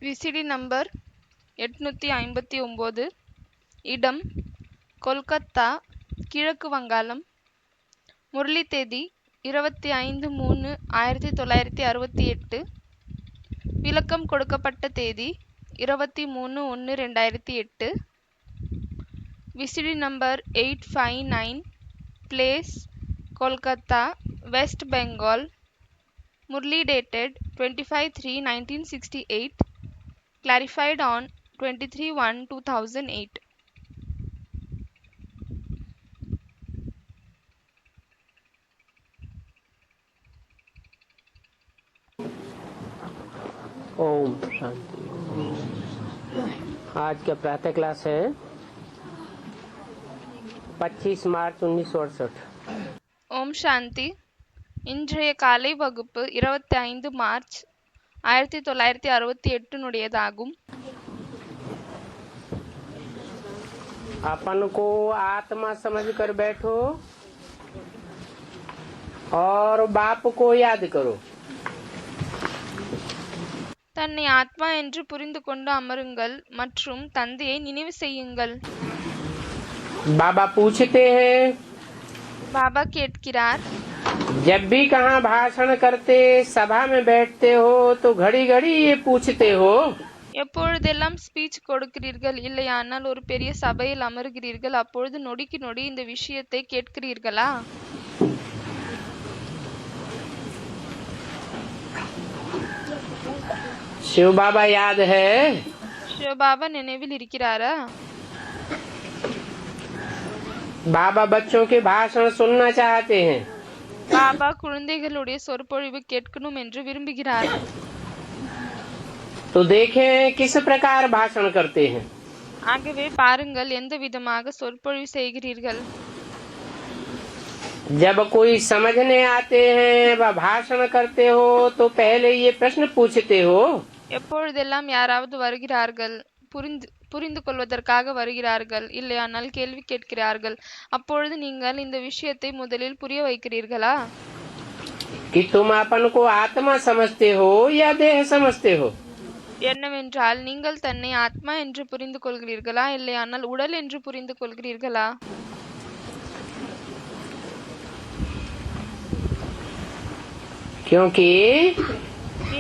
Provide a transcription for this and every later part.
VCD number 859, இடம் கொல்கத்தா, கிழக்கு வங்காளம். முரளி தேதி 25/3/1968. விளக்கம் கொடுக்கப்பட்ட தேதி 23/1/2008. VCD number 859, place Kolkata, west Bengal. Murli dated 25/3/1968, clarified on 23/1/2008. Om Shanti. आज का प्रातः क्लास है 25 मार्च 1968। ஓம் சாந்தி. இன்றைய காலை வகுப்பு 25 மார்ச் 1968 अपन को आत्मा समझ कर बैठो और बाप को याद करो। தன்னை ஆத்மா என்று புரிந்து கொண்டு அமருங்கள் மற்றும் தந்தையை நினைவு செய்யுங்கள். बाबा पूछते हैं, பாபா கேட்கிறார், जब भी कहाँ भाषण करते सभा में बैठते हो तो घड़ी घड़ी ये पूछते हो, எப்பொழுதெல்லாம் ஸ்பீச் கொடுக்கிறீர்கள் இல்லையானால் ஒரு பெரிய சபையில் அமர்கிறீர்கள், அப்பொழுது நொடிக்கு நொடி இந்த விஷயத்தை கேட்கிறீர்களா? शिव बाबा याद है? சிவபாபா நினைவில் இருக்கிறாரா? बाबा बच्चों के भाषण सुनना चाहते हैं। பாபா குழந்தைகளுடைய சொற்பொழிவு கேட்கணும் என்று விரும்புகிறார். तो देखें किस प्रकार भाषण करते हैं। ஆகவே பாருங்கள் எந்த விதமாக சொற்பொழிவு செய்கிறீர்கள். जब कोई समझने आते हैं व भाषण करते हो तो पहले ये प्रश्न पूछते हो, எப்பொழுதெல்லாம் யாராவது வருகிறார்கள், புரிந்து கொள்வதற்காக வருகிறார்கள், இல்லையானால் கேள்வி கேட்கிறார்கள், அப்பொழுது நீங்கள் இந்த விஷயத்தை முதலில் புரிய வைக்கிறீர்களா? कि तुम अपन को आत्मा समझते हो या देह समझते हो। என்னவென்றால் நீங்கள் தன்னை ஆத்மா என்று புரிந்து கொள்கிறீர்களா இல்லையானால் உடல் என்று புரிந்து கொள்கிறீர்களா? क्योंकि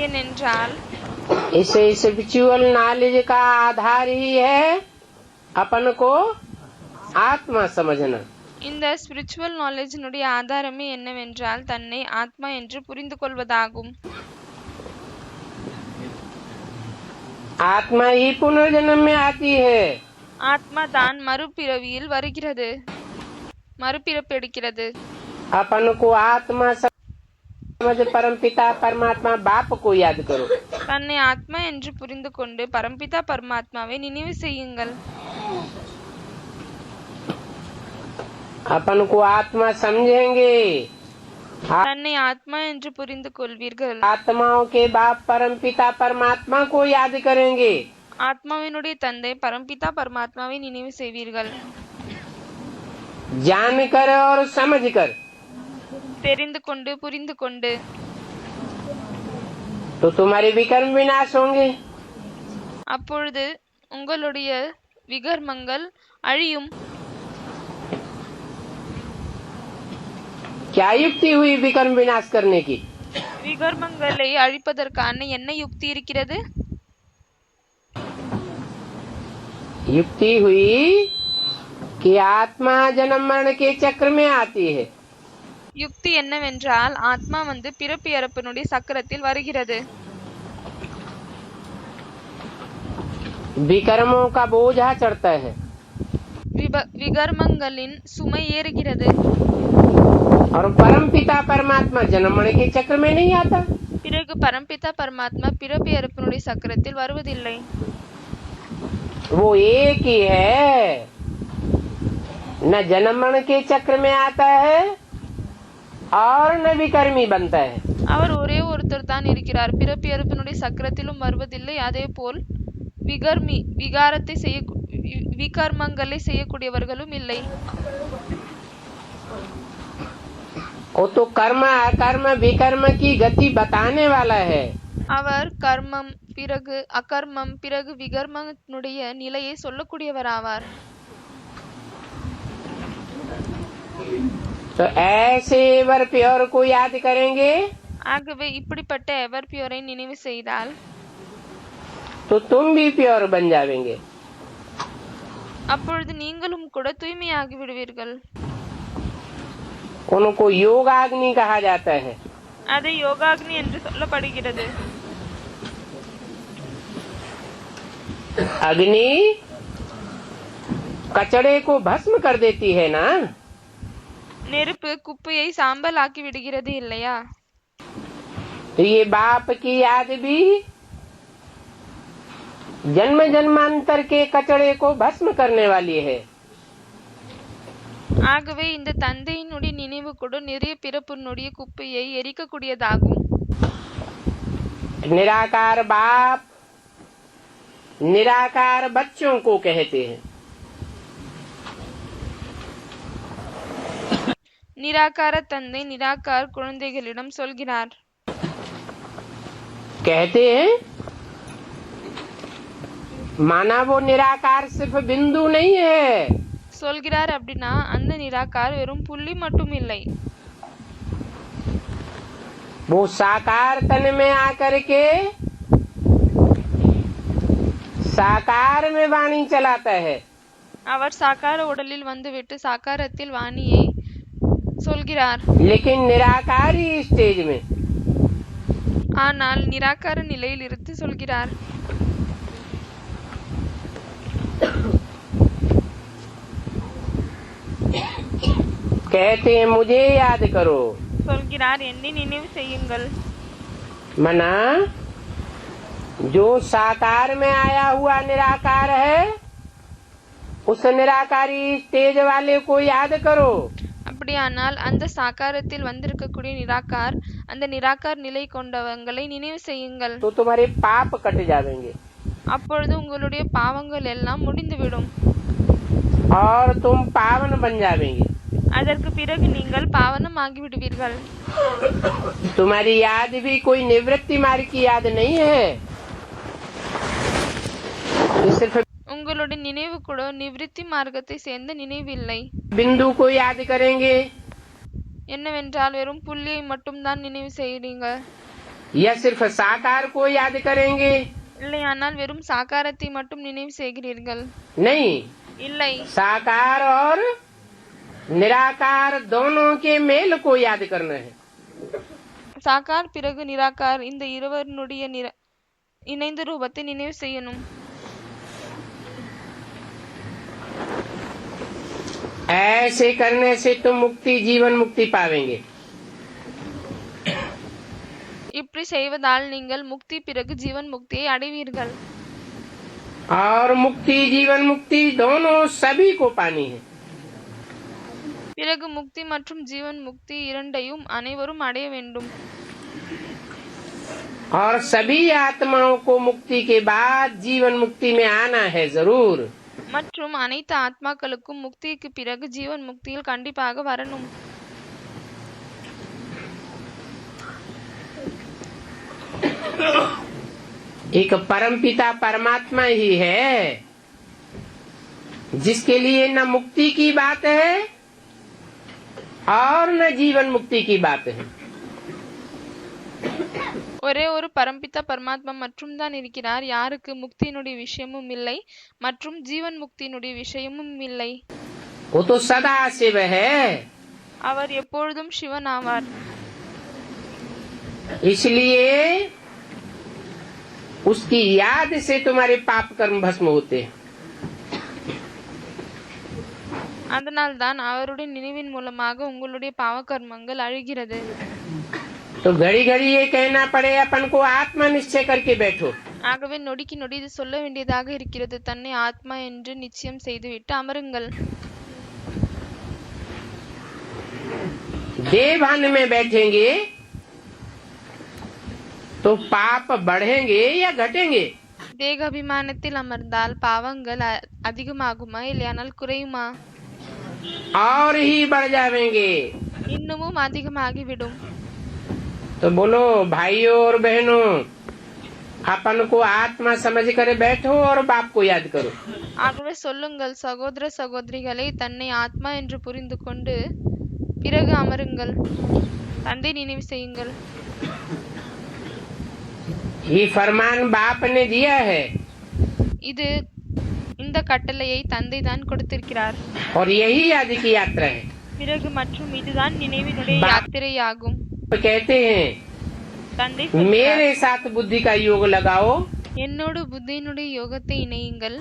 ஏனென்றால் इस स्पिरिचुअल नॉलेज का आधार ही है अपन को आत्मा समझना। இந்த ஸ்பிரிச்சுவல் நாலேஜினுடைய ஆதாரமே என்னவென்றால் தன்னை ஆத்மா என்று புரிந்து கொள்வதாகும். आत्मा ही पुनर्जन्म में आती है। ஆத்மா தான் மறுபிறவியில் வருகிறது, மறுபிறப்பெடுக்கிறது. अपन को आत्मा समझ परम पिता परमात्मा बाप को याद करो। தன்னை ஆத்மா என்று புரிந்து கொண்டு பரம்பிதா பரமாத்மாவை நினைவு செய்யுங்கள். अपन को आत्मा समझेंगे, தன்னை ஆத்மா என்று புரிந்து கொள்வீர்கள். आत्माओं के बाप परम पिता परमात्मा को याद करेंगे। ஆத்மாவினுடைய தந்தை பரம்பிதா பரமாத்மாவை நினைவு செய்வீர்கள். जान कर और समझ कर, தெரிந்து கொண்டு புரிந்து கொண்டு. तो तुम्हारे विकर्म विनाश होंगे। அப்பொழுது உங்களுடைய விகர்மங்கள் அழியும். क्या युक्ति हुई विकर्म विनाश करने की? விகர்மங்களை அழிப்பதற்கான என்ன யுக்தி இருக்கிறது? युक्ति हुई कि आत्मा जन्म मरण के चक्र में आती है। யுக்தி என்னவென்றால் ஆத்மா பிறப்பு இறப்பினுடைய சக்கரத்தில் வருகிறது. विकर्मों का बोझा चढ़ता है, விகர்மங்களின் சுமை ஏறுகிறது. और परम पिता परमात्मा जन्म मरण के चक्र में नहीं आता। பிறகு பரம்பிதா பரமாத்மா பிறப்பு இறப்பினுடைய சக்கரத்தில் வருவதில்லை. वो एक ही है, न जन्म मरण के चक्र में आता है और न विकर्मी बनता है। அவர் ஒரே ஒருத்தர் தான் இருக்கிறார், பிறப்பு இறப்பினுடைய சக்கரத்திலும் வருவதில்லை. அதே போல் விகர்மங்களை செய்யக்கூடியவர்களும் இல்லை. वो तो कर्म अकर्म विकर्म की गति बताने वाला है। அவர் கர்மம் பிறகு அகர்மம், பிறகு விகர்மனுடைய நிலையை சொல்லக்கூடியவராவார். तो ऐसे एवर प्योर को याद करेंगे ஆகவே இப்படிப்பட்ட எவர் பியூரை நினைவு செய்தால் तो तुम भी प्योर बन जाएंगे। அப்பொழுது நீங்களும் கூட தூய்மையாகி விடுவீர்கள். उनको योगाग्नि कहा जाता है। அது யோகாக்னி என்று சொல்லப்படுகிறது. अग्नि कचड़े को भस्म कर देती है ना। நெருப்பு குப்பையை சாம்பல் ஆக்கி விடுகிறது இல்லையா? तो ये बाप की याद भी जन्म जन्मांतर के कचड़े को भस्म करने वाली है। ஆகவே இந்த தந்தையினுடைய நினைவு கூட நிறைய பிறப்பினுடைய குப்பையை எரிக்கக்கூடியதாகும். निराकार बाप निराकार बच्चों को कहते हैं। நிராகார தந்தை நிராகார குழந்தைகளிடம் சொல்கிறார். कहते हैं माना वो निराकार सिर्फ बिंदु नहीं है। சொல்கிறார் அப்படின்னா அந்த நிராகார் வெறும் புள்ளி மட்டும் இல்லை. वो साकार तन में आकर के साकार में वाणी चलाता है। அவர் சாக்கார உடலில் வந்துவிட்டு சாக்காரத்தில் வாணியை சொல்கிறார். लेकिन निराकारी स्टेज में ஆனால் நிராகார நிலையில் இருந்து சொல்கிறார். कहते हैं मुझे याद करो। சொல்கிறார் என்னை நினைவு செய்யுங்கள். मना जो साकार में आया हुआ निराकार है उस निराकारी स्टेज वाले को याद करो। அப்படியானால் அந்த சாக்காரத்தில் வந்திருக்கக்கூடிய நிராகார் அந்த நிராகார் நிலை கொண்டவங்களை நினைவு செய்யுங்கள். तो तुम्हारे पाप कट जाएंगे அப்பொழுது உங்களுடைய பாவங்கள் எல்லாம் முடிந்துவிடும். और तुम पावन बन जाएंगे। அதற்கு பிறகு நீங்கள் பாவனம் ஆகிவிடுவீர்கள். तुम्हारी याद भी कोई निवृत्ति मार्ग की याद नहीं है। सिर्फ உங்களுடைய நினைவு கூட நிவிருத்தி மார்க்கத்தை சேர்ந்த நினைவில்லை. बिंदु को याद करेंगे என்னவென்றால் வெறும் புள்ளியை மட்டும்தான் நினைவு செய்கிறீங்க. या सिर्फ साकार को याद करेंगे। இல்லையானால் வெறும் சாக்காரத்தை மட்டும் நினைவு செய்கிறீர்கள். नहीं, இல்லை, साकार और निराकार दोनों के मेल को याद करना है। சாக்கார் பிறகு நிராகார் இந்த இருவருடைய இணைந்த ரூபத்தை நினைவு செய்யணும். ऐसे करने से तुम मुक्ति जीवन मुक्ति पावेंगे। இப்படி செய்வதால் நீங்கள் முக்தி பிறகு ஜீவன் முக்தியை அடைவீர்கள். और मुक्ति जीवन मुक्ति दोनों सभी को पानी है। பிறகு முக்தி மற்றும் ஜீவன் முக்தி இரண்டையும் அனைவரும் அடைய வேண்டும். और सभी आत्माओं को मुक्ति के बाद जीवन मुक्ति में आना है जरूर। மற்றும் அனைத்து ஆத்மாக்களுக்கும் முக்திக்கு பிறகு ஜீவன் முக்தியில் கண்டிப்பாக வரணும். एक परम पिता परमात्मा ही है जिसके लिए न मुक्ति की बात है और न जीवन मुक्ति की बात है। ஒரே ஒரு பரம்பிதா பரமாத்மா மற்றும் தான் இருக்கிறார் யாருக்கு முக்தியினுடைய விஷயமும் இல்லை மற்றும் ஜீவன் முக்தியினுடைய விஷயமும் இல்லை. वो तो सदा शिव है। அவர் எப்பொழுதும் சிவன் ஆவார். इसलिए उसकी याद से तुम्हारे पाप कर्म भस्म होते हैं। அதனால் தான் அவருடைய நினைவின் மூலமாக உங்களுடைய பாவ கர்மங்கள் அழிகிறது. तो घड़ी घड़ी ये कहना पड़े अपन को आत्मा निश्चय करके बैठो। ஆகவே நொடிக்கு நொடி இது சொல்ல வேண்டியதாக இருக்கிறது. தன்னை ஆத்மா என்று நிச்சயம் செய்துவிட்டு அமருங்கள். देवभान में बैठेंगे तो पाप बढ़ेंगे या घटेंगे? தேக அபிமானத்தில் அமர்ந்தால் பாவங்கள் அதிகமாகுமா இல்லையானால் குறையுமா? और ही बढ़ जाएंगे। இன்னமும் அதிகமாகிவிடும். तो बोलो भाइयों और बहनों अपन को आत्मा समझ कर बैठो और बाप को याद करो। ஆகவே சொல்லுங்கள், சகோதர சகோதரிகளை, தன்னை ஆத்மா என்று புரிந்து கொண்டு பிறகு அமருங்கள், தந்தை நினைவு செய்யுங்கள். ये फरमान बाप ने दिया है இது இந்த கட்டளையை தந்தை தான் கொடுத்திருக்கிறார். और यही याद की यात्रा है। பிறகு மற்றும் இதுதான் நினைவினுடைய யாத்திரையாகும். कहते हैं தந்தை मेरे साथ बुद्धि का योग लगाओ என்னோடு புத்தியினுடைய யோகத்தை இணையுங்கள்,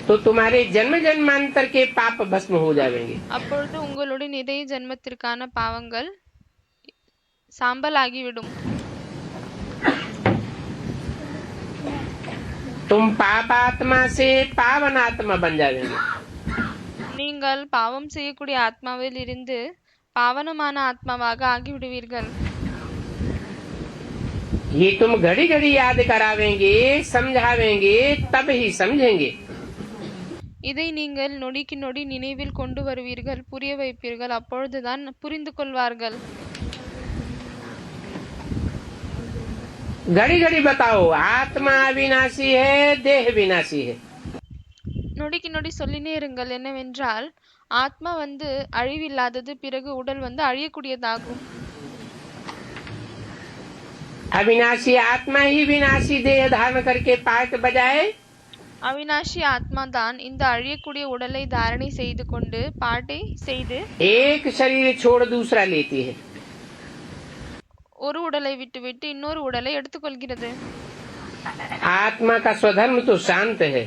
तो तुम्हारे जन्म जन्मांतर के पाप भस्म हो जाएंगे। அப்பொழுது உங்களுடைய நிறைய ஜென்மத்திற்கான பாவங்கள் சாம்பலாகிவிடும். तुम पापात्मा से पावन आत्मा बन जाएंगे। நீங்கள் பாவம் செய்யக்கூடிய ஆத்மாவில் இருந்து பாவனமான ஆத்மாவாக ஆகிவிடுவீர்கள். ये तुम घड़ी घड़ी याद करावेंगे, समझावेंगे, तब ही समझेंगे। இதை நீங்கள் நொடிக்கு நொடி நினைவில் கொண்டு வருவீர்கள், புரிய வைப்பீர்கள், அப்பொழுதுதான் புரிந்து கொள்வார்கள். घड़ी घड़ी बताओ आत्मा अविनाशी है, देह विनाशी है। நொடிக்கு நொடி சொல்லினே இருங்கள் என்னவென்றால், ஆத்மா அழிவில்லாதது, பிறகு உடல் அழியக்கூடியதாகும். अविनाशी आत्मा ही विनाशी देह धारण करके पाठ बजाए। அவினாஷி ஆத்மா தான் இந்த அழியக்கூடிய உடலை தாரணை செய்து கொண்டு பாட்டை செய்து एक शरीर छोड़ दूसरा लेती है। ஒரு உடலை விட்டுவிட்டு இன்னொரு உடலை எடுத்துக்கொள்கிறது. आत्मा का स्वधर्म तो शांत है,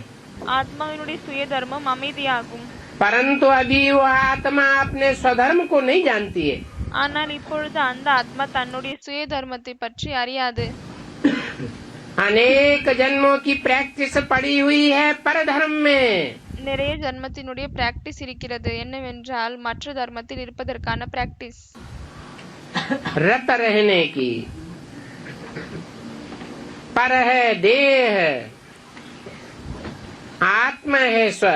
ஆத்மாவினுடைய சுய தர்மம் அமைதியாகும். परंतु अभी वह आत्मा अपने स्वधर्म को नहीं जानती है। ஆனால் இப்பொழுது அந்த ஆத்மா தன்னுடைய சுய தர்மத்தை பற்றி அறியாது. अनेक जन्मों की प्रैक्टिस पड़ी हुई है परधर्म में। நிறைய ஜன்மத்தினுடைய பிராக்டிஸ் இருக்கிறது, என்னவென்றால் மற்ற தர்மத்தில் இருப்பதற்கான பிராக்டிஸ். रत रहने की पर है देह, आत्मा है स्व।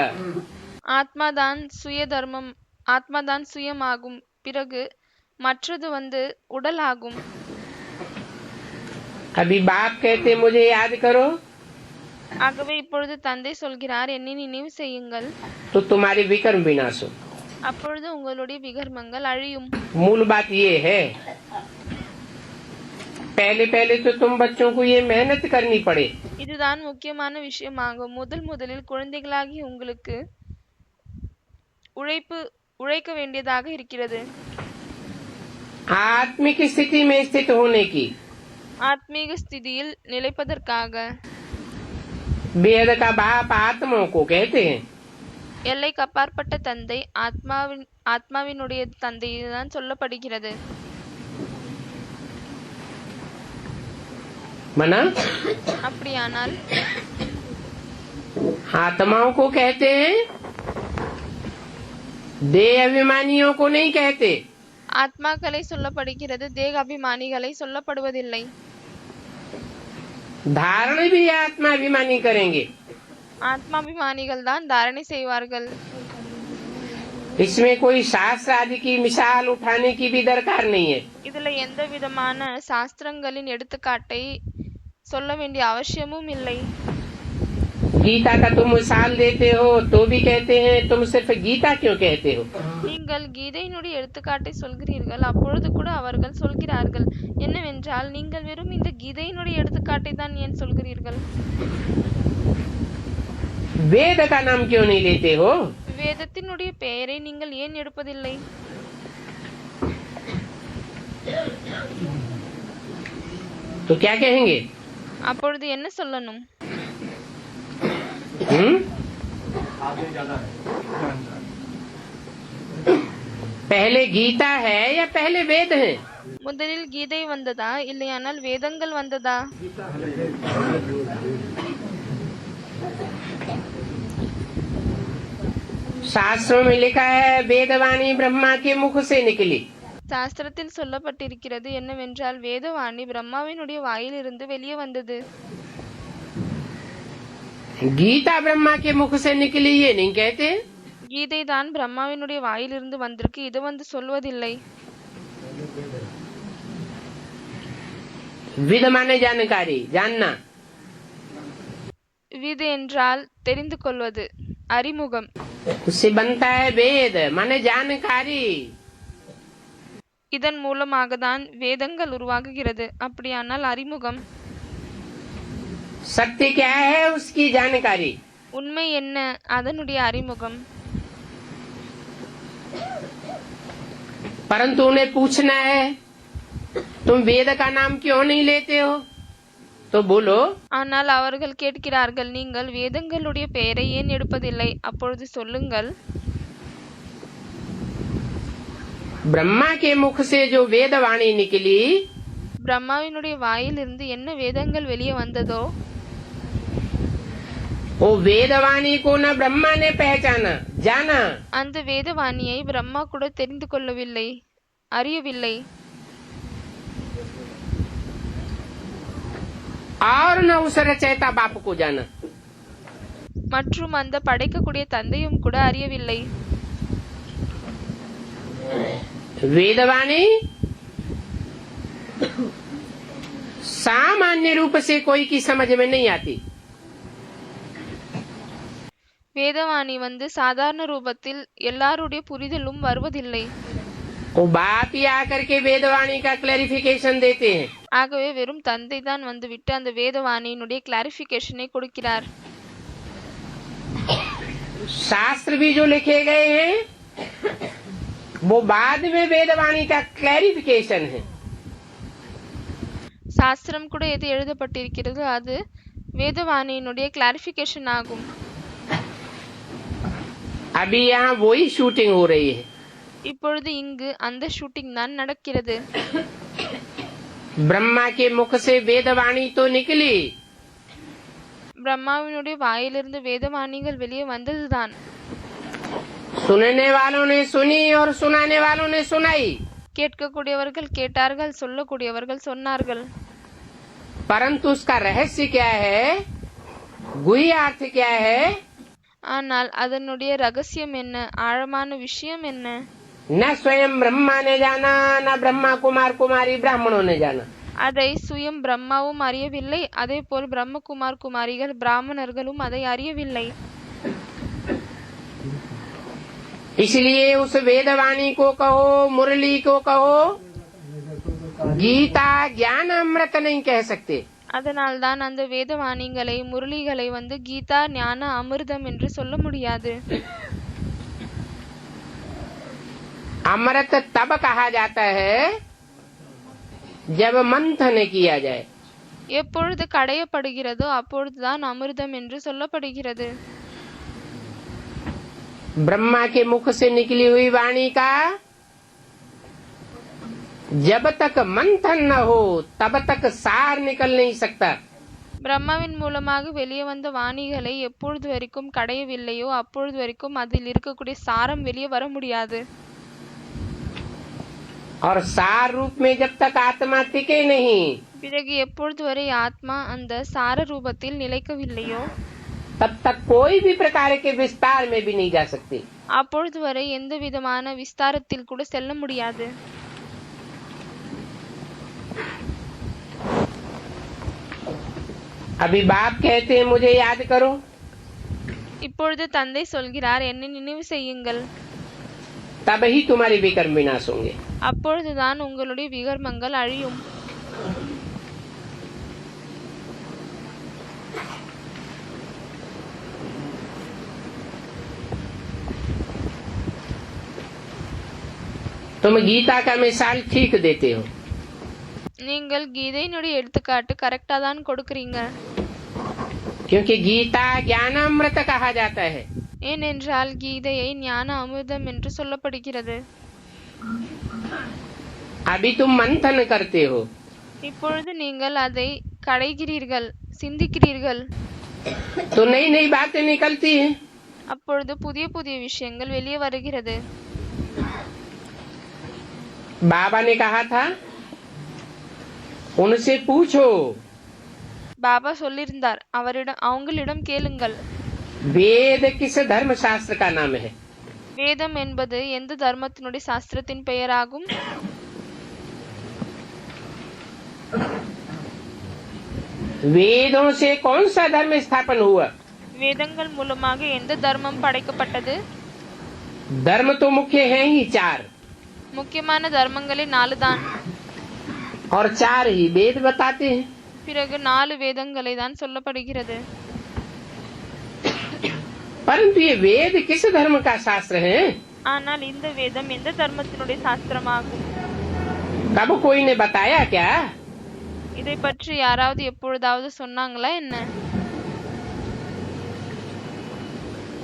ஆத்மாதான் சுய தர்மம், ஆத்மாதான் சுயமாகும், பிறகு மற்றது உடல் ஆகும். अभी बाप कहते मुझे याद करो, ஆகவே இப்பொழுது தந்தை சொல்கிறார், என்னை நினைவு செய்யுங்கள், तो तुम्हारे विकर्म विनाश हो। அப்பொழுது உங்களுடைய விகர்மங்கள் அழியும். मूल बात ये है, पहले पहले तो तुम बच्चों को ये मेहनत करनी पड़े। இதுதான் முக்கியமான விஷயமாகும். முதலில் குழந்தைகளாகி உங்களுக்கு உழைக்க வேண்டியதாக இருக்கிறது. आत्मिक स्थिति में स्थित होने की, ஆத்மீக ஸ்திதியில் நிலைப்பதற்காக. बेहद का बाप आत्माओं को कहते हैं। எல்லைக்கு அப்பாற்பட்ட தந்தை ஆத்மாவினுடைய தந்தை தான் சொல்லப்படுகிறது. मना அப்படியானால் आत्माओं को कहते हैं, देह अभिमानियों को नहीं कहते। ஆத்மாக்களை சொல்லப்படுகிறது, தேக அபிமானிகளை சொல்லப்படுவதில்லை. धारण भी आत्मा अभिमानी करेंगे, ஆத்மாபிமானிகள் தான் தாரணை செய்வார்கள். इसमें कोई शास्त्र आदि की मिसाल उठाने की भी दरकार नहीं है। இதுல எந்த விதமான சாஸ்திரங்களின் எடுத்துக்காட்டை சொல்ல வேண்டிய அவசியமும் இல்லை. गीता का तुम मिसाल देते हो तो भी कहते हैं तुम सिर्फ गीता क्यों कहते हो। நீங்கள் கீதையினுடைய எடுத்துக்காட்டை சொல்கிறீர்கள், அப்பொழுது கூட அவர்கள் சொல்கிறார்கள், என்னவென்றால் நீங்கள் வெறும் இந்த கீதையினுடைய எடுத்துக்காட்டை தான் ஏன் சொல்கிறீர்கள், वेद का नाम क्यों नहीं लेते हो। வேதத்தினுடைய பெயரை நீங்கள் ஏன் எடுப்பதில்லை. तो क्या कहेंगे। அப்பொழுது என்ன சொல்லணும். पहले गीता है या पहले वेद है। முதலில் கீதை வந்ததா இல்லையானால் வேதங்கள் வந்ததா. शास्त्रों में लिखा है वेदवाणी ब्रह्मा के मुख से निकली। சாஸ்திரத்தில் சொல்லப்பட்டிருக்கிறது என்னவென்றால் வேதவாணி பிரம்மாவினுடைய வாயிலிருந்து வெளியே வந்தது. गीता ब्रह्मा के मुख से निकली ये नहीं कहते। கீதை தான் பிரம்மாவினுடைய வாயிலிருந்து வந்திருக்கு, இது சொல்வதில்லை. विद माने जानकारी, जानना। விது என்றால் தெரிந்து கொள்வது, அறிமுகம். उससे बनता है वेद माने जानकारी। இதன் மூலமாக தான் வேதங்கள் உருவாகுகிறது. அப்படியானால் அறிமுகம். सत्य क्या है उसकी जानकारी। உண்மை என்ன, அதனுடைய அறிமுகம். परंतु उन्हें पूछना है तुम वेद का नाम क्यों नहीं लेते हो, तो बोलो। ஆனால் அவர்கள் கேட்கிறார்கள், நீங்கள் வேதங்களுடைய பெயரை ஏன் எடுப்பதில்லை? அப்பொழுது சொல்லுங்கள், ब्रह्मा के मुख से जो वेदवाणी निकली, பிரம்மாவினுடைய வாயிலிருந்து என்ன வேதங்கள் வெளியே வந்ததோ वो वेदवाणी को न ब्रह्मा ने पहचाना, जाना, அந்த வேதவாணியை பிரம்மா கூட தெரிந்து கொள்ளவில்லை, அறியவில்லை. और न उस रचयिता बाप को जाना, மற்றும் அந்த படைக்கக்கூடிய தந்தையும் கூட அறியவில்லை. वेदवाणी सामान्य रूप से कोई की समझ में नहीं आती। வேதவாணி சாதாரண ரூபத்தில் எல்லாருடைய புரிதலும் வருவதில்லை. वो बाप ही आकर के वेदवाणी का क्लैरिफिकेशन देते हैं। ஆகவே வெறும் தந்தை தான் விட்டு அந்த வேதவாணியினுடைய கிளாரிபிகேஷனை கொடுக்கிறார். शास्त्र भी जो लिखे गए हैं वो बाद में वेदवाणी का क्लैरिफिकेशन है। சாஸ்திரம் கூட எது எழுதப்பட்டிருக்கிறதோ அது வேதவாணியினுடைய கிளாரிபிகேஷன் ஆகும். अभी यहाँ वही शूटिंग हो रही है। இப்பொழுது இங்கு அந்த ஷூட்டிங் தான் நடக்கிறது. ब्रह्मा के मुख से वेदवाणी तो निकली, பிரம்மாவினுடைய வாயிலிருந்து வேதவாணிகள் வெளியே வந்ததுதான். सुनने वालों ने सुनी और सुनाने वालों ने सुनाई, கேட்கக்கூடியவர்கள் கேட்டார்கள், சொல்லக்கூடியவர்கள் சொன்னார்கள். परंतु उसका रहस्य क्या है, गुह्य अर्थ क्या है, ஆனால் அதனுடைய ரகசியம் என்ன, ஆழமான விஷயம் என்ன, न स्वयं ब्रह्मा ने जाना, न ब्रह्मा कुमार कुमारी ब्राह्मणों ने जाना। அதை சுயம் பிரம்மாவும் அறியவில்லை, அதே போல் பிரம்மகுமார் குமாரிகள் பிராமணர்களும் அதை அறியவில்லை. इसलिए उस वेदवाणी को कहो, मुरली को कहो, गीता ज्ञान अमृत नहीं कह सकते। அதனால் தான் அந்த வேதவாணிகளை முரளிகளை கீதா ஞான அமிர்தம் என்று சொல்ல முடியாது. अमृत तब कहा जाता है जब मंथन किया जाए। எப்பொழுது கடையப்படுகிறதோ அப்பொழுதுதான் அமிர்தம் என்று சொல்லப்படுகிறது. ब्रह्मा के मुख से निकली हुई वाणी का जब तक मंथन न हो तब तक सार निकल नहीं सकता। பிரம்மாவின் மூலமாக வெளியே வந்த வாணிகளை எப்பொழுது வரைக்கும் கடையவில்லையோ அப்பொழுது வரைக்கும் அதில் இருக்கக்கூடிய சாரம் வெளியே வர முடியாது. और सार रूप में जब तक आत्मा टिके नहीं, பிறகு எப்பொழுது வரை ஆத்மா அந்த சார ரூபத்தில் நிலைக்கவில்லையோ तब तक कोई भी प्रकार के विस्तार में भी नहीं जा सकती। அப்பொழுது வரை எந்த விதமான விஸ்தாரத்தில் கூட செல்ல முடியாது. अभी बाप कहते हैं मुझे याद करो, இப்பொழுது தந்தை சொல்கிறார், என்னை நினைவு செய்யுங்கள், तब ही तुम्हारे विकर्म विनाश होंगे। அப்பொழுதுதான் உங்களுடைய விகர்மங்கள் அழியும். तुम गीता का मिसाल ठीक देते हो, நீங்கள் கீதையினுடைய எடுத்துக்காட்டு கரெக்டா தான் கொடுக்கறீங்க. क्योंकि गीता ज्ञानामृत कहा जाता है। ஏனென்றால் கீதையை ஞான அமிர்தம் என்று சொல்லப்படுகிறது. अभी तुम मंथन करते हो, இப்பொழுது நீங்கள் அதை கடைகிறீர்கள், சிந்திக்கிறீர்கள். तो नई नई बातें निकलती हैं। அப்பொழுது புதிய புதிய விஷயங்கள் வெளியே வருகிறது. बाबा ने कहा था उनसे पूछो, பாபா சொல்லியிருந்தார், அவங்களிடம் கேளுங்கள், वेद किस धर्म शास्त्र का नाम है। வேதம் என்பது எந்த தர்மத்தினுடைய சாஸ்திரத்தின் பெயராகும்? वेदों से कौन सा धर्म स्थापन हुआ? வேதங்கள் மூலமாக எந்த தர்மம் படைக்கப்பட்டது? धर्म तो मुख्य है ही 4 முக்கியமான தர்மங்களே 4 தான். और 4 ही वेद बताते हैं. பிறகு 4 வேதங்களை தான் சொல்லப்படுகிறது. परंतु ये वेद किस धर्म का शास्त्र है? ஆனால் இந்த வேதம் எந்த தர்மத்தினுடைய சாஸ்திரமாகும்? कब कोई ने बताया क्या? இதை பற்றி யாராவது எப்பொழுதாவது சொன்னாங்களா என்ன?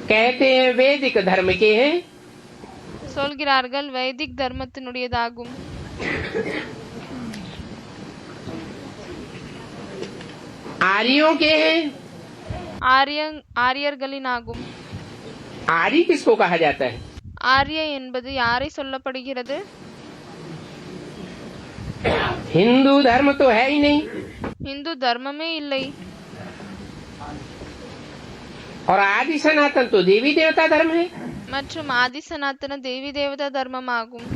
कहते हैं वैदिक धर्म के हैं. சொல்கிறார்கள் வைதிக் தர்மத்தினுடையதாகும். आर्यों के हैं. ஆரியர்களினாகும். आर्य किसको कहा जाता है? ஆரிய என்பது யாரை சொல்லப்படுகிறது? हिंदू धर्म तो है ही नहीं. இந்து தர்மமே இல்லை. और आदि सनातन तो देवी देवता धर्म है. மற்றும் ஆதி சனாதன தேவி தேவதா தர்மமாகும்.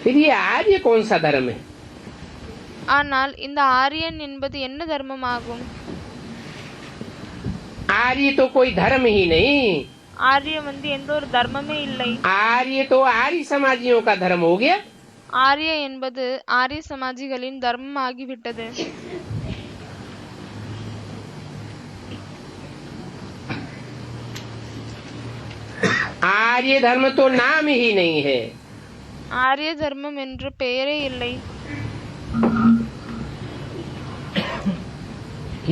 फिर ये आर्य कौन सा धर्म है? ஆனால் இந்த ஆரியன் என்பது என்ன தர்மமாகும்? आर्य तो कोई धर्म ही नहीं. ஆரிய வந்து எந்த ஒரு தர்மமே இல்லை. आर्य तो आर्य समाजियों का धर्म हो गया. ஆரிய என்பது ஆரிய சமாஜிகளின் தர்மம் ஆகிவிட்டது. आर्य धर्म तो नाम ही नहीं है. ஆரிய தர்மம் என்ற பெயரே இல்லை.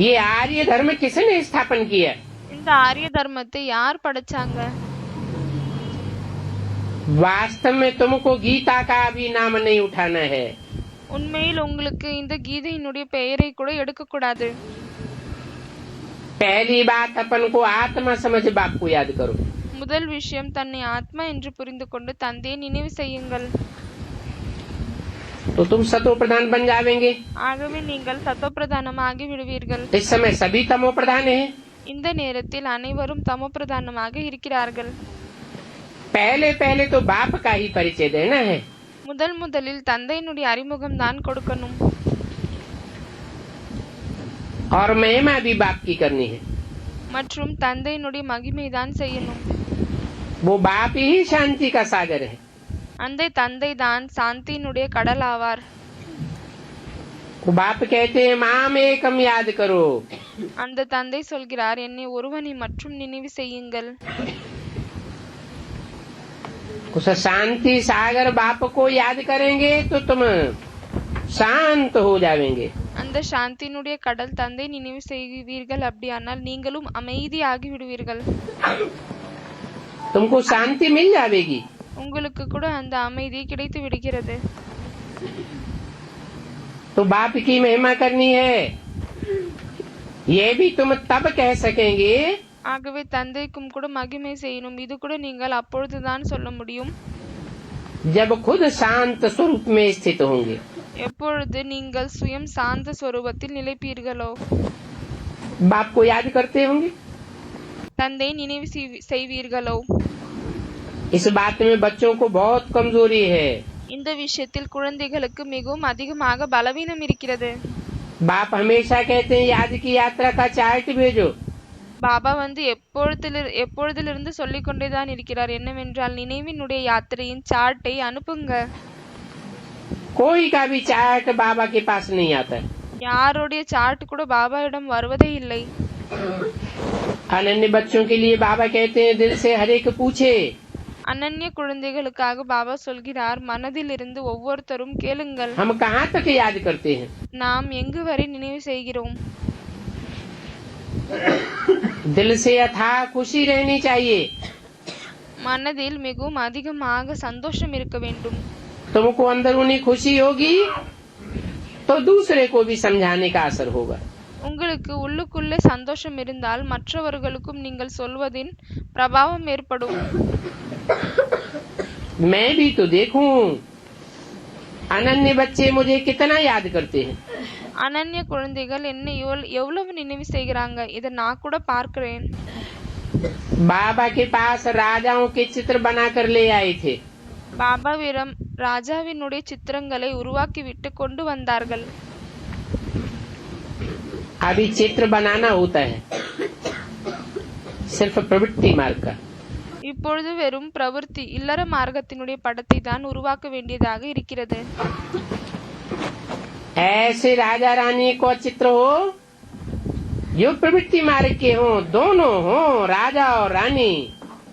ये आर्य धर्म किसने स्थापन किया? இந்த ஆரிய தர்மத்தை யார் படைச்சாங்க? वास्तव में तुमको गीता का भी नाम नहीं उठाना है. உண்மையில் உங்களுக்கு இந்த கீதையினுடைய பெயரை கூட எடுக்க கூடாது. पहली बात अपन को आत्मा समझ बाप को याद करो. முதல் விஷயம் தன்னை ஆத்மா என்று புரிந்து கொண்டு தந்தையை நினைவு செய்யுங்கள். तो तुम सतो प्रधान बन जावेंगे. ஆகவே நீங்கள் சத்தோப்பிரதானமாகி விடுவீர்கள். इस समय सभी तमो प्रधान है. இந்த நேரத்தில் அனைவரும் தமோ பிரதானமாக இருக்கிறார்கள். पहले पहले तो बाप का ही परिचय देना है. முதலில் தந்தையினுடைய அறிமுகம் தான் கொடுக்கணும். और महिमा भी बाप की करनी है. மற்றும் தந்தையினுடைய மகிமை தான் செய்யணும். वो बाप ही शांति का सागर है. அந்த தந்தை தான் சாந்தியினுடைய கடல் ஆவார். वो बाप कहते हैं माम एकम याद करो. அந்த தந்தை சொல்கிறார் என்னை ஒருவனை மற்றும் நினைவு செய்யுங்கள். उस शांति सागर बाप को याद करेंगे तो तुम शांत हो जावेंगे. அந்த சாந்தியினுடைய கடல் தந்தை நினைவு செய்வீர்கள். அப்படியானால் நீங்களும் அமைதியாகி விடுவீர்கள். तुमको शांति मिल जाएगी. உங்களுக்கு கூட அந்த அமைதி கிடைத்து விடுகிறது. तो बाप की महिमा करनी है. ये भी तुम तब कह सकेंगे ஆகவே தந்தைக்கும் கூட மகிமை செய்யணும். இது கூட நீங்கள் அப்பொழுதுதான் சொல்ல முடியும். जब खुद शांत स्वरूप में स्थित होंगे. எப்பொழுது நீங்கள் சுயம் சாந்த ஸ்வரூபத்தில் நிலைப்பீர்களோ. बाप को याद करते होंगे. தந்தை நினைவு செய்வீர்களோ. इस बात में बच्चों को बहुत कमजोरी है. இந்த விஷயத்தில் குழந்தைகளுக்கு மிகவும் அதிகமாக பலவீனம் இருக்கிறது. बाप हमेशा कहते हैं याद की यात्रा का चार्ट भेजो. பாபா வந்து எப்பொழுதிலிருந்து சொல்லிக் கொண்டேதான் இருக்கிறார். என்னவென்றால் நினைவினுடைய யாத்திரையின் சார்ட்டை அனுப்புங்க. कोई का भी चार्ट बाबा के पास नहीं आता. யாருடைய சார்ட் கூட பாபாவிடம் வருவதே இல்லை. अनन्य बच्चों के लिए बाबा कहते हैं दिल से हर एक पूछे. அனன்ய குழந்தைகளுக்காக பாபா சொல்கிறார் மனதிலிருந்து ஒவ்வொருத்தரும் கேளுங்கள். हम कहाँ तक याद करते हैं? நாம் எங்கு வரை நினைவு செய்கிறோம்? दिल से अथाह खुशी रहनी चाहिए. மனதில் மிகவும் அதிகமாக சந்தோஷம் இருக்க வேண்டும். तुमको अंदरूनी खुशी होगी तो दूसरे को भी समझाने का असर होगा. உங்களுக்கு உள்ளுக்குள்ளே சந்தோஷம் இருந்தால் மற்றவர்களுக்கும் நீங்கள் சொல்வதின் பிரபாவம் ஏற்படும். मैं भी तो देखूं अनन्य बच्चे मुझे कितना याद करते हैं. அனன்ய குழந்தைகள் என்னை எவ்வளவு நினைவு செய்கிறாங்க. இதை நான் கூட பார்க்கிறேன். बाबा के पास राजाओं के चित्र बनाकर ले आए थे. பாபாவிடம் ராஜாவினுடைய சித்திரங்களை உருவாக்கி விட்டு கொண்டு வந்தார்கள். अभी चित्र बनाना होता है, सिर्फ प्रवृत्ति मार्ग का। இப்பொழுது வெறும் பிரவೃತ್ತಿ இல்லற மார்க்கத்தினுடைய படத்தை தான் உருவாக்க வேண்டியதாக இருக்கிறது. ऐसे राजा रानी को चित्र हो जो प्रवृत्ति मार्ग के हो, दोनों हो, राजा और रानी।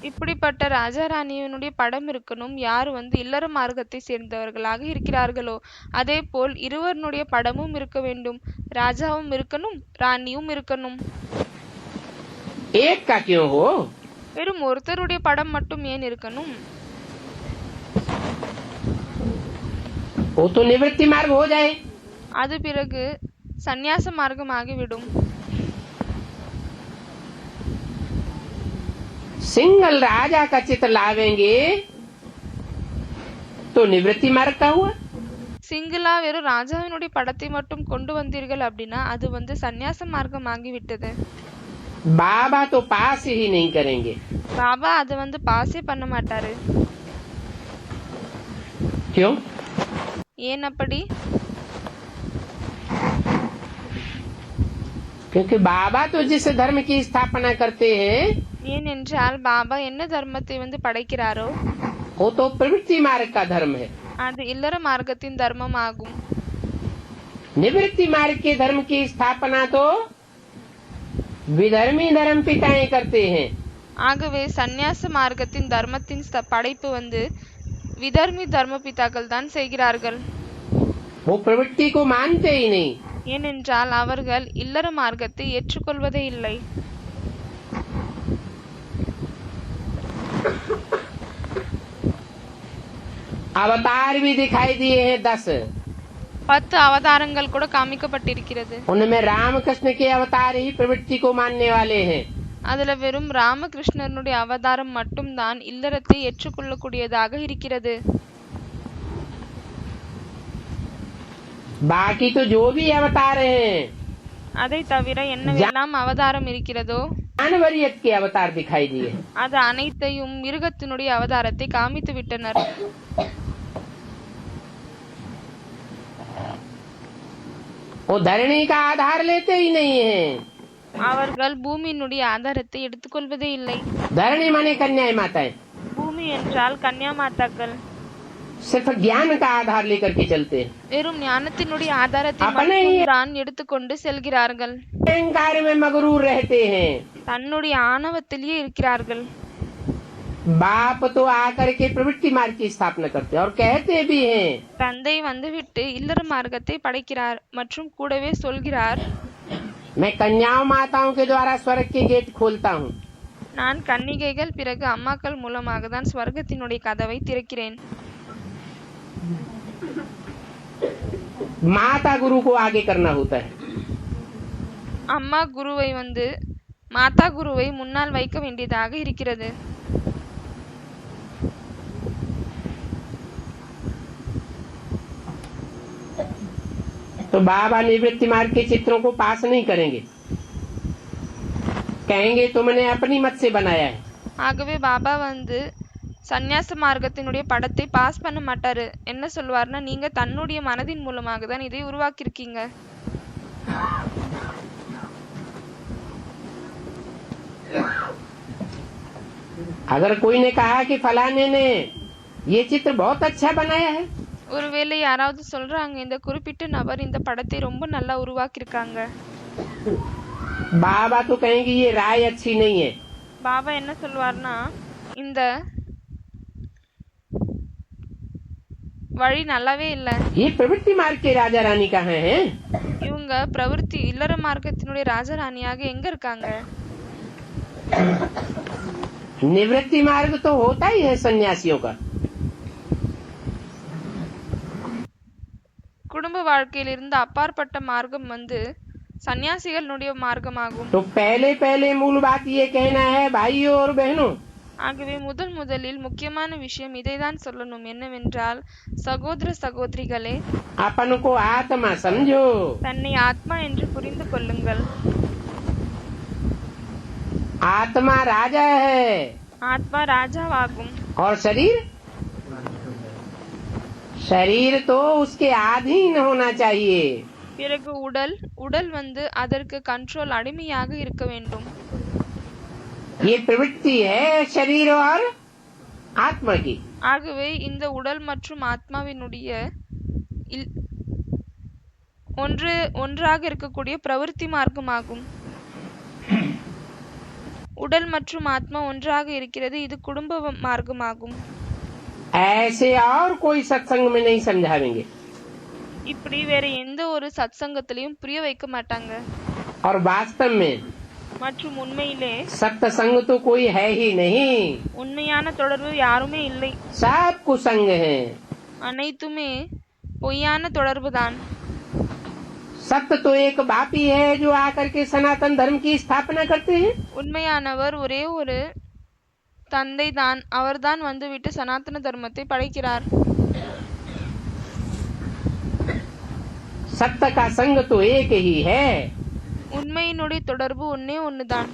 இப்படிப்பட்ட ராஜா ராணியினுடைய படம் இருக்கணும். யார் இல்லற மார்க்கத்தை சேர்ந்தவர்களாக இருக்கிறார்களோ அதே போல் இருவருடைய படமும் இருக்க வேண்டும். ராஜாவும் இருக்கணும், ராணியும் இருக்கணும். एक का क्यों हो? வெறும் ஒருத்தருடைய படம் மட்டும் ஏன் இருக்கணும்? वो तो निवृत्ति मार्ग हो जाए। அது பிறகு சந்நியாச மார்க்கமாகிவிடும். सिंगल राजा का चित्र लावेंगे तो निवृत्ति मार्ग का हुआ। சிங்கிளா வெறும் ராஜாவினுடைய படத்தை மட்டும் கொண்டு வந்தீர்கள் அப்படின்னா அது சந்நியாச மார்க்கம் ஆகிவிட்டது. बाबा तो पास ही नहीं करेंगे। பாபா அது பாஸே பண்ண மாட்டாரு. क्यों? ஏன் அப்படி? क्योंकि बाबा तो जिस धर्म की स्थापना करते हैं ஏனென்றால் பாபா என்ன தர்மத்தை படைக்கிறாரோ वो तो प्रवृत्ति मार्ग का धर्म है। அது இல்லற மார்க்கத்தின் தர்மம் ஆகும். निवृत्ति मार्ग के धर्म की स्थापना तो विधर्मी धर्म पिताएं करते हैं। ஆகவே சந்நியாச மார்க்கத்தின் தர்மத்தின் படைப்பு விதர்மி தர்ம பிதாக்கள் தான் செய்கிறார்கள். वो प्रवृत्ति को मानते ही नहीं। ஏனென்றால் அவர்கள் இல்லற மார்க்கத்தை ஏற்றுக்கொள்வதே இல்லை. अवतार भी दिखाई दिए हैं 10। 10 அவதாரங்கள் கூட காமிக்கப்பட்டிருக்கிறது. उनमें रामकृष्ण के अवतार ही प्रवृत्ति को मानने वाले हैं। அதுல வெறும் ராமகிருஷ்ணனுடைய அவதாரம் மட்டும்தான் இல்லறத்தை ஏற்றுக்கொள்ளக்கூடியதாக இருக்கிறது. बाकी तो जो भी अवतार हैं அதை தவிர என்னவெல்லாம் அவதாரம் இருக்கிறதோ जानवरियत के अवतार दिखाई दिए। அது அனைத்தையும் மிருகத்தினுடைய அவதாரத்தை காமித்து விட்டனர். वो धरणी का आधार लेते ही नहीं है। அவர்கள் பூமியினுடைய ஆதாரத்தை எடுத்துக்கொள்வதே இல்லை. धरणी माने कन्याएं माताएं। பூமி என்றால் கன்யா மாதாக்கள். सिर्फ ज्ञान का आधार लेकर के चलते हैं। வெறும் ஞானத்தினுடைய ஆதாரத்தை மட்டும்தான் எடுத்துக்கொண்டு செல்கிறார்கள். अहंकार में मगरूर रहते हैं। தன்னுடைய ஆணவத்திலேயே இருக்கிறார்கள். बाप तो आकर के प्रवृत्ति मार्ग की स्थापना करते हैं और कहते भी हैं। தந்தை வந்துவிட்டு இல்லற மார்க்கத்தை படைக்கிறார் மற்றும் கூடவே சொல்கிறார், मैं कन्याओं माताओं के द्वारा स्वर्ग के गेट खोलता हूँ। நான் கன்னிகைகள் பிறகு அம்மாக்கள் மூலமாக தான் ஸ்வர்க்கத்தினுடைய கதவை திறக்கிறேன். माता गुरु को आगे करना होता है। அம்மா குருவை மாதா குருவை முன்னால் வைக்க வேண்டியதாக இருக்கிறது. तो बाबा निवृत्ति मार्ग के चित्रों को पास नहीं करेंगे, कहेंगे तुमने अपनी मत से बनाया है। ஆகவே பாபா சந்நியாச மார்க்கத்தினுடைய படத்தை பாஸ் பண்ண மாட்டாரு. என்ன சொல்வார்னா, நீங்க தன்னுடைய மனதின் மூலமாக தான் இதை உருவாக்கியிருக்கீங்க. अगर कोई ने कहा कि फलाने ने ये चित्र बहुत अच्छा बनाया है, ஒருவேளை யாராவது சொல்றாங்க இந்த குறிப்பிட்ட நபர் இந்த படத்தை ரொம்ப நல்லா உருவாக்கியிருக்காங்க, बाबा तो कहेंगे ये राय अच्छी नहीं है। பாபா என்ன சொல்வார்னா, இந்த வழி நல்லாவே இல்ல. ये प्रवृत्ति मार्ग के राजा रानी कहाँ हैं? இவங்க பிரவೃತ್ತಿ இல்லற மார்க்கத்தினுடைய ராஜராணியாக எங்க இருக்காங்க? निवृत्ति मार्ग तो होता ही है सन्यासियों का। குடும்ப வாழ்க்கையிலிருந்து அப்பாற்பட்ட மார்க்கம் சன்னியாசிகளுடைய மார்க்கமாகும். तो पहले पहले मूल बात ये कहना है भाइयों और बहनों, ஆகவே முதலில் முக்கியமான விஷயம் இதைதான் சொல்லணும். என்னவென்றால், சகோதர சகோதரிகளே, अपन को आत्मा समझो। தன்னை ஆத்மா என்று புரிந்து கொள்ளுங்கள். आत्मा राजा है ஆத்மா ராஜாவாகும். और शरीर शरीर तो उसके अधीन होना चाहिए। பிறகு உடல் உடல் வந்து அதற்கு கண்ட்ரோல் அடிமையாக இருக்க வேண்டும். ये प्रवृत्ति है शरीर और आत्मा की। ஆகவே இந்த உடல் மற்றும் ஆத்மாவினுடைய ஒன்றாக இருக்கக்கூடிய பிரவருத்தி மார்க்கமாகும். உடல் மற்றும் ஆத்மா ஒன்றாக இருக்கிறது, இது குடும்ப மார்க்கமாகும். ऐसे और कोई सत्संग में नहीं समझावेंगे இப்படி வேற எந்த ஒரு சத்சங்கத்திலையும் புரிய வைக்க மாட்டாங்க. और वास्तव में மற்றும் உண்மையிலே सत्संग तो कोई है ही नहीं, உண்மையான தொடர்பு யாருமே இல்லை. सब कुसंग है। அனைத்துமே பொய்யான தொடர்புதான். सत्य तो एक बाप ही है जो आकर के सनातन धर्म की स्थापना करते हैं। உண்மையானவர் ஒரே ஒரு தந்தை தான், அவர்தான் வந்துவிட்டு சனாதன தர்மத்தை படைக்கிறார். सत्य का संग तो एक ही है। உண்மையினுடைய தொடர்பு ஒன்னே ஒண்ணுதான்.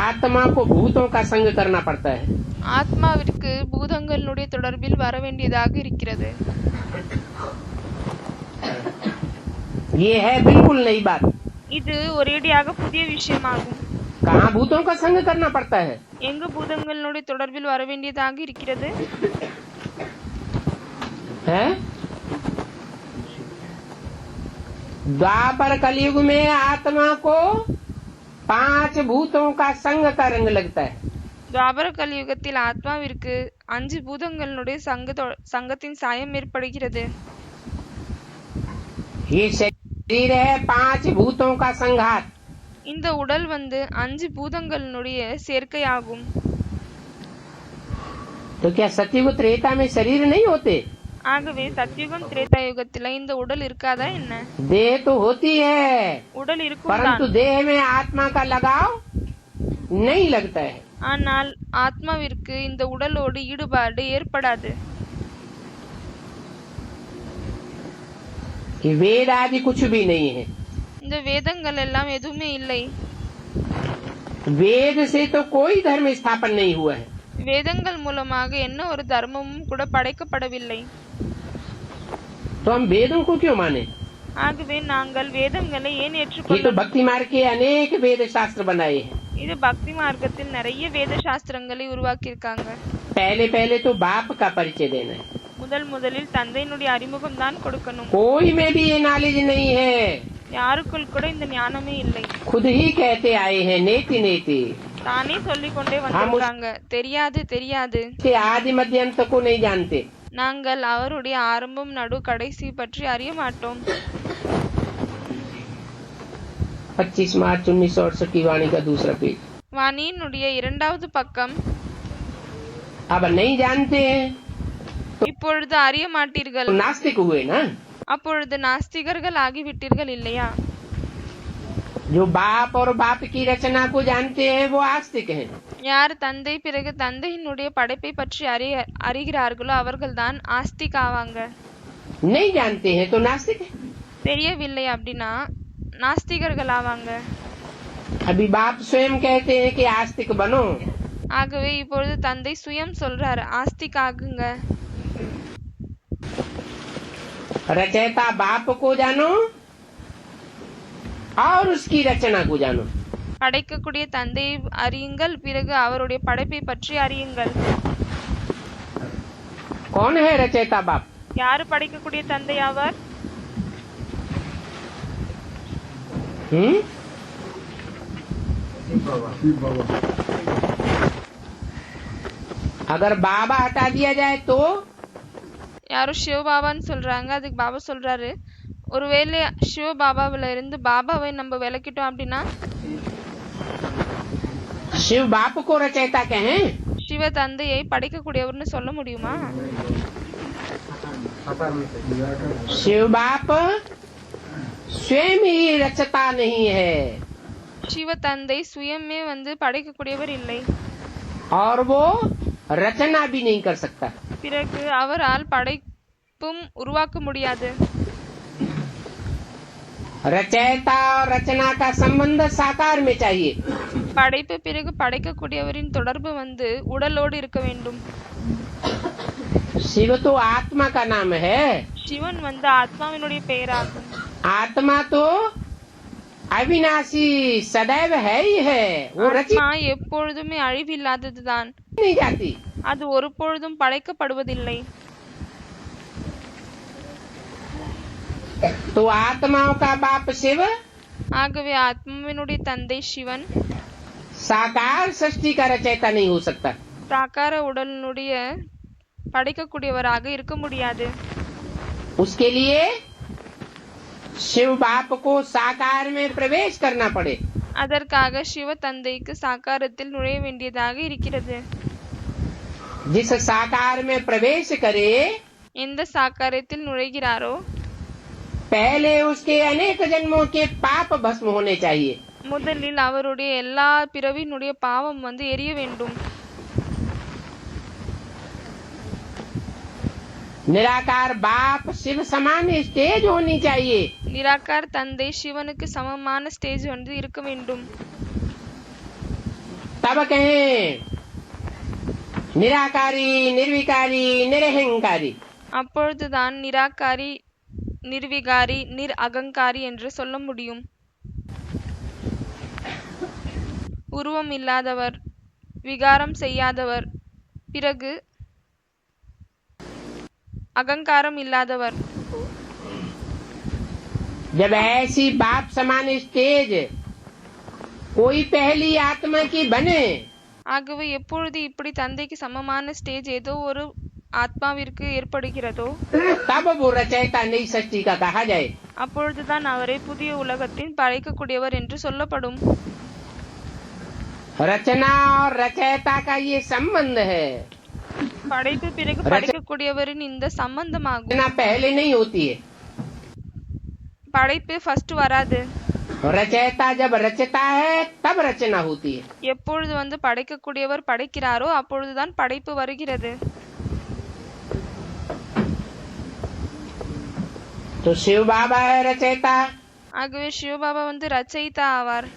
आत्मा को भूतों का संग करना पड़ता है। ஆத்மாவிற்கு பூதங்களுடைய தொடர்பில் வர வேண்டியதாக இருக்கிறது. ये है बिल्कुल नई बात। இது ஒரேடியாக புதிய விஷயமாகும். कहाँ भूतों का संग करना पड़ता है? எங்கு பூதங்களுடைய தொடர்பில் வர வேண்டியதாக இருக்கிறது? है द्वापर कलयुग में आत्मा को 5 भूतों का संग का रंग लगता है। துவாபர கலியுகத்தில் ஆத்மாவிற்கு 5 பூதங்களுடைய சங்கத்தின் சாயம் ஏற்படுகிறது. ये शरीर है 5 भूतों का संघात। இந்த உடல் வந்து 5 பூதங்களுடைய சேர்க்கையாகும். तो क्या सतयुग त्रेता में शरीर नहीं होते? ஆகவே சத்யுகம் திரேதாயுகத்தில இந்த உடல் இருக்காதா என்ன? देह तो होती है, உடல் இருக்கும் परंतु தான். देह में आत्मा का लगाव नहीं लगता है। ஆனால் ஆத்மாவிற்கு இந்த உடலோடு ஈடுபாடு ஏற்படாது. कि वेद आदि कुछ भी नहीं है। இந்த வேதங்கள் எல்லாம் எதுவுமே இல்லை. वेद से तो कोई धर्म स्थापन नहीं हुआ है। வேதங்கள் மூலமாக என்ன ஒரு தர்மமும் கூட படைக்கப்படவில்லை. तो हम वेदों को क्यों माने? ஆகவே நாங்கள் வேதங்களை ஏன் ये तो ஏற்றுக்கொள்ள? भक्ति मार्ग के अनेक वेद शास्त्र बनाए हैं। இது பக்தி மார்க்கத்தில் நிறைய வேத சாஸ்திரங்களை உருவாக்கியிருக்காங்க. पहले पहले तो बाप का परिचय देना है। முதலில் தந்தையினுடைய அறிமுகம் தான் கொடுக்கணும். कोई में भी ये नॉलेज नहीं है। யாருக்குள் கூட இந்த ஞானமே இல்லை. खुद ही कहते आए हैं नेति नेति। தானே சொல்லிக் கொண்டே வந்திருக்காங்க, தெரியாது தெரியாது. के आदि मध्य अंत को नहीं जानते। நாங்கள் அவருடைய ஆரம்பம் நடு கடைசி பற்றி அறிய மாட்டோம். 25 मार्च 1968 की वाणी का दूसरा पेज। வாணியினுடைய 2வது பக்கம். अब नहीं जानते हैं இப்பொழுது அறிய மாட்டீர்கள், तो नास्तिक हुए ना। அப்பொழுது நாஸ்திகர்கள் ஆகிவிட்டீர்கள் இல்லையா? जो बाप और बाप की रचना को जानते हैं वो आस्तिक हैं। யார் தந்தை பிறகு தந்தையினுடைய படைப்பை பற்றி அறிகிறார்களோ அவர்கள்தான் ஆஸ்திக் ஆவாங்க. नहीं जानते हैं तो नास्तिक है। தெரியவில்லை அப்படின்னா நாஸ்திகர்கள் ஆவாங்க. अभी बाप स्वयं कहते हैं कि आस्तिक बनो। ஆகவே இப்பொழுது தந்தை சுயம் சொல்றாரு, ஆஸ்திக் ஆகுங்க. रचयिता बाप को जानो और उसकी रचना को जानो। படைக்கக்கூடிய தந்தையை அறியுங்கள், பிறகு அவருடைய படைப்பை பற்றி அறியுங்கள். कौन है रचयिता बाप? யாரு படைக்கக்கூடிய தந்தை ஆவார்? अगर बाबा हटा दिया जाए तो யாரும் சிவபாபான்னு சொல்றாங்க, அதுக்கு பாபா சொல்றாரு, ஒருவேளை சிவபாபாவில இருந்து பாபாவை நம்ம விலக்கிட்டோம் அப்படின்னா शिव बाप को रचयिता कहें? சிவ தந்தையை படைக்கக்கூடியவர்னு சொல்ல முடியுமா? शिव बाप स्वयं ही रचता नहीं है சிவ தந்தை சுயமே படைக்கக்கூடியவர் இல்லை. और वो रचना भी नहीं कर सकता। பிறகு அவரால் படைப்பும் உருவாக்க முடியாது. रचयिता और रचना का संबंध साकार में चाहिए। படைப்பு பிறகு படைக்கக்கூடியவரின் தொடர்பு உடலோடு இருக்க வேண்டும். शिव तो आत्मा का नाम है। சிவன் வந்து ஆத்மாவினுடைய பெயராகும். आत्मा तो अविनाशी सदैव है ही है, वो रची ஆத்மா எப்பொழுதுமே அழிவில்லாததுதான். नहीं जाती। அது ஒரு பொழுதும் படைக்கப்படுவதில்லை. तो आत्माओं का बाप शिव ஆகவே ஆத்மாவினுடைய தந்தை சிவன் साकार सृष्टि का रचयिता नहीं हो सकता। சாக்கார உடலினுடைய படைக்கக்கூடியவராக இருக்க முடியாது. उसके लिए शिव बाप को साकार में प्रवेश करना पड़े। அதற்காக சிவ தந்தைக்கு சாக்காரத்தில் நுழைய வேண்டியதாக இருக்கிறது. जिस साकार में प्रवेश करे எந்த சாக்காரத்தில் நுழைகிறாரோ पहले उसके अनेक जन्मों के पाप भस्म होने चाहिए। முதலில் அவருடைய எல்லா பிறவியினுடைய பாவம் வந்து எரிய வேண்டும். निराकार बाप शिव समान स्टेज होनी चाहिए। நிராகார் தந்தை சிவனுக்கு சமமான ஸ்டேஜ் வந்து இருக்க வேண்டும். तब कहें निराकारी निर्विकारी निरहंकारी। அப்பொழுதுதான் நிராகாரி, நிர்விகாரி, நிர் அகங்காரி என்று சொல்ல முடியும். உருவம் இல்லாதவர், விகாரம் செய்யாதவர், பிறகு அகங்காரம் இல்லாதவர். जब ऐसी बाप समान स्टेज कोई पहली आत्मा की बने ஆகவே எப்பொழுது இப்படி தந்தைக்கு சமமான ஸ்டேஜ் ஏதோ ஒரு ஆத்மாவிற்கு ஏற்படுகிறதோ तब वो रचयिता नई सृष्टि का कहा जाए। அப்பொழுதுதான் அவரை புதிய உலகத்தின் படைக்கக்கூடியவர் என்று சொல்லப்படும். रचना और रचयिता का ये संबंध है। படைப்பு பிறகு படைக்கக்கூடியவரின் இந்த சம்பந்தமாகும். रचना पहले नहीं होती है। படைப்பு ஃபர்ஸ்ட் வராது. रचयिता जब रचता है तब रचना होती है। எப்பொழுது வந்து படைக்கக்கூடியவர் படைக்கிறாரோ அப்பொழுதுதான் படைப்பு வருகிறது. तो शिव बाबा है रचयिता ஆகவே சிவபாபா வந்து ரச்சயிதா ஆவார்,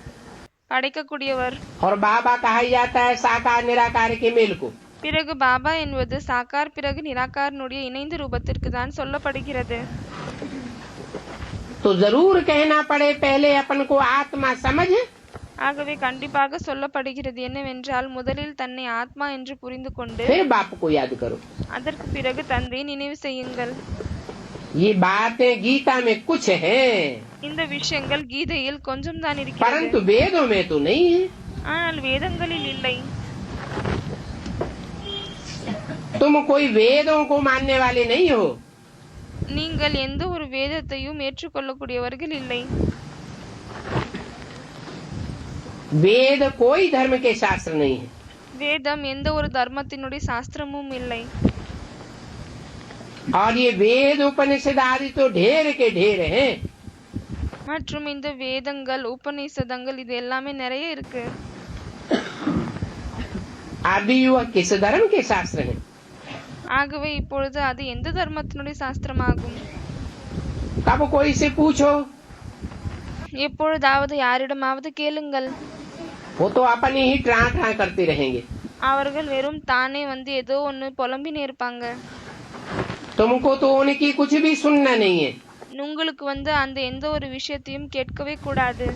படைக்கக்கூடியவர். और बाबा कहा जाता है साकार निराकार के मेल को। பிறகு பாபா என்பது சாக்கார் பிறகு நிராகாரனுடைய இணைந்த ரூபத்திற்கு தான் சொல்லப்படுகிறது. तो जरूर कहना पड़े पहले अपन को आत्मा समझ, ஆகவே கண்டிப்பாக சொல்லப்படுகிறது என்னவென்றால் முதலில் தன்னை ஆத்மா என்று புரிந்து கொண்டு फिर बाप को याद करो। அதற்கு பிறகு தந்தை நினைவு செய்யுங்கள். ये बातें गीता में कुछ हैं, இந்த விஷயங்கள் கீதையில் கொஞ்சம் தான் இருக்கிறது, परंतु वेदों में तो नहीं है। ஆனால் வேதங்களில் இல்லை. तुम कोई वेदों को मानने वाले नहीं हो। நீங்கள் எந்த ஒரு வேதத்தையும் ஏற்றுக்கொள்ளக்கூடியவர்கள் இல்லை. वेद कोई धर्म के शास्त्र नहीं है। வேதம் எந்த ஒரு தர்மத்தினுடைய சாஸ்திரமும் இல்லை. और ये वेद उपनिषद आदि तो ढेर के ढेर हैं। மற்றும் இந்த வேதங்கள் உபநிஷதங்கள் இது எல்லாமே நிறைய இருக்கு. अभी वह किस धर्म के शास्त्र हैं? ஆகவே இப்பொழுது அது எந்த தர்மத்தினுடைய சாஸ்திரமாகும்? तब कोई से पूछो, எப்பொழுதாவது யாரிடமாவது கேளுங்கள், वो तो अपनी ही ट्रा ट्रा करते रहेंगे। அவர்கள் வெறும் தானே வந்து ஏதோ ஒன்னு புலம்பினே இருப்பாங்க. तुमको तो उनकी कुछ भी सुनना नहीं है। உங்களுக்கு வந்து அந்த எந்த ஒரு விஷயத்தையும் கேட்கவே கூடாது.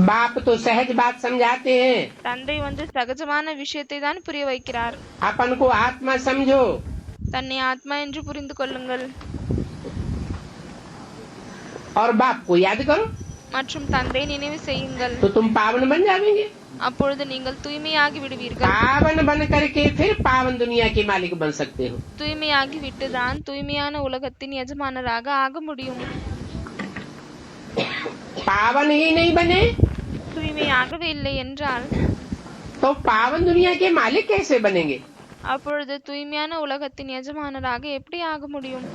बाप तो सहज बात समझाते हैं, தந்தை வந்து சகஜமான விஷயத்தை தான் புரிய வைக்கிறார். अपन को आत्मा समझो। தன்னை ஆத்மா என்று புரிந்து கொள்ளுங்கள் और बाप को याद करो, மற்றும் தந்தை நினைவு செய்யுங்கள். तो तुम पावन बन जाओगे। அப்பொழுது நீங்கள் தூய்மையாகி விடுவீர்கள். पावन बन करके फिर पावन दुनिया के मालिक बन सकते हो। தூய்மையாகி விட்டுதான் தூய்மையான உலகத்தின் எஜமானராக ஆக முடியும். पावन ही नहीं बने தூய்மையாகவே இல்லை என்றால் तो पावन दुनिया के मालिक कैसे बनेंगे? அப்பொழுது தூய்மையான உலகத்தின் எஜமானராக எப்படி ஆக முடியும்?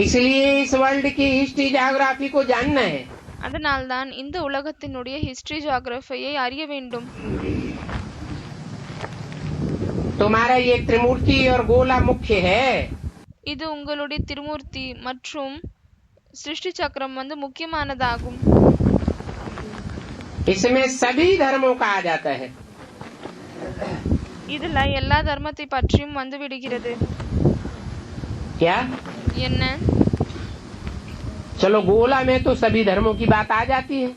इसलिए इस वर्ल्ड की हिस्ट्री ज्योग्राफी को जानना है। அதனால்தான் இந்த உலகத்தினுடைய ஹிஸ்டரி ஜியோகிராஃபியை அறிய வேண்டும். तुम्हारा ये त्रिमूर्ति और गोला मुख्य है। இது உங்களுடைய திருமூர்த்தி மற்றும் சிருஷ்டி சக்கரம் வந்து முக்கியமானதாகும். इसमें सभी धर्मों का आ जाता है। இதுல எல்லா தர்மத்தை பற்றியும் வந்து விடுகிறது. क्या? என்ன? चलो गोला में तो सभी धर्मों की बात आ जाती है,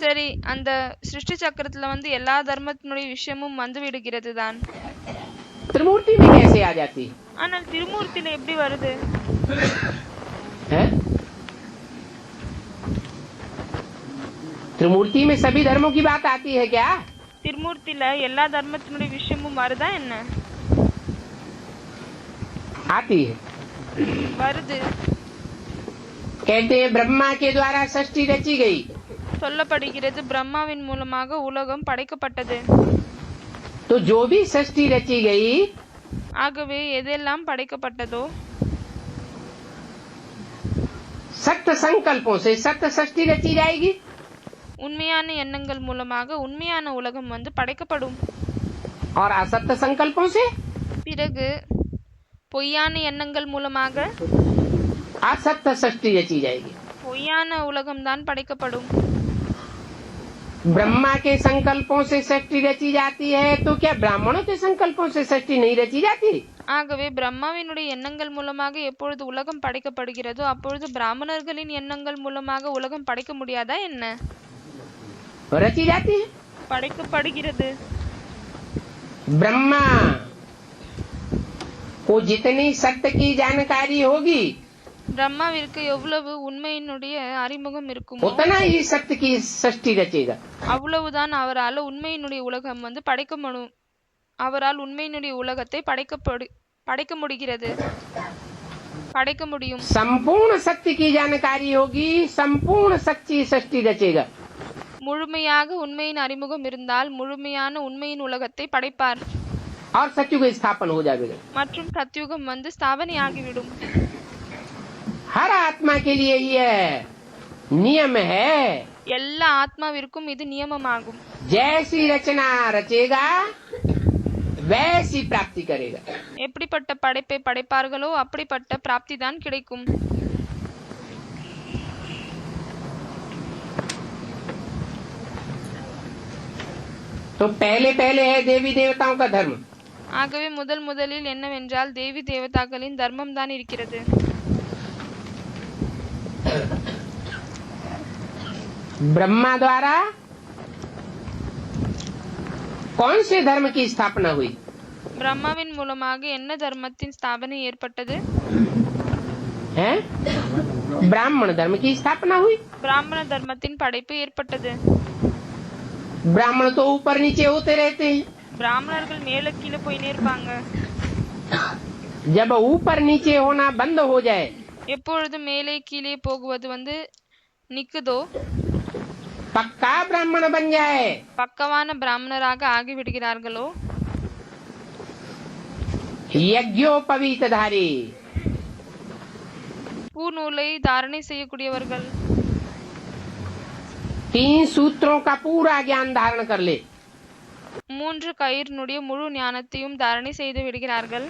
சரி, அந்த சிருஷ்டி சக்கரத்துல வந்து எல்லா தர்மத்தினுடைய விஷயமும் வந்து விடுகிறது தான். त्रिमूर्ति में कैसे आ जाती ஆனால் திருமூர்த்தியில எப்படி வருது? है? त्रिमूर्ति में सभी धर्मों की बात आती है क्या? திருமூர்த்தியில எல்லா தர்மத்தினுடைய விஷயமும் வருதா என்ன? आती है। வருது. कहते हैं ब्रह्मा के द्वारा सृष्टि रची गई, சொல்லப்படுகிறது பிரம்மாவின் மூலமாக உலகம் படைக்கப்பட்டது. तो जो भी सृष्टि रची गई ஆகவே எதெல்லாம் படைக்கப்பட்டதோ सत्य संकल्पों से सत्य सृष्टि रची जाएगी, உண்மையான எண்ணங்கள் மூலமாக உண்மையான உலகம் வந்து படைக்கப்படும். और असत्य संकल्पों से பிறகு பொய்யான எண்ணங்கள் மூலமாக असत्य सृष्टि रची जाएगी। பொய்யான உலகம் தான் படைக்கப்படும். ब्रह्मा के संकल्पों से सृष्टि रची जाती है, तो क्या ब्राह्मणों के संकल्पों से सृष्टि नहीं रची जाती? ஆகவே பிரம்மாவினுடைய எண்ணங்கள் மூலமாக எப்பொழுது உலகம் படைக்கப்படுகிறதோ அப்பொழுது பிராமணர்களின் எண்ணங்கள் மூலமாக உலகம் படைக்க முடியாதா என்ன? रची जाती है। படைக்கப்படுகிறது. ब्रह्मा को जितनी सत्य की जानकारी होगी பிரம்மாவிற்கு எவ்வளவு உண்மையினுடைய அறிமுகம் இருக்குமோ उतना ही सत्य की सृष्टि रचेगा। அவ்வளவுதான் அவரால் உண்மையினுடைய உலகம் வந்து அவரால் உண்மையினுடைய உலகத்தை படைக்க முடியும். संपूर्ण सत्य की जानकारी होगी, संपूर्ण सच्ची सृष्टि रचेगा। முழுமையாக உண்மையின் அறிமுகம் இருந்தால் முழுமையான உண்மையின் உலகத்தை படைப்பார். और सत्युग स्थापन हो जाएगा। மற்றும் சத்யுகம் வந்து ஸ்தாபனையாகிவிடும். हर आत्मा के लिए ये नियम है। எல்லா ஆத்மாவிற்கும் இது நியமமாகும். जैसी रचना रचेगा वैसी प्राप्ति करेगा। எப்படிப்பட்ட படைப்பை படைப்பார்களோ அப்படிப்பட்ட பிராப்தி தான் கிடைக்கும். तो पहले पहले है देवी देवताओं का धर्म। ஆகவே முதலில் என்னவென்றால் தேவி தேவதாக்களின் தர்மம் தான் இருக்கிறது. ब्रह्मा द्वारा कौन से धर्म की स्थापना हुई? பிரம்மாவின் மூலமாக என்ன தர்மத்தின் ஸ்தாபனை ஏற்பட்டது? है? ब्राह्मण धर्म की स्थापना हुई। பிராமண தர்மத்தின் படைப்பு ஏற்பட்டது. ब्राह्मण तो ऊपर नीचे होते रहते हैं। பிராமணர்கள் மேல கீழே போயினே இருப்பாங்க. जब ऊपर नीचे होना बंद हो जाए, எப்பொழுது மேலே கீழே போகுவது வந்து நிக்குதோ पक्का ब्राह्मण बन जाए, பக்கவான பிராமணராக ஆகிவிடுகிறார்களோ यज्ञोपवीतधारी பூநூலை தாரணை செய்யக்கூடியவர்கள் 3 सूत्रों का पूरा ज्ञान धारण कर ले, 3 கயிறினுடைய முழு ஞானத்தையும் தாரணை செய்து விடுகிறார்கள்.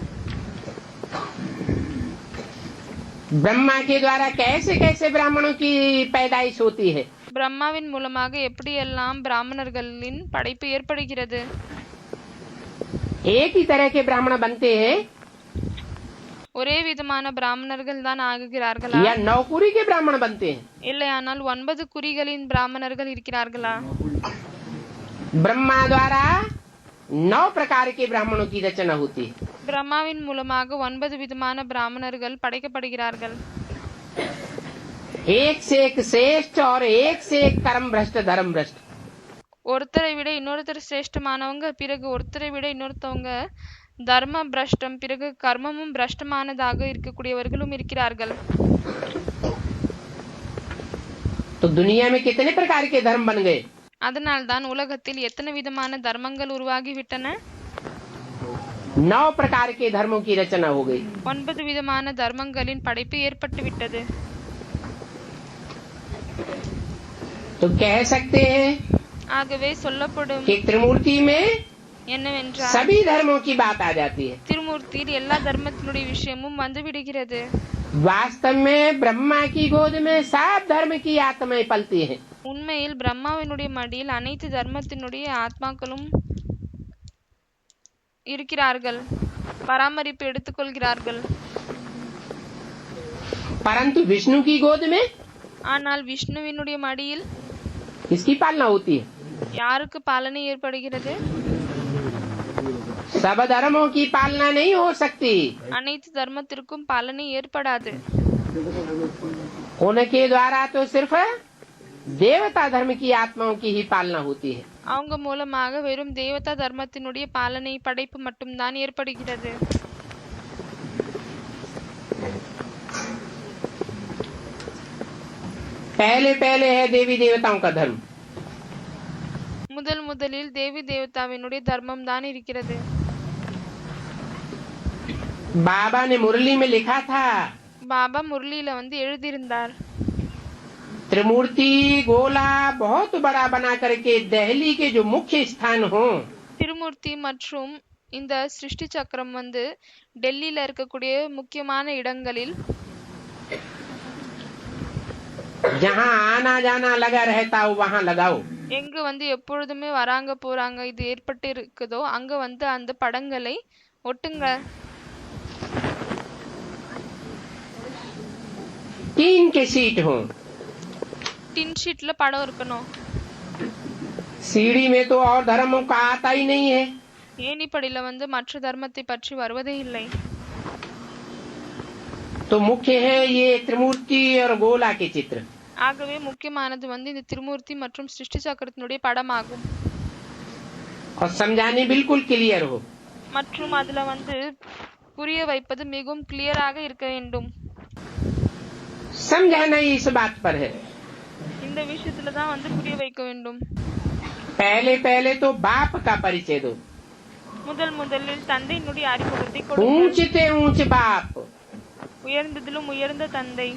ब्रह्मा के द्वारा कैसे कैसे ब्राह्मणों की पैदाइश होती है। பிரம்மாவின் மூலமாக எப்படியெல்லாம் பிராமணர்களின் படைப்பு ஏற்படுகிறது. एक ही तरह के ब्राह्मण बनते हैं ஒரே விதமான பிராமணர்கள் தான் ஆகுகிறார்களா या 9 कुरी के ब्राह्मण बनते हैं? இல்லையானால் 9 குறிகளின் பிராமணர்கள் இருக்கிறார்களா? ब्रह्मा द्वारा 9 प्रकार के ब्राह्मणों की रचना होती है। பிரம்மாவின் மூலமாக 9 விதமான பிராமணர்கள் படைக்கப்படுகிறார்கள். एक से एक श्रेष्ठ और एक से एक कर्म भ्रष्ट धर्म भ्रष्ट। ஒருத்தரை விட இன்னொருத்தர் சிரேஷ்டமானவங்க, பிறகு ஒருத்தரை விட இன்னொருத்தவங்க தர்ம பிரஷ்டம், பிறகு கர்மமும் பிரஷ்டமானதாக இருக்கக்கூடியவர்களும் இருக்கிறார்கள். तो दुनिया में कितने प्रकार के धर्म बन गए? அதனால்தான் உலகத்தில் எத்தனை விதமான தர்மங்கள் உருவாகிவிட்டன? 9 प्रकार के धर्मों की रचना हो गई। 9 விதமான தர்மங்களின் படைப்பு ஏற்பட்டு விட்டது. तो कह सकते हैं ஆகவே சொல்லப்படும் कि त्रिमूर्ति में என்னவென்றால் सभी धर्मों की बात आ जाती है। திருமூர்த்தியில் எல்லா தர்மத்தினுடைய விஷயமும் வந்து விடுகிறது. वास्तव में ब्रह्मा की गोद में सब धर्म की आत्माएं पलती हैं। உண்மையில் பிரம்மாவினுடைய மடியில் அனைத்து தர்மத்தினுடைய ஆத்மாக்களும் இருக்கிறார்கள், பராமரிப்பு எடுத்துக்கொள்கிறார்கள். परंतु विष्णु की गोद में ஆனால் விஷ்ணுவினுடைய மடியில் किसकी पालना होती है? யாருக்கு பாலனை ஏற்படுகிறது? सब धर्मों की पालना नहीं हो सकती। அனைத்து தர்மத்திற்கும் பாலனை ஏற்படாது. उनके द्वारा तो सिर्फ देवता धर्म की आत्माओं की ही पालना होती है। அவங்க மூலமாக வெறும் தேவதா தர்மத்தினுடைய பாலனை படைப்பு மட்டும்தான் ஏற்படுகிறது. पहले पहले है देवी देवताओं का धर्म। முதலில் தேவி தேவதாவினுடைய தர்மம் தான் இருக்கிறது. बाबा ने मुरली में लिखा था, பாபா முரளியில எழுதியிருந்தார், त्रिमूर्ति गोला बहुत बड़ा बना करके दिल्ली के जो मुख्य स्थान हो, திருமூர்த்தி மற்றும் இந்த சிருஷ்டி சக்கரம் டெல்லியில இருக்கக்கூடிய முக்கியமான இடங்களில் जहाँ आना जाना लगा रहता हो वहाँ लगाओ। எங்கு எப்பொழுதுமே வராங்க போறாங்க இது ஏற்பட்டு இருக்குதோ அங்க அந்த படங்களை ஒட்டுங்க. टीन के सीट हो, டின் ஷீட்ல படம் இருக்கணும். सीढ़ी में तो और धर्मों का आता ही नहीं है। ஏணிப்படியில மற்ற தர்மத்தை பற்றி வருவதே இல்லை. तो मुख्य है ये त्रिमूर्ति और गोला के चित्र। ஆகவே முக்கியமானது இந்த திருமூர்த்தி மற்றும் சிருஷ்டி சக்கரத்தினுடைய படமாகும். और समझाने बिल्कुल क्लियर हो, மற்றும் அதுல புரிய வைப்பது மிகவும் கிளியராக இருக்க வேண்டும். समझाना ही इस बात पर है। இந்த விஷயத்துல தான் புரிய வைக்க வேண்டும். पहले पहले तो बाप का परिचय दो। முதலில் தந்தையினுடைய அறிமுகத்தை கொடுங்கள். ऊंचे ऊंचे बाप உயர்ந்ததிலும் உயர்ந்த தந்தை.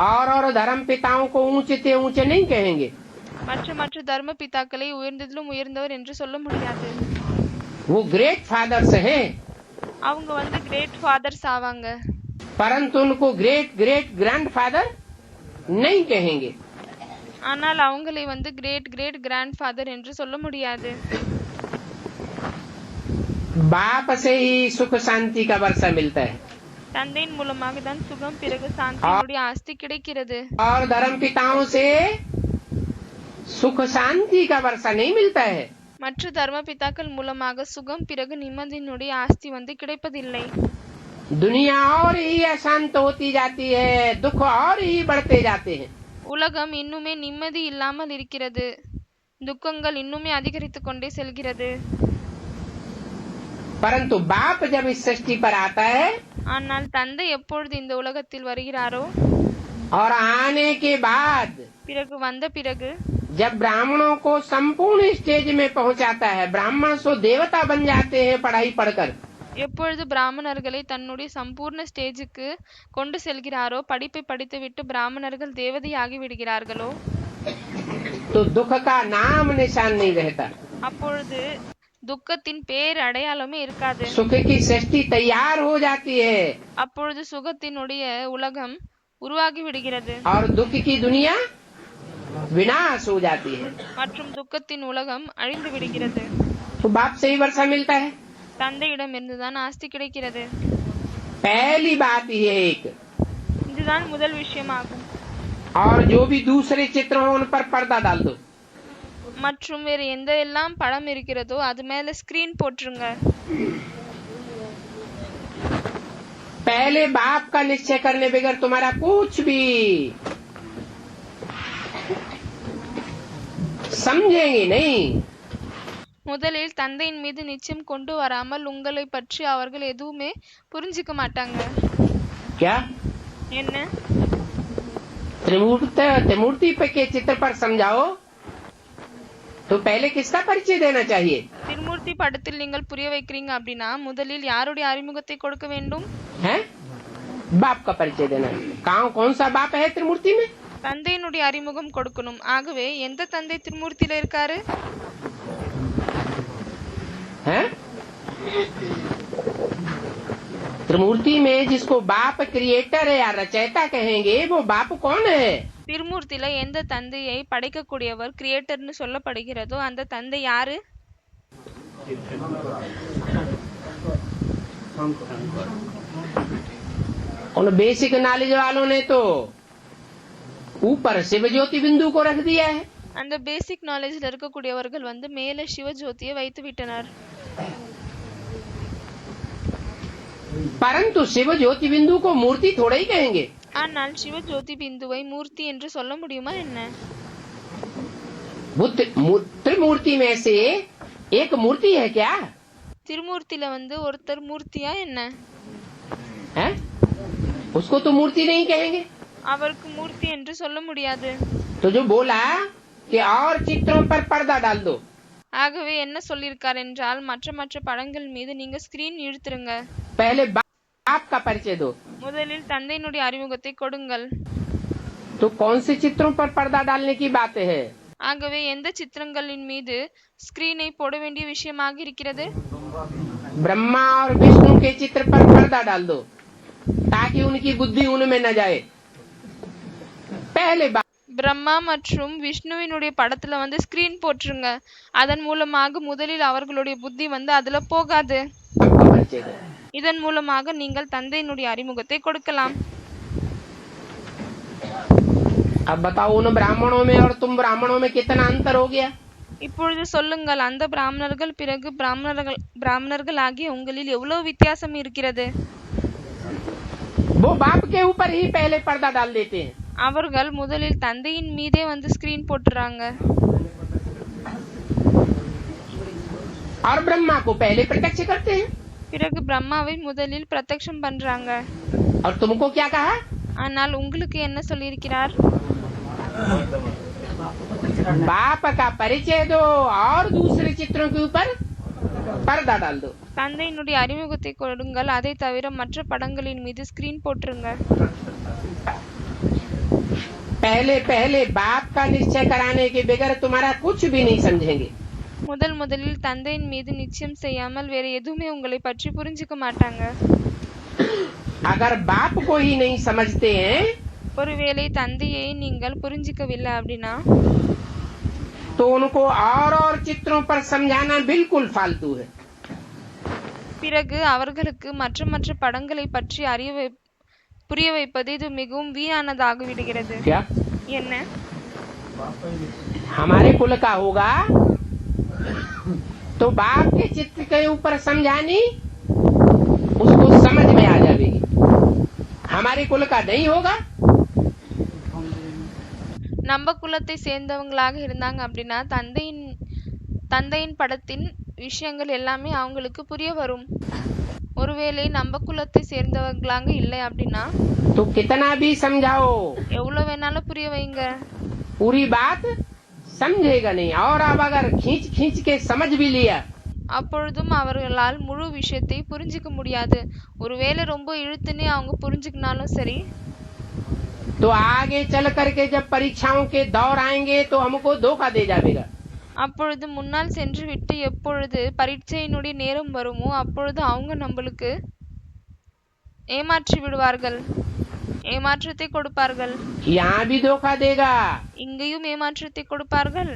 और धर्म पिताओं को ऊंचे ऊंचे नहीं कहेंगे। மற்ற தர்ம பிதாக்களை உயர்ந்ததிலும் உயர்ந்தவர் என்று சொல்ல முடியாது. वो ग्रेट फादर्स हैं, அவங்க கிரேட் ஃபாதர்ஸ் ஆவாங்க. परंतु उनको ग्रेट ग्रेट ग्रैंड फादर नहीं कहेंगे। ஆனால் அவங்களை கிரேட் கிரேட் கிராண்ட் ஃபாதர் என்று சொல்ல முடியாது. बाप से ही सुख शांति का वर्षा मिलता है, தந்தையின் மூலமாக தான் சுகம் பிறகு சாந்தியுடைய ஆஸ்தி கிடைக்கிறது. और धर्म पिताओं से सुख शांति का वर्षा नहीं मिलता है। மற்ற தர்ம பிதாக்கள் மூலமாக சுகம் பிறகு நிம்மதியினுடைய ஆஸ்தி கிடைப்பதில்லை. दुनिया और ही अशांत होती जाती है, दुख और ही बढ़ते जाते हैं। உலகம் இன்னுமே நிம்மதி இல்லாமல் இருக்கிறது, துக்கங்கள் இன்னுமே அதிகரித்துக் கொண்டே செல்கிறது. परंतु बाप जब इस सृष्टि पर आता है ஆனால் தந்தை எப்பொழுது இந்த உலகத்தில் வருகிறாரோ और आने के बाद பிறகு जब ब्राह्मणों को संपूर्ण स्टेज में पहुंचाता है, ब्राह्मण सो देवता बन जाते हैं पढ़ाई पढ़कर। எப்பொழுது பிராமணர்களை தன்னுடைய சம்பூர்ண ஸ்டேஜுக்கு கொண்டு செல்கிறாரோ, படிப்பை படித்துவிட்டு பிராமணர்கள் தேவதையாகி விடுகிறார்களோ, तो दुख का नाम निशान नहीं रहता, அப்பொழுது துக்கத்தின் பேர் அடையாளமே இருக்காது. सुख की सृष्टि तैयार हो जाती है அப்பொழுது சுகத்தினுடைய உலகம் உருவாகி விடுகிறது और दुख की दुनिया विनाश हो जाती है। மற்றும் துக்கத்தின் உலகம் அழிந்து விடுகிறது. तो बाप से ही वर्षा मिलता है। தந்தையிடம் இருந்துதான் ஆஸ்தி கிடைக்கிறது. पहली बात ये एक, இதுதான் முதல் விஷயமாகும். और जो भी दूसरे चित्र हो उन पर पर्दा डाल दो। மற்றும் வேறு எந்த எல்லாம் படம் இருக்கிறதோ அது மேல ஸ்கிரீன் போட்டுருங்க. पहले बाप का निश्चय करने बगैर तुम्हारा कुछ भी समझेंगे नहीं। முதலில் தந்தையின் மீது நிச்சயம் கொண்டு வராமல் உங்களை பற்றி அவர்கள் எதுவுமே புரிஞ்சிக்க மாட்டாங்க. क्या என்ன? त्रिमूर्ति के चित्र पर समझाओ तो पहले किसका परिचय देना चाहिए? திருமூர்த்தி படத்தில் நீங்கள் புரிய வைக்கிறீங்க அப்படின்னா முதலில் யாருடைய அறிமுகத்தை கொடுக்க வேண்டும்? है बाप का परिचय देना। कौन सा बाप है त्रिमूर्ति में? தந்தையினுடைய அறிமுகம் கொடுக்கணும். ஆகவே எந்த தந்தை திருமூர்த்தியில இருக்காரு? है त्रिमूर्ति में जिसको बाप क्रिएटर या रचयिता कहेंगे वो बाप कौन है? திருமூர்த்தியில எந்த தந்தையை படைக்கக்கூடியவர் கிரியேட்டர்னு சொல்லப்படுகிறதோ அந்த தந்தை யாரு? उन बेसिक नॉलेज वालों ने तो ऊपर शिव ज्योति बिंदु को रख दिया है। அந்த பேசிக் நாலேஜ்ல இருக்கக்கூடியவர்கள் வந்து மேலே சிவஜோதியை வைத்து விட்டனர். परंतु शिव ज्योति बिंदु को मूर्ति थोड़ा ही कहेंगे। ஆனால் சிவஜோதி பிந்துவை மூர்த்தி என்று சொல்ல முடியுமா என்ன? त्रिमूर्ति में से एक मूर्ति है क्या? திருமூர்த்தியில வந்து ஒருத்தர் மூர்த்தியா என்ன? है? उसको तो मूर्ति नहीं कहेंगे। அவருக்கு மூர்த்தி என்று சொல்ல முடியாது. तो जो बोला कि और चित्रों पर पर्दा डाल दो, ஆகவே என்ன சொல்லியிருக்கார் என்றால் மற்ற படங்கள் மீது நீங்க ஸ்கிரீன் இழுத்துருங்க. पहले बाप का परिचय दो। முதலில் தந்தையினுடைய அறிமுகத்தை கொடுங்கள். तो कौन से चित्रों पर पर्दा डालने की बात है? ஆகவே எந்த சித்திரங்களின் மீது ஸ்கிரீனை போட வேண்டிய விஷயமாக இருக்கிறது? ब्रह्मा और विष्णु के चित्र पर पर्दा डाल दो ताकि उनकी बुद्धि उनमें न जाए। पहले बाप பிரம்மா மற்றும் விஷ்ணுவினுடைய படத்துல வந்து ஸ்கிரீன் போட்டுருங்க. அதன் மூலமாக முதலில் அவர்களுடைய புத்தி வந்து அதுல போகாது. का परिचय दो। இதன் மூலமாக நீங்கள் தந்தையினுடைய அறிமுகத்தை கொடுக்கலாம். अब बताओ उन ब्राह्मणों में और तुम ब्राह्मणों में कितना अंतर हो गया? இப்பொழுது சொல்லுங்கள், அந்த பிராமணர்கள் பிறகு பிராமணர்கள் ஆகிய உங்களில் எவ்வளவு வித்தியாசம் இருக்கிறது? वो बाप के ऊपर ही पहले पर्दा डाल देते हैं। அவர்கள் முதலில் தந்தையின் மீதே வந்து ஸ்கிரீன் போட்டுறாங்க. और ब्रह्मा को पहले प्रत्यक्ष करते हैं। பிறகு பிரம்மாவை முதலில் பிரத்யக்ஷம் பண்றாங்க. और तुमको क्या कहा? ஆனால் உங்களுக்கு என்ன சொல்லியிருக்கிறார்? बाप का परिचय दो और दूसरे चित्रों के ऊपर पर्दा डाल दो। தந்தையினுடைய அறிமுகத்தை கொடுங்கள், அதை தவிர மற்ற படங்களின் மீது ஸ்கிரீன் போட்டுருங்க. पहले बाप का निश्चय कराने के बगैर तुम्हारा कुछ भी नहीं समझेंगे। முதலில் தந்தையின் மீது நிச்சயம் செய்யாமல் வேற எதுவுமே உங்களை பற்றி புரிஞ்சுக்க மாட்டாங்க. अगर बाप को ही नहीं समझते हैं ஒருவேளை தந்தையை நீங்கள் புரிஞ்சிக்கவில்லை அப்படின்னா तो उनको और चित्रों पर समझाना बिल्कुल फालतू है। பிறகு அவர்களுக்கு மற்ற படங்களை பற்றி புரிய வைப்பது இது மிகவும் வீணானதாக விடுகிறது. क्या என்ன? हमारे कुल का होगा तो बाप के चित्र के ऊपर समझानी उसको समझ में आ जाएगी। हमारे कुल का नहीं होगा நம்ம குலத்தை சேர்ந்தவங்களாக இருந்தாங்க அப்படின்னா தந்தையின் படத்தின் விஷயங்கள் எல்லாமே அவங்களுக்கு புரிய வரும். ஒருவேளை நம்ம குலத்தை சேர்ந்தவங்களாக இல்லை அப்படின்னா तो कितना भी समझाओ எவ்வளவு வேணாலும் புரிய வைங்க, पूरी बात समझेगा नहीं। और अब अगर खींच के समझ भी लिया அப்பொழுதும் அவர்களால் முழு விஷயத்தை புரிஞ்சுக்க முடியாது. ஒருவேளை ரொம்ப இழுத்துனே அவங்க புரிஞ்சுக்கினாலும் சரி, तो आगे चल करके जब परीक्षाओं के दौर आएंगे तो हमको धोखा दे जाएगा। அப்பொழுது முன்னால் சென்று விட்டு எப்பொழுது பரீட்சையினுடைய நேரம் வருமோ அப்பொழுது அவங்க நம்மளுக்கு ஏமாற்றி விடுவார்கள், ஏமாற்றத்தை கொடுப்பார்கள். यहाँ भी धोखा देगा இங்கேயும் ஏமாற்றத்தை கொடுப்பார்கள்.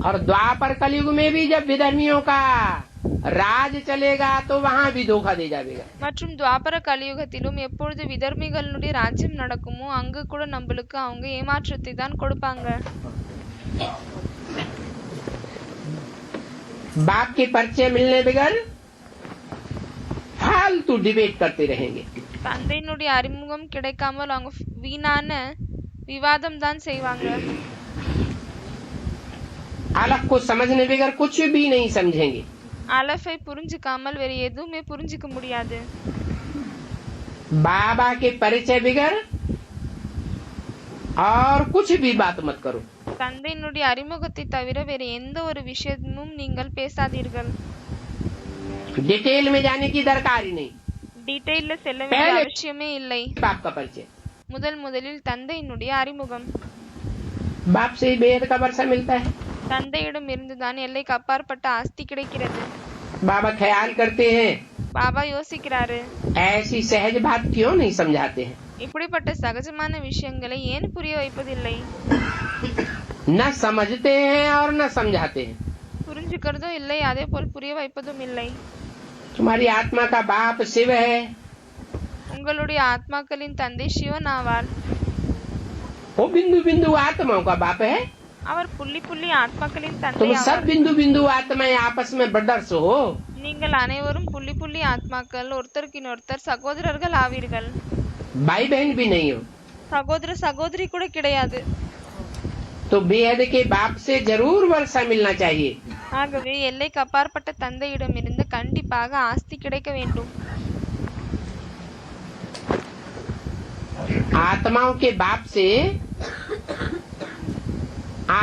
और द्वापर कलयुग में भी जब विधर्मियों का राज चलेगा तो वहाँ भी धोखा दे जाएगा। மற்றும் துவாபர கலியுகத்திலும் எப்பொழுது விதர்மிகளுடைய ராஜ்யம் நடக்குமோ அங்கு கூட நம்மளுக்கு அவங்க ஏமாற்றத்தை தான் கொடுப்பாங்க. बाप के परिचय मिलने बगैर फालतू डिबेट करते रहेंगे। தந்தையினுடைய அறிமுகம் கிடைக்காமல் அவங்க வீணான விவாதம் தான் செய்வாங்க. अलग को समझने बगैर कुछ भी नहीं समझेंगे। அலஃபை புரிஞ்சுக்காமல் வேற எதுவுமே புரிஞ்சுக்க முடியாது. बाबा के परिचय बगैर और कुछ भी बात मत करो। தந்தையினுடைய அறிமுகத்தை தவிர வேற எந்த ஒரு விஷயமும் நீங்கள் பேசாதீர்கள். डिटेल में जाने की दरकार ही नहीं। டீடைல்ல செல்ல வேண்டிய அவசியமே இல்லை. बाप का परिचय, முதலில் தந்தையினுடைய அறிமுகம். बाप से ही बेहद का वर्षा मिलता है। தந்தையிடம் இருந்துதான் எல்லைக்கு அப்பாற்பட்ட ஆஸ்தி கிடைக்கிறது. बाबा ख्याल करते हैं பாபா யோசிக்கிறாரு, ऐसी सहज बात क्यों नहीं समझाते हैं। இப்படிப்பட்ட சகஜமான விஷயங்களை ஏன் புரிய வைப்பதில்லை? न समझते हैं और न समझाते हैं। புரிஞ்சுக்கிறதும் இல்லை, அதே போல் புரிய வைப்பதும் இல்லை. तुम्हारी आत्मा का बाप शिव है, உங்களுடைய ஆத்மாக்களின் தந்தை சிவன் ஆவார். वो बिंदु बिंदु आत्माओं का बाप है. அவர் புள்ளி புள்ளி ஆத்மாக்களின் தந்தை तुम सब ஆவார். बिंदु बिंदु आत्माएं आपस में ब्रदर्स हो. நீங்கள் अनेवரும் புள்ளி புள்ளி ஆத்மாக்கள், ஒருத்தருக்கினொருத்தர் சகோதரர்கள் ஆவீர்கள். भाई बहन भी नहीं हो. சகோதர சகோதரி கூட கிடையாது. तो बेहद के बाप से जरूर वर्षा मिलना चाहिए. ஆகவே எல்லைக்கு அப்பாற்பட்ட தந்தையிடமிருந்து கண்டிப்பாக ஆஸ்தி கிடைக்க வேண்டும். आत्माओं के बाप से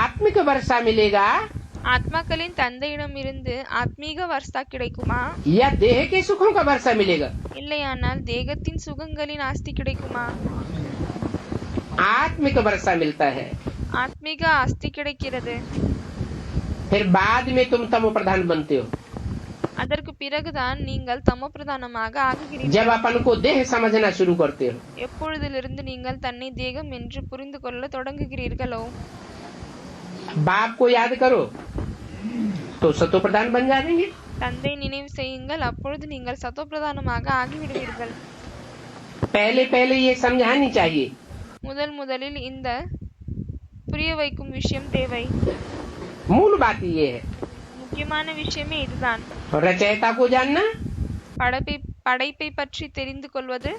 आत्मिक वर्षा मिलेगा ஆத்மாக்களின் தந்தையிடமிருந்து ஆத்மீக வர்ஷா கிடைக்குமா, या देह के सुखों का वर्षा मिलेगा. இல்லையானால் தேகத்தின் சுகங்களின் ஆஸ்தி கிடைக்குமா? आत्मिक वर्षा मिलता है. ஆத்மீக ஆஸ்தி கிடைக்கிறது. फिर बाद में तुम तमो प्रधान बनते हो. அதற்கு பிறகுதான் நீங்கள் தமோ பிரதானமாக ஆகுகிறீர்கள். जब अपन को देह समझना शुरू करते हो. எப்பொழுதிலிருந்து நீங்கள் தன்னை தேகம் என்று புரிந்து கொள்ள தொடங்குகிறீர்களோ, बाप को याद करो तो सतो प्रधान बन जाएंगे. தந்தை நினைவு செய்யுங்கள், அப்பொழுது நீங்கள் சத்தோ பிரதானமாக ஆகிவிடுவீர்கள். पहले पहले ये समझानी चाहिए. முதலில் இந்த புரிய வைக்கும் விஷயம் தேவை. मूल बात ये है. முக்கியமான விஷயமே இதுதான். रचयिता को जानना படைப்பை பற்றி தெரிந்து கொள்வது,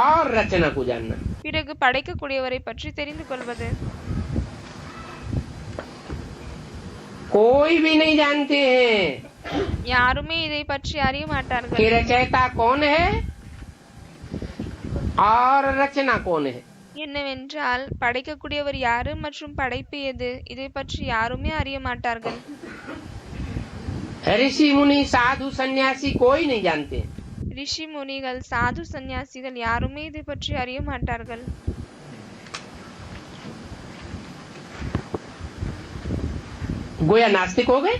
और रचना को जानना. பிறகு படைக்கக்கூடியவரை பற்றி தெரிந்து கொள்வது. कोई भी नहीं जानते हैं யாருமே இதை பற்றி அறிய कि மாட்டார்கள். रचयिता कौन है और रचना कौन है. என்னவென்றால் படைக்கக்கூடியவர் யாரு மற்றும் படைப்பு எது, இதை பற்றி யாருமே அறிய மாட்டார்கள். ऋषि मुनि साधु सन्यासी कोई नहीं जानते. ரிஷி முனிகள், சாது சந்நியாசிகள் யாருமே இதை பற்றி அறிய மாட்டார்கள். गोया नास्तिक हो गए.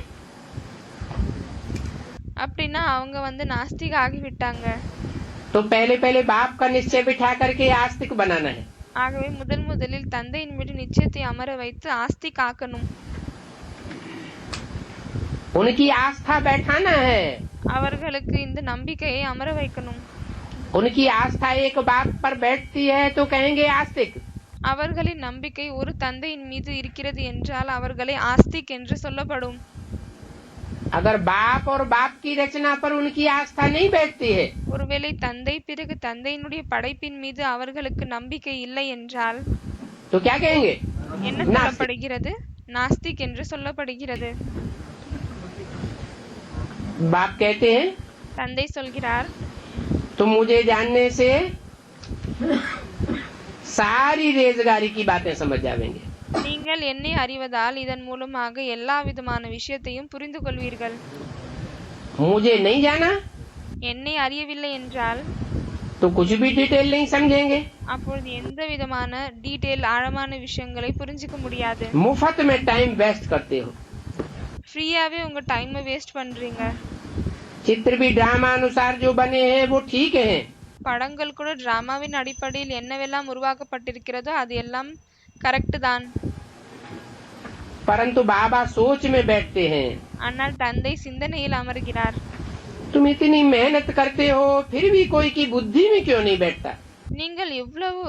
அப்படின்னா அவங்க நாஸ்திக ஆகிவிட்டாங்க. तो पहले पहले बाप का निश्चय बिठा करके आस्तिक बनाना है. ஆகவே முதலில் தந்தையின் மீது நிச்சயத்தை அமர வைத்து ஆஸ்தி காக்கணும். उनकी आस्था बैठाना है. அவர்களுக்கு இந்த நம்பிக்கையை அமர வைக்கணும். उनकी आस्था एक बाप पर बैठती है तो कहेंगे आस्तिक. அவர்களின் நம்பிக்கை ஒரு தந்தையின் மீது இருக்கிறது என்றால் அவர்களை ஆஸ்திக் என்று சொல்லப்படும். अगर बाप और बाप की रचना पर उनकी आस्था नहीं बैठती है ஒருவேளை தந்தை பிறகு தந்தையினுடைய படைப்பின் மீது அவர்களுக்கு நம்பிக்கை இல்லை என்றால் तो क्या कहेंगे. என்ன சொல்லப்படுகிறது? நாஸ்திக் என்று சொல்லப்படுகிறது. बाप कहते हैं தந்தை சொல்கிறார், तुम मुझे जानने से सारी रेजगारी की बातें समझ जाएंगे. நீங்கள் என்னை அறிவதால் இதன் மூலமாக எல்லா விதமான விஷயத்தையும் புரிந்து கொள்வீர்கள். मुझे नहीं जाना என்னை அறியவில்லை என்றால் तो कुछ भी डिटेल नहीं समझेंगे. அப்பொழுது எந்த விதமான டீடைல் ஆழமான விஷயங்களை புரிஞ்சுக்க முடியாது. मुफ्त में टाइम वेस्ट करते हो. ஃப்ரீயாவே உங்க டைமை வேஸ்ட் பண்றீங்க. चित्र भी ड्रामा अनुसार जो बने हैं वो ठीक है. படங்கள் கூட டிராமாவின் அடிப்படையில் என்னவெல்லாம் உருவாக்கப்பட்டிருக்கிறதோ அது எல்லாம் கரெக்ட் தான். परंतु बाबा सोच में बैठते हैं. ஆனால் தந்தை சிந்தனையில் அமர்கிறார். तुम इतनी मेहनत करते हो फिर भी कोई की बुद्धि में क्यों नहीं बैठता. நீங்கள் இவ்வளவு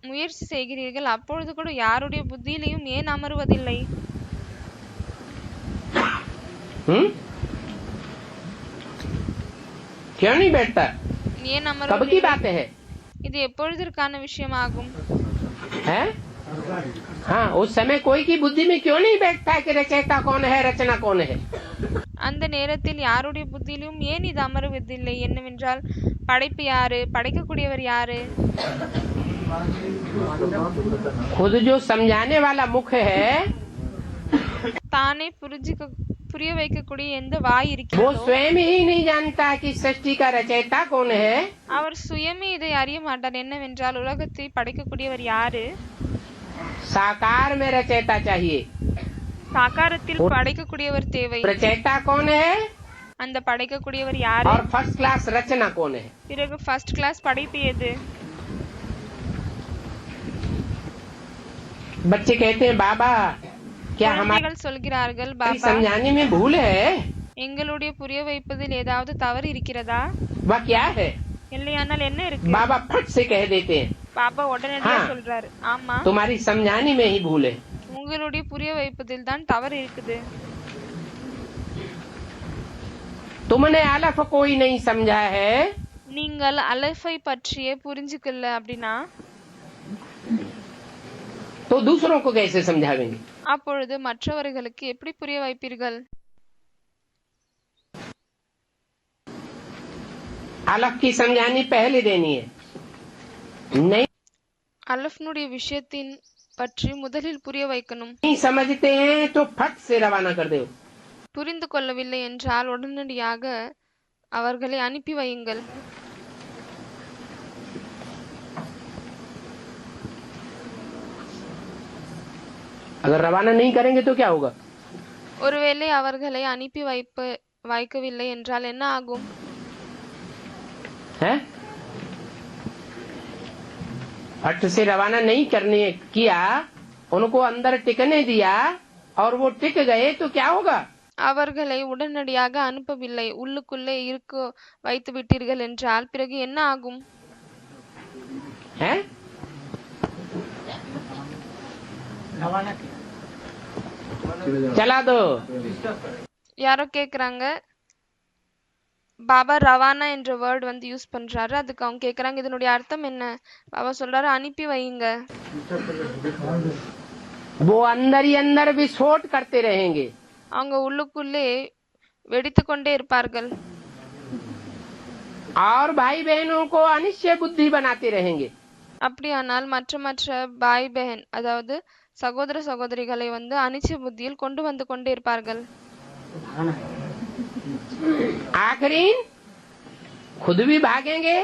முயற்சி செய்கிறீர்கள், அப்பொழுது கூட யாருடைய புத்தியிலையும் ஏன் அமருவதில்லை? क्यों नहीं बैठता. ஏன் कब की அமருவதில்லை? बात है. இது எப்பொழுதற்கான விஷயமாகும்? है हाँ, उस समय कोई की बुद्धि में क्यों नहीं बैठता कि रचयिता कौन है रचना कौन है. அந்த நேரத்தில் யாருடைய புத்தியிலும் ஏன் இது அமருவதில்லை? என்னவென்றால் படைப்பு யாரு, படைக்கக்கூடியவர் யாரு? खुद जो समझाने वाला मुख है தானே புரிய வைக்கக்கூடிய எந்த வாய் वो இருக்கிறதோ स्वयं ही नहीं जानता कि सृष्टि का रचयिता कौन है. அவர் சுயமே இதை அறிய மாட்டார். என்னவென்றால் உலகத்தை படைக்கக்கூடியவர் யாரு? साकार में रचयिता चाहिए. சாகாரத்தில் படைக்கக்கூடியவர் தேவை. रचयिता कौन है அந்த படைக்கக்கூடியவர் யாரு? और फर्स्ट क्लास रचना कौन है. பிறகு ஃபர்ஸ்ட் கிளாஸ் படைப்பு எது? बच्चे कहते हैं बाबा क्या हमारी குழந்தைகள் சொல்கிறார்கள், பாபா समझाने में भूल है. எங்களுடைய புரிய வைப்பதில் ஏதாவது தவறு இருக்கிறதா? वह क्या है? இல்லையானால் என்ன இருக்கு? बाबा फट से कह देते हैं, பாபா உடனடியா हाँ। சொல்றாரு, ஆமா, तुम्हारी समझाने में ही भूल है। உங்களுடைய புரிய வைப்பதில் தான் தவறு இருக்குது. तुमने अलफ कोई नहीं समझा है, நீங்கள் அலஃபை பற்றியே புரிஞ்சுக்கல அப்படின்னா तो दूसरों को कैसे समझावेंगे? அப்பொழுது மற்றவர்களுக்கு எப்படி புரிய வைப்பீர்கள்? अलफ की समझानी पहले देनी है, नहीं அலஃப்னுடைய விஷயத்தின் பற்றி முதலில் புரிய வைக்கணும். समझते हैं तो फट से रवाना कर दो। புரிந்து கொள்ளவில்லை என்றால் உடனடியாக அவர்களை அனுப்பி வையுங்கள். अगर रवाना नहीं करेंगे तो क्या होगा? ஒருவேளை அவர்களை அனுப்பி வைக்கவில்லை என்றால் என்ன ஆகும்? है फट से रवाना नहीं करने किया, उनको अंदर टिकने दिया और वो टिक गए तो क्या होगा? அவர்களை உடனடியாக அனுப்பவில்லை, உள்ளுக்குள்ளே இருக்க வைத்து விட்டீர்கள் என்றால் பிறகு என்ன ஆகும்? है चला दो। யாரோ கேக்குறாங்க, பாபா ரவானா என்ற வேர்ட் வந்து யூஸ் பண்றாரு, அதுக்கு அவங்க கேக்குறாங்க இதனுடைய அர்த்தம் என்ன? பாபா சொல்றாரு அனுப்பி வையுங்க. वो अंदर ही अंदर विस्फोट करते रहेंगे, அவங்க உள்ளுக்குள்ளே வெடித்து கொண்டே இருப்பார்கள். और भाई बहनों को अनिश्चय बुद्धि बनाते रहेंगे। அப்படியானால் மற்ற பாய் பெஹன் அதாவது சகோதர சகோதரிகளை வந்து அனிச்சை புத்தியில் கொண்டு வந்து கொண்டே இருப்பார்கள். आखिरी खुद भी भागेंगे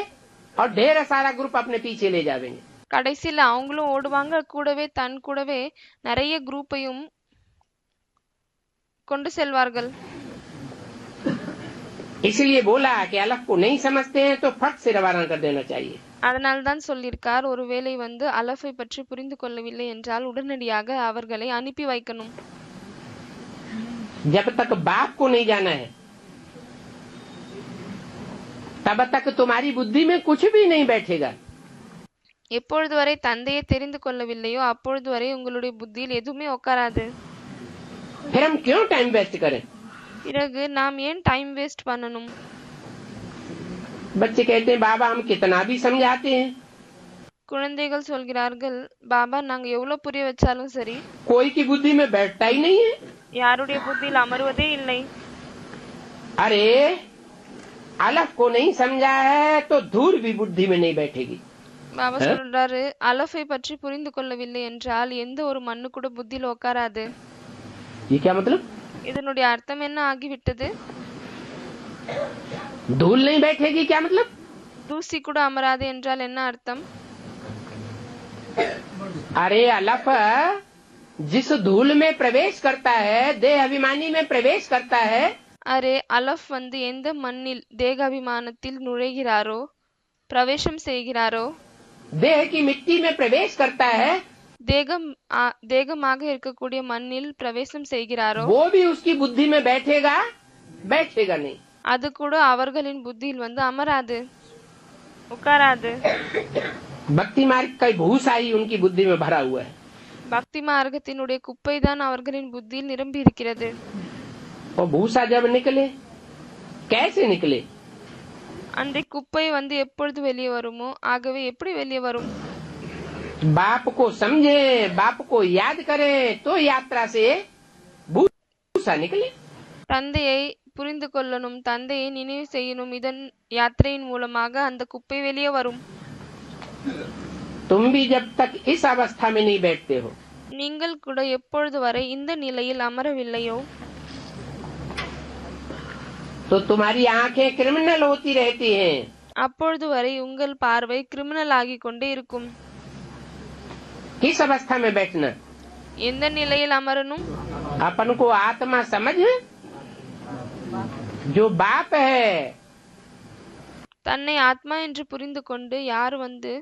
और ढेर सारा ग्रुप अपने पीछे ले जाएंगे। கடைசியில அவங்களும் ஓடுவாங்க, கூடவே தன் கூடவே நிறைய குரூப்பையும் கொண்டு செல்வார்கள். इसलिए बोला कि अलग को नहीं समझते हैं तो फट से रवाना कर देना चाहिए। அதனால் தான் சொல்லியிருக்கார், ஒருவேளை வந்து அலஃபை பற்றி புரிந்து கொள்ளவில்லை என்றால் உடனடியாக அவர்களை அனுப்பி வைக்கணும். जब तक बाप को नहीं जाना है तब तक तुम्हारी बुद्धि में कुछ भी नहीं बैठेगा। எப்பொழுது வரை தந்தையை தெரிந்து கொள்ளவில்லையோ அப்பொழுது வரை உங்களுடைய புத்தியில் எதுவுமே உட்காராது. फिर हम क्यों टाइम वेस्ट करें? பிறகு நாம் ஏன் டைம் வேஸ்ட் பண்ணணும்? बच्चे कहते हैं बाबा हम कितना भी समझाते हैं, குழந்தைகள் சொல்கிறார்கள், பாபா நாங்க எவ்வளவு புரிய வச்சாலும் சரி कोई की बुद्धि में बैठता ही नहीं है। யாருடைய புத்தியில் அமர்வதே இல்லை. अरे अलग को नहीं समझा है तो धूल भी बुद्धि में नहीं बैठेगी। பாபா சொல்றாரு, அலஃபை பற்றி புரிந்து கொள்ளவில்லை என்றால் எந்த ஒரு மண்ணு கூட புத்தியில் உட்காராது. ये क्या मतलब? இதனுடைய அர்த்தம் என்ன ஆகிவிட்டது? धूल नहीं बैठेगी क्या मतलब? தூசி கூட அமராது என்றால் என்ன அர்த்தம்? अरे अलफ जिस धूल में प्रवेश करता है, देह अभिमानी में प्रवेश करता है, அரே அலஃப் வந்து எந்த மண்ணில் தேகாபிமானத்தில் நுழைகிறாரோ பிரவேசம் செய்கிறாரோ, देह की मिट्टी में प्रवेश करता है, தேகமாக இருக்கக்கூடிய மண்ணில் பிரவேசம் செய்கிறாரோ वो भी उसकी बुद्धि में बैठेगा नहीं। அது கூட அவர்களின் புத்தியில் வந்து அமராது, உட்காராது. भक्ति मार्ग का भूसा ही उनकी बुद्धि में भरा हुआ है। பக்தி மார்க்கத்தினுடைய குப்பை தான் அவர்களின் புத்தியில் நிரம்பி இருக்கிறது. और भूसा जब निकले कैसे निकले? அந்த குப்பை வந்து எப்பொழுது வெளியே வருமோ, ஆகவே எப்படி வெளியே வரும்? बाप को समझे, बाप को याद करे तो यात्रा से भूसा निकले। தந்தையை புரிந்து கொள்ளணும், தந்தையை நினைவு செய்யணும், இதன் யாத்திரையின் மூலமாக அந்த குப்பை வெளியே வரும். तुम भी जब तक इस अवस्था में नहीं बैठते हो, நீங்கள் கூட எப்பொழுது வரை இந்த நிலையில் அமரவில்லையோ तो तुम्हारी आंखें क्रिमिनल होती रहती हैं। அப்பொழுது வரை உங்கள் பார்வை கிரிமினல் ஆகிக் கொண்டே இருக்கும். किस अवस्था में बैठना? எந்த நிலையில் அமரணும்? अपन को आत्मा समझ, जो बाप है, தன்னை ஆத்மா என்று புரிந்து கொண்டு யார் வந்து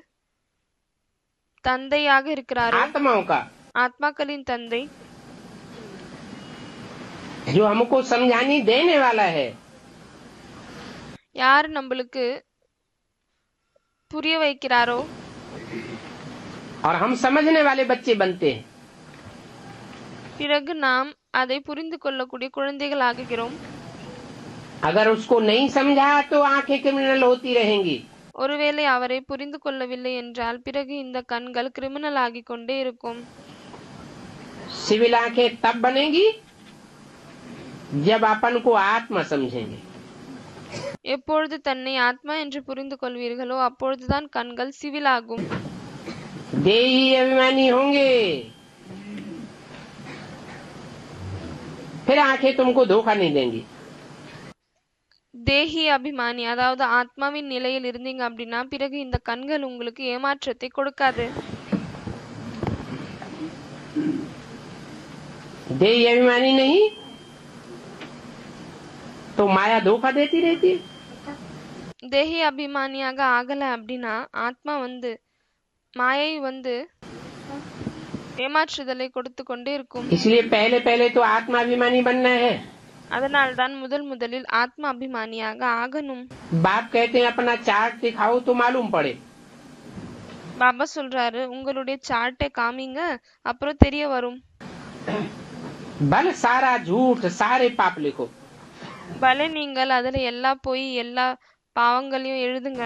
தந்தையாக இருக்கிறாரோ, आत्माओं का, ஆத்மாக்களின் தந்தை, जो हमको समझानी देने वाला है, யார் நம்மளுக்கு புரிய வைக்கிறாரோ और हम समझने वाले बच्चे बनते हैं। பிறகு நாம் அதை புரிந்து கொள்ளக்கூடிய குழந்தைகள் ஆகுகிறோம். अगर उसको नहीं समझा तो आंखें क्रिमिनल होती रहेंगी। ஒருவேளை அவரை புரிந்து கொள்ளவில்லை என்றால் பிறகு இந்த கண்கள் கிரிமினல் ஆகிக் கொண்டே இருக்கும். सिविल आंखें तब बनेगी जब अपन को आत्मा समझेंगे। எப்பொழுது தன்னை ஆத்மா என்று புரிந்து கொள்வீர்களோ அப்பொழுதுதான் கண்கள் சிவில் ஆகும். देही अभिमानी होंगे, फिर आंखें तुमको धोखा नहीं देंगी। தேஹி அபிமானி அதாவது ஆத்மாவின் நிலையில் இருந்தீங்க அப்படின்னா பிறகு இந்த கண்கள் உங்களுக்கு ஏமாற்றத்தை கொடுக்காது. देही अभिमानी नहीं तो माया धोखा देती रहती है। தேஹி அபிமானியாக ஆகல அப்படின்னா ஆத்மா மாயை ஏமாற்றுதலை கொடுத்து கொண்டே இருக்கும். इसलिए पहले पहले तो आत्मा अभिमानी बनना है। அதனால்தான் முதலில் ஆத்மா அபிமானியாக ஆகணும். बाप कहते हैं अपना चार्ट दिखाओ तो मालूम पड़े। பாபா சொல்றாரு உங்களுடைய சார்ட்டை காமிங்க அப்புறம் தெரிய வரும். भले सारा झूठ सारे पाप लिखो, பலே நீங்கள் அதுல எல்லா போய் எல்லா பாவங்களையும் எழுதுங்க.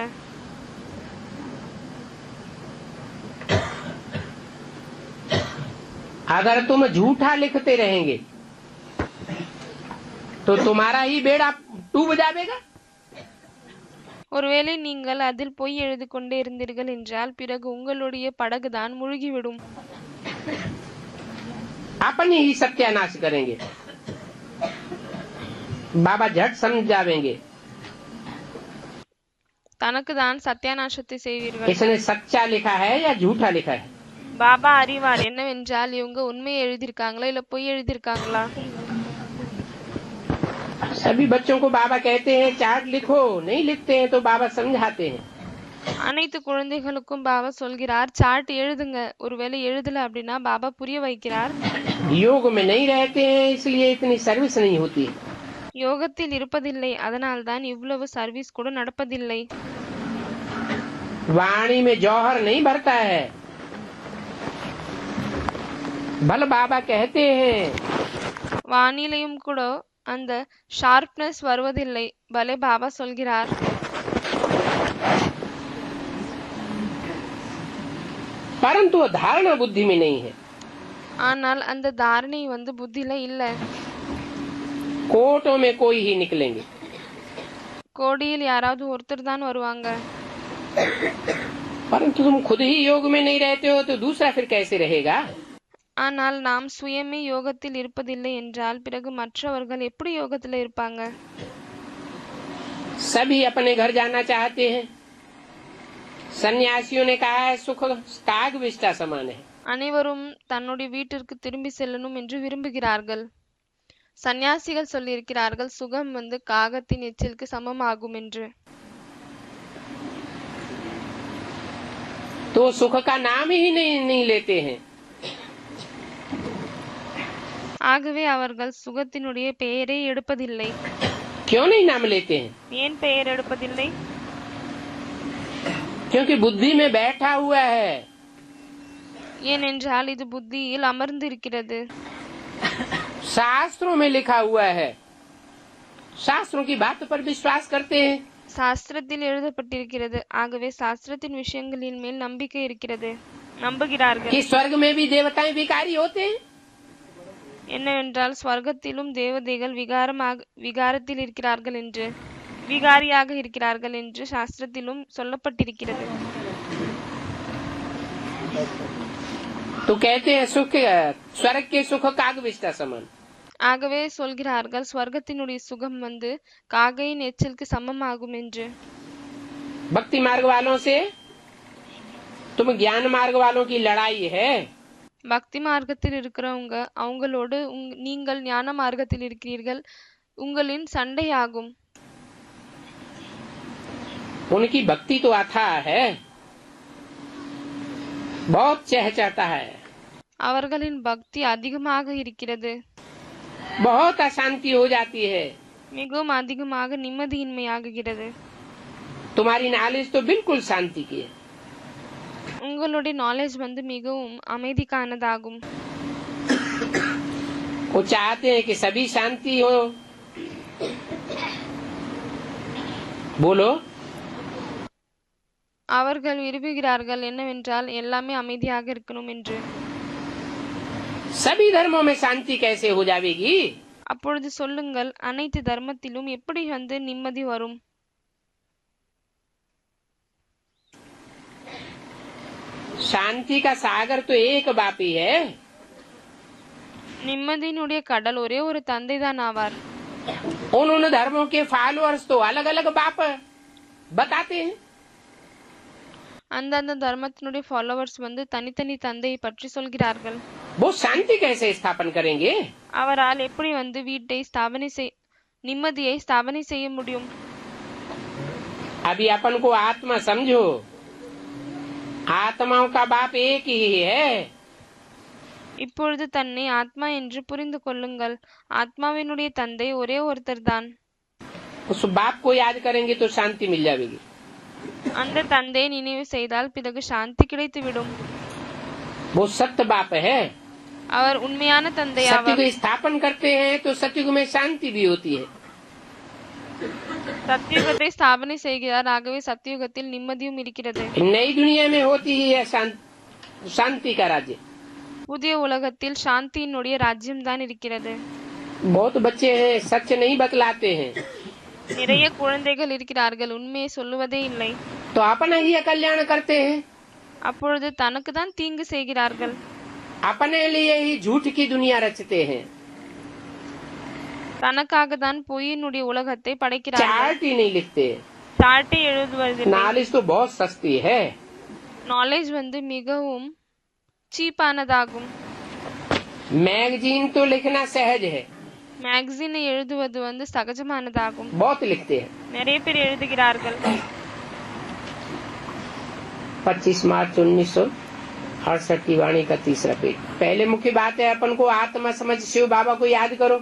अगर तुम झूठा लिखते रहेंगे तो तुम्हारा ही बेड़ा डूब जाएगा। ஒருவேளை நீங்கள் அதில் பொய் எழுதி கொண்டே இருந்தீர்கள் என்றால் பிறகு உங்களுடைய படகுதான் முழுகிவிடும். अपने ही सत्यानाश करेंगे। बाबा झट समझ जावेंगे தனக்கு தான் சத்தியாநாசத்தை செய்வீர்கள். इसने सच्चा लिखा है या झूठा लिखा है। பாபா அறிவார் என்னவென்றால் இவங்க உண்மையை எழுதியிருக்காங்களா இல்ல பொய் எழுதியிருக்காங்களா. सभी बच्चों को बाबा कहते हैं चार्ट लिखो, नहीं लिखते हैं तो बाबा समझाते हैं। அனைத்து குழந்தைகளுக்கும் பாபா சொல்கிறார் சார்ட் எழுதுங்க. ஒருவேளை எழுதல அப்படின்னா பாபா புரிய வைக்கிறார். योग में नहीं रहते हैं इसलिए इतनी सर्विस नहीं होती। யோகத்தில் இருப்பதில்லை அதனால்தான் இவ்வளவு சர்வீஸ் கூட நடப்பதில்லை. वाणी में जौहर नहीं भरता है। भल बाबा कहते हैं வானிலையும் கூட அந்த ஷார்ப்னஸ் வருவதில்லை. பலே பாபா சொல்கிறார். परंतु वो धारणा बुद्धि में नहीं है। ஆனால் அந்த தாரணை புத்தியில இல்ல. कोर्टों में कोई ही निकलेंगे, கோடியில் யாராவது ஒருத்தர் தான் வருவாங்க. परंतु तुम खुद ही योग में नहीं रहते हो तो दूसरा फिर कैसे रहेगा। ஆனால் நாம் சுயமே யோகத்தில் இருப்பதில்லை என்றால் பிறகு மற்றவர்கள் எப்படி யோகத்துல இருப்பாங்க. सभी अपने घर जाना चाहते हैं। सन्यासियों ने कहा है सुख काग विष्टा समान है। அனைவரும் தன்னுடைய வீட்டிற்கு திரும்பி செல்லணும் என்று விரும்புகிறார்கள். சன்னியாசிகள் சொல்லியிருக்கிறார்கள் சுகம் காகத்தின் எச்சிலுக்கு சமமாகும் என்று. तो सुख का नाम ही नहीं लेते हैं। ஆகவே அவர்கள் சுகத்தினுடைய பெயரை எடுப்பதில்லை. क्यों नहीं नाम लेते हैं। ஏன் பெயர் எடுப்பதில்லை. क्योंकि बुद्धि में बैठा हुआ है। ஏனென்றால் இது புத்தியில் அமர்ந்து இருக்கிறது. शास्त्रों में लिखा हुआ है, शास्त्रों की बात पर विश्वास करते हैं। சாஸ்திரத்தில் எழுதப்பட்டிருக்கிறது. ஆகவே சாஸ்திரத்தின் விஷயங்களின் மேல் நம்பிக்கை இருக்கிறது, நம்புகிறார்கள். कि स्वर्ग में भी देवताएं विकारी होते हैं। என்னவென்றால் ஸ்வர்க்கத்திலும் தேவதைகள் விகாரத்தில் இருக்கிறார்கள் என்று, விகாரியாக இருக்கிறார்கள் என்று சாஸ்திரத்திலும் சொல்லப்பட்டிருக்கிறது. तो कहते हैं सुख स्वर्ग के सुख काग विष्टा समान। ஆகவே சொல்கிறார்கள் ஸ்வர்க்கத்தினுடைய சுகம் காகையின் எச்சிலுக்கு சமமாகும் என்று. भक्ति मार्ग वालों से तुम ज्ञान मार्ग वालों की लड़ाई है। பக்தி மார்க்கத்தில் இருக்கிறவங்க அவங்களோடு நீங்கள் ஞான மார்க்கத்தில் இருக்கிறீர்கள், உங்களின் சண்டையாகும். उनकी भक्ति तो अथाह है, बहुत चहचहता है। அவர்களின் பக்தி அதிகமாக இருக்கிறது. बहुत अशांति हो जाती है। மிகவும் அதிகமாக நிம்மதியின்மையாகுகிறது. तुम्हारी नॉलेज तो बिल्कुल शांति की है। உங்களுடைய நாலேஜ் வந்து மிகவும் அமைதிக்கானதாகும். वो चाहते हैं कि सभी शांति हो। बोलो। அவர்கள் விரும்புகிறார்கள் என்னவென்றால் எல்லாமே அமைதியாக இருக்கணும் என்று. सभी धर्मों में शांति कैसे हो जाएगी? அப்பொழுது சொல்லுங்கள், அனைத்து தர்மத்திலும் எப்படி வந்து நிம்மதி வரும்? शांति का सागर तो एक बाप ही है। நிம்மதியினுடைய கடல் ஒரே ஒரு தந்தை தான் ஆவார். उन धर्मों के फॉलोअर्स तो अलग अलग बाप बताते हैं। அந்தந்த தர்மத்தினுடைய ஃபாலோவர்ஸ் வந்து தனித்தனி தந்தையை பற்றி சொல்கிறார்கள். वो शांति कैसे स्थापन करेंगे? அவரால் எப்படி வந்து வீட்டை நிம்மதியை ஸ்தாபனை செய்ய முடியும்? अभी अपन को आत्मा समझो। आत्माओं का बाप एक ही है। இப்பொழுது தன்னை ஆத்மா என்று புரிந்து கொள்ளுங்கள். ஆத்மாவினுடைய தந்தை ஒரே ஒருத்தர் தான். उस बाप को याद करेंगे तो शांति मिल जाएगी। அந்த தந்தையை நினைவு செய்தால் பிறகு சாந்தி கிடைத்துவிடும். वो सत्य बाप है। அவர் உண்மையான தந்தை सत्य ஆவார். को स्थापन करते हैं तो सत्युग में शांति भी होती है। சத்தியுகத்தை ஸ்தாபனை செய்கிறார், ஆகவே சத்தியுகத்தில் நிம்மதியும் இருக்கிறது. नई दुनिया में होती ही है शांति का राज्य। புதிய உலகத்தில் சாந்தியினுடைய ராஜ்யம் தான் இருக்கிறது. बहुत बच्चे हैं सच नहीं बतलाते हैं, நிறைய குழந்தைகள் இருக்கிறார்கள், உண்மையை சொல்லுவதே இல்லை. तो अपना ही कल्याण करते हैं। அப்பொழுது தனக்கு தான் தீங்கு செய்கிறார்கள். अपने लिए ही झूठ की दुनिया रचते हैं। தனக்காக தான் பொய்யினுடைய உலகத்தை படைக்கிறார்கள். चार्ट ही नहीं लिखते। சாட்டை எழுதுவதில்லை. नॉलेज तो बहुत सस्ती है। நாலேஜ் வந்து மிகவும் சீப்பானதாகும். मैगजीन तो लिखना सहज है। மேகசினை எழுதுவது வந்து சகஜமானதாகும். बहुत लिखते हैं। நிறைய பேர் எழுதுகிறார்கள். 25 मार्च 1968 की वाणी का तीसरा पेज। पहले मुख्य बात है अपन को आत्मा समझ शिव बाबा को याद करो।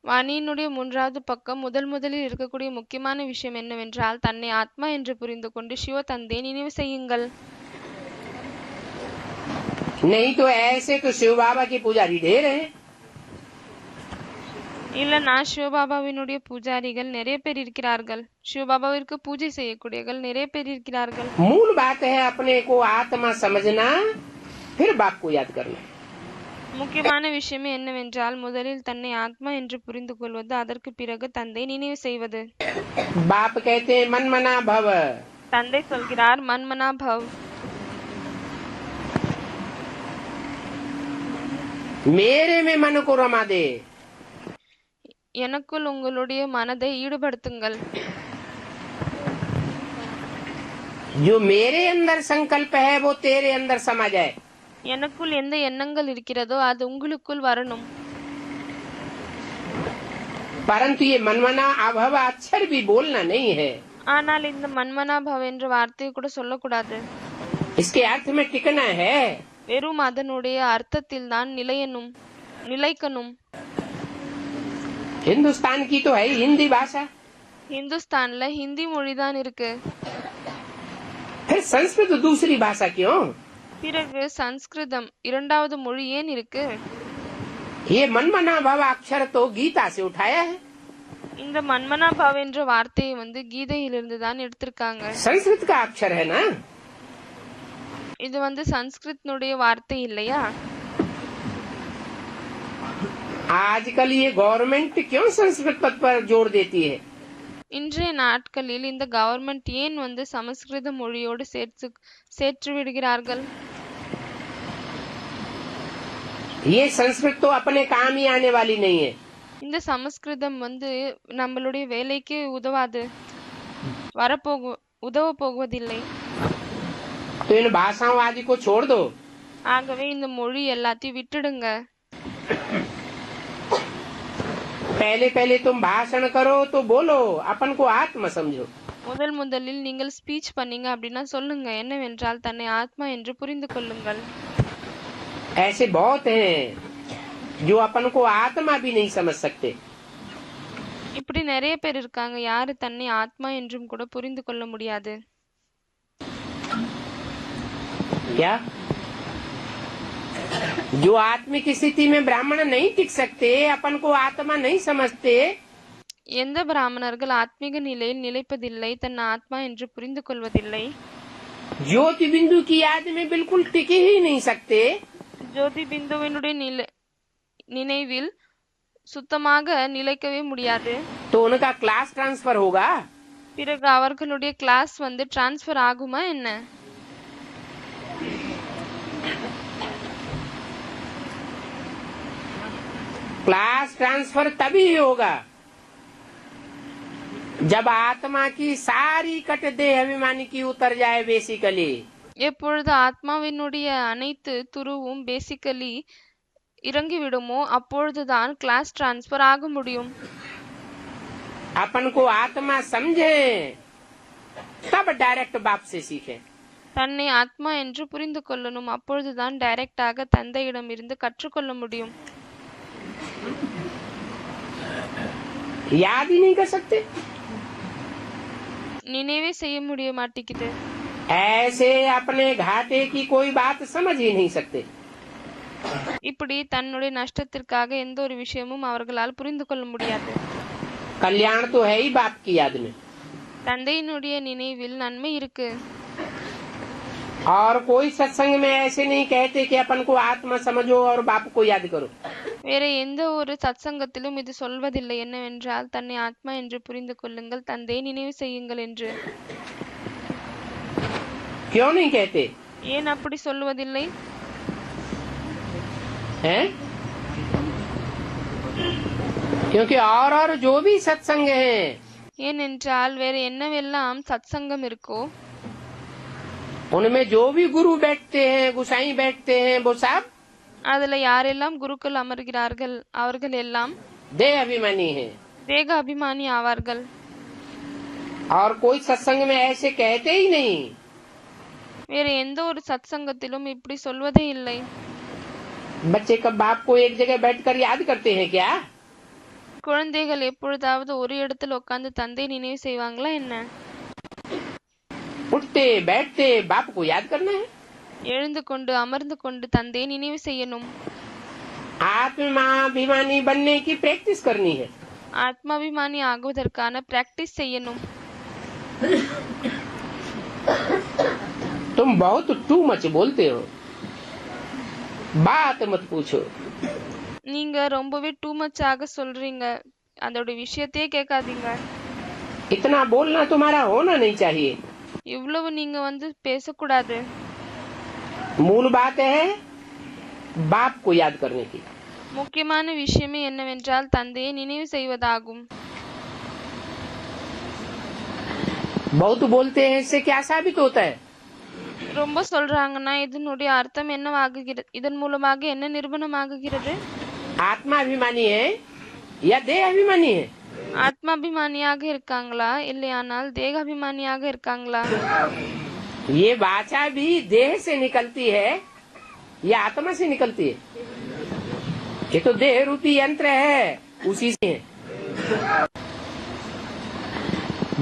வாணியினுடைய 3வது பக்கம் முதலில் இருக்கக்கூடிய முக்கியமான விஷயம் என்னவென்றால் தன்னை ஆத்மா என்று புரிந்து கொண்டு சிவ தந்தையை நினைவு செய்யுங்கள். नहीं तो ऐसे तो शिव बाबा की पुजारी ढेर है। இல்லனா சிவபாபாவினுடைய பூஜாரிகள் நிறைய பேர் இருக்கிறார்கள். சிவபாபாவிற்கு பூஜை செய்யக்கூடியவர்கள் நிறைய பேர் இருக்கிறார்கள். मूल बात है अपने को आत्मा समझना, फिर बाप को याद करना। முக்கியமான விஷயம் என்னவென்றால் முதலில் தன்னை ஆத்மா என்று புரிந்து கொள்வது, அதற்கு பிறகு தந்தை நினைவு செய்வது. बाप कहते हैं मन मना भव। தந்தை சொல்கிறார் மன்மனா பவ். मेरे में मन को रमा दे। எனக்குள் உங்களுடைய மனதை ஈடுபடுத்துங்கள். जो मेरे अंदर संकल्प है वो तेरे अंदर समा जाए। எனக்குள் எந்த எண்ணங்கள் இருக்கிறதோ அது உங்களுக்குள் வரணும். परंतु ये मनमना अभव अक्षर भी बोलना नहीं है। ஆனால் இந்த மன்மனா பவ் என்ற வார்த்தையை கூட சொல்லக்கூடாது. इसके अर्थ में टिकना है। வெறும் அதனுடைய அர்த்தத்தில் தான் நிலைக்கணும். हिंदुस्तान की तो है हिंदी भाषा। இந்துஸ்தான்ல ஹிந்தி மொழி தான் இருக்கு. फिर संस्कृत दूसरी भाषा क्यों? பிறகு சன்ஸ்கிருதம் இரண்டாவது மொழி ஏன் இருக்கு? ये मनमना भव अक्षर तो गीता से उठाया है। இந்த மன்மனா பவ் என்ற வார்த்தையை வந்து கீதையிலிருந்து தான் எடுத்திருக்காங்க. संस्कृत का अक्षर है ना। இது வந்து சன்ஸ்கிருத்னுடைய வார்த்தை இல்லையா? आजकल ये गवर्नमेंट क्यों संस्कृत पद पर जोर देती है? இன்றைய நாட்களில் இந்த கவர்மெண்ட் ஏன் வந்து சமஸ்கிருத மொழியோடு சேர்த்து விடுகிறார்கள்? ये संस्कृत तो अपने काम ही आने वाली नहीं है। இந்த சமஸ்கிருதம் வந்து நம்மளுடைய வேலைக்கு உதவ போவதில்லை. तो इन भाषाओं आदि को छोड़ दो। ஆகவே இந்த மொழி எல்லாத்தையும் விட்டுடுங்க. पहले तुम भाषण करो तो बोलो अपन को आत्मा समझो। முதலில் நீங்கள் ஸ்பீச் பண்ணீங்க அப்படின்னா சொல்லுங்க என்னவென்றால் தன்னை ஆத்மா என்று புரிந்து கொள்ளுங்கள். ऐसे बहुत हैं जो अपन को आत्मा भी नहीं समझ सकते। இப்படி நிறைய பேர் இருக்காங்க யாரு தன்னை ஆத்மா என்றும் கூட புரிந்து கொள்ள முடியாது। क्या जो आत्मिक स्थिति में ब्राह्मण नहीं टिक सकते, अपन को आत्मा नहीं समझते, எந்த பிராமணர்கள் ஆத்மீக நிலையில் நிலைப்பதில்லை, தன் ஆத்மா என்று புரிந்து கொள்வதில்லை, ज्योति बिंदु की याद में बिल्कुल टिक ही नहीं सकते, ஜோதி பிந்துவினுடைய நினைவில் சுத்தமாக நிலைக்கவே முடியாது, तो उनका क्लास ट्रांसफर होगा। பிறகு அவர்களுடைய கிளாஸ் வந்து டிரான்ஸ்ஃபர் ஆகுமா என்ன? क्लास ट्रांसफर तभी होगा जब आत्मा की सारी कट देह अभिमानी की उतर जाए बेसिकली। எப்பொழுது ஆத்மாவினுடைய அனைத்து துருவும் பேசிக்கலி இறங்கிவிடுமோ அப்பொழுதுதான் கிளாஸ் டிரான்ஸ்ஃபர் ஆக முடியும்। अपन को आत्मा समझे तब डायरेक्ट बाप से सीखे। தன்னை ஆத்மா என்று புரிந்து கொள்ளணும், அப்பொழுதுதான் டைரக்டாக தந்தையிடம் இருந்து கற்றுக்கொள்ள முடியும்। याद ही नहीं कर सकते, நினைவே செய்ய முடிய மாட்டேங்குது। ऐसे अपने घाटे की कोई बात समझ ही नहीं सकते। இப்படி தன்னுடைய நஷ்டத்திற்காக எந்த ஒரு விஷயமும் அவர்களால் புரிந்து கொள்ள முடியாது। कल्याण तो है ही बाप की याद में, தந்தையினுடைய நினைவில் நன்மை இருக்கு। और कोई सत्संग में ऐसे नहीं कहते कि अपन को आत्मा समझो और बाप को याद करो। வேற எந்த ஒரு சத்சங்கத்திலும் இது சொல்வதில்லை என்னவென்றால் தன்னை ஆத்மா என்று புரிந்து கொள்ளுங்கள், தந்தையை நினைவு செய்யுங்கள் என்று। क्यों नहीं कहते ஏன் அப்படி சொல்வதில்லை? हैं? क्योंकि और जो भी सत्संग हैं, ஏனென்றால் வேற என்னவெல்லாம் சத்சங்கம் இருக்கோ उनमें जो भी गुरु बैठते हैं, गुसाई बैठते हैं, वो सब அதுல யாரெல்லாம் குருக்கள் அமர்கிறார்கள் அவர்கள் எல்லாம் देह अभिमानी हैं। தேக அபிமானி ஆவார்கள்। और कोई सत्संग में ऐसे कहते ही नहीं। வேற எந்த ஒரு சத்சங்கத்திலும் இப்படி சொல்வதே இல்லை। बच्चे कब बाप को एक जगह बैठकर याद करते हैं क्या? குழந்தைகள் எப்பொழுதாவது ஒரு இடத்துல உட்கார்ந்து தந்தை நினைவு செய்வாங்களா என்ன? उठते बैठते बाप को याद करना है। எழுந்து கொண்டு அமர்ந்து கொண்டு தந்தையை நினைவு செய்யணும்। आत्माभिमानी बनने की प्रैक्टिस करनी है। ஆத்மாபிமானி ஆகுவதற்கான பிராக்டிஸ் செய்யணும்। तुम बहुत टू मच बोलते हो, बात मत पूछो। நீங்க ரொம்பவே டூ மச்சாக சொல்றீங்க, அதோட விஷயத்தையே கேட்காதீங்க। इतना बोलना तुम्हारा होना नहीं चाहिए। இவ்வளவு நீங்க வந்து பேசக்கூடாது। मूल बात है बाप को याद करने की। முக்கியமான விஷயமே என்னவென்றால் தந்தையை நினைவு செய்வதாகும்। बहुत बोलते हैं, इससे क्या साबित होता है? ரொம்ப சொல்றாங்கன்னா இதனுடைய அர்த்தம் என்னவாகுகிறது? இதன் மூலமாக என்ன நிரூபணமாகுகிறது? आत्माभिमानी है या देह अभिमानी है? ஆத்மாபிமானியாக இருக்காங்களா இல்லையானால் தேகாபிமானியாக இருக்காங்களா? ये वाचा भी देह से निकलती है या आत्मा से निकलती है? ये तो देह रूपी यंत्र है, उसी से है।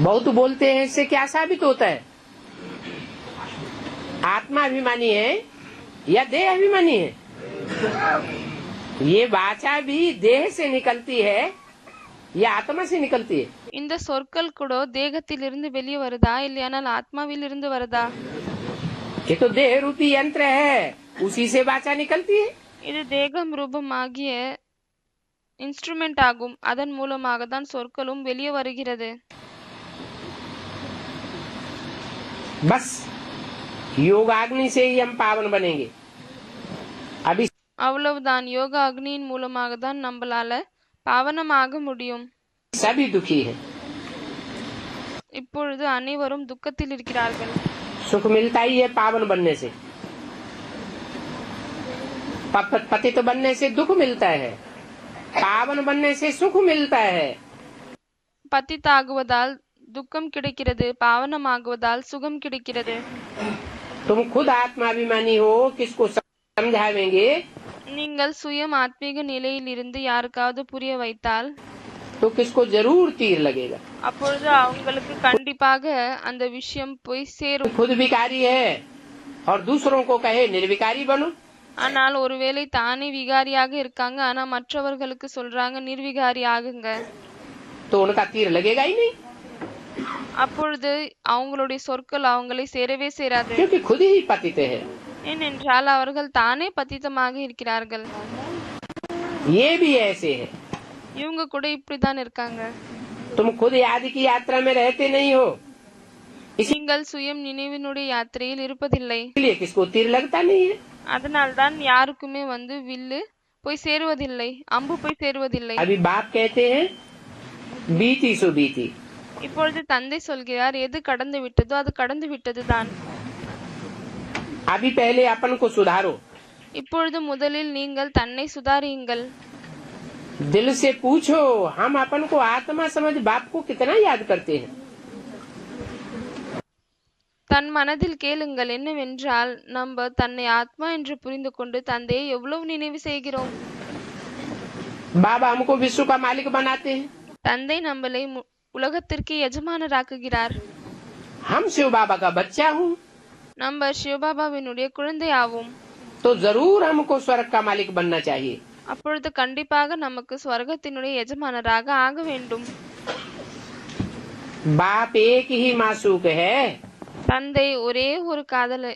बहुत बोलते हैं, इससे क्या साबित होता है? आत्माभिमानी है या देह अभिमानी है? ये वाचा भी देह से निकलती है या आत्मा से निकलती है? இந்த சொற்கள் கூட தேகத்திலிருந்து வெளியே வருதா இல்லையானால் ஆத்மாவிலிருந்து வருதா? ये तो देह रूपी यंत्र है, उसी से वाचा निकलती है। இது தேகம் ரூபமாகிய இன்ஸ்ட்ருமெண்ட் ஆகும், அதன் மூலமாக தான் சொற்களும் வெளியே வருகிறது। बस योगाग्नि से ही हम पावन बनेंगे। अभी அவ்வளவுதான், யோகா அக்னியின் மூலமாக தான் நம்மளால பாவனமாக முடியும்। सभी दुखी है, இப்பொழுது அனைவரும் துக்கத்தில் இருக்கிறார்கள்। सुख मिलता ही है पावन बनने से, पतित बनने से दुख मिलता है, पावन बनने से सुख मिलता है। பத்தித்தாகுவதால் துக்கம் கிடைக்கிறது, பாவனமாகுவதால் சுகம் கிடைக்கிறது। तुम खुद आत्माभिमानी हो, किसको समझावेंगे? நீங்கள் சுயம் ஆத்மீக நிலையில் இருந்து யாருக்காவது புரிய வைத்தால் तो किसको जरूर तीर लगेगा। அப்பொழுது அவங்களுக்கு கண்டிப்பாக அந்த விஷயம் போய் சேரும். खुद विकारी है और दूसरों को कहे निर्विकारी बनो, ஆனால் ஒருவேளை தானே விகாரியாக இருக்காங்க, ஆனா மற்றவர்களுக்கு சொல்றாங்க நிர்விகாரி ஆகுங்க, तो उनका तीर लगेगा ही नहीं, அப்பொழுது அவங்களுடைய சொற்கள் அவங்களை சேரவே சேராது. क्योंकि खुद ही पतित है। ஏனென்றால் அவர்கள் தானே பத்திதமாக இருக்கிறார்கள். ये भी ऐसे है, இவங்க கூட இப்படிதான் இருக்காங்க. तुम खुद याद की यात्रा में रहते नहीं हो, நீங்கள் சுயம் நினைவினுடைய யாத்திரையில் இருப்பதில்லை, इसलिए किसको तीर लगता नहीं है। அதனால்தான் யாருக்குமே வில்லு போய் சேருவதில்லை, அம்பு போய் சேருவதில்லை. अभी बाप कहते हैं बीती सो बीती, இப்பொழுது தந்தை சொல்கிறார் எது கடந்து விட்டதோ அது கடந்து விட்டதுதான். अभी पहले अपन को सुधारो, இப்பொழுது முதலில் நீங்கள் தன்னை சுதாரியுங்கள். दिल से पूछो हम अपन को आत्मा समझ बाप को कितना याद करते हैं। தன் மனதில் கேளுங்கள், என்னவென்றால் நம்ம தன்னை ஆத்மா என்று புரிந்து கொண்டு தந்தையை எவ்வளவு நினைவு செய்கிறோம். बाबा हमको विश्व का मालिक बनाते हैं, தந்தை நம்மளை உலகத்திற்கு எஜமானராக்குகிறார். हम शिव बाबा का बच्चा हूँ, நம்ம சிவபாபாவினுடைய குழந்தை ஆவோம். तो जरूर हमको स्वर्ग का मालिक बनना चाहिए। அப்பொழுது கண்டிப்பாக நமக்கு ஸ்வர்கத்தினுடைய எஜமானராக ஆக வேண்டும். बाप एक ही मासूक है, தந்தை ஒரே ஒரு காதலை,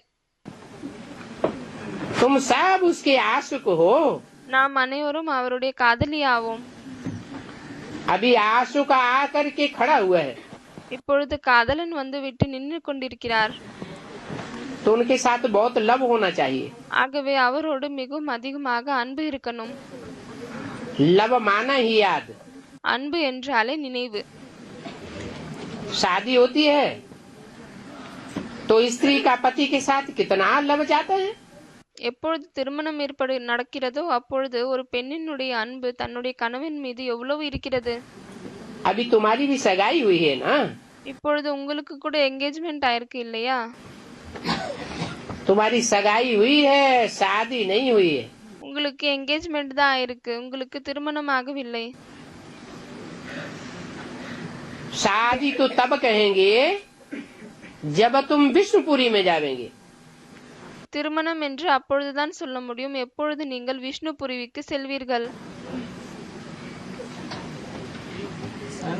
तुम सब उसके आशिक हो। நாம் அனைவரும் அவருடைய காதலி ஆவோம். अभी आशिक आकर के खड़ा हुआ है, இப்பொழுது காதலன் விட்டு நின்று கொண்டிருக்கிறார். तो उनके साथ बहुत लव होना चाहिए। ஆகவே அவரோடு மிகவும் அதிகமாக அன்பு இருக்கணும். लव माना ही याद, அன்பு என்றாலே நினைவு. शादी होती है तो स्त्री का पति के साथ कितना लव जाता है। எப்பொழுது திருமணம் நடக்கிறதோ அப்பொழுது ஒரு பெண்ணினுடைய அன்பு தன்னுடைய கணவன் மீது எவ்வளவு இருக்கிறது. अभी तुम्हारी भी सगाई हुई है ना, இப்பொழுது உங்களுக்கு கூட என்கேஜ்மெண்ட் ஆயிருக்கு இல்லையா? तुम्हारी सगाई हुई है, शादी नहीं हुई है। உங்களுக்கு என்கேஜ்மெண்ட் தான் ஆயிருக்கு, உங்களுக்கு திருமணம் ஆகவில்லை. शादी तो तब कहेंगे जब तुम विष्णुपुरी में जावेंगे। திருமணம் என்று அப்பொழுதுதான் சொல்ல முடியும் எப்பொழுது நீங்கள் விஷ்ணுபுரிக்கு செல்வீர்கள்.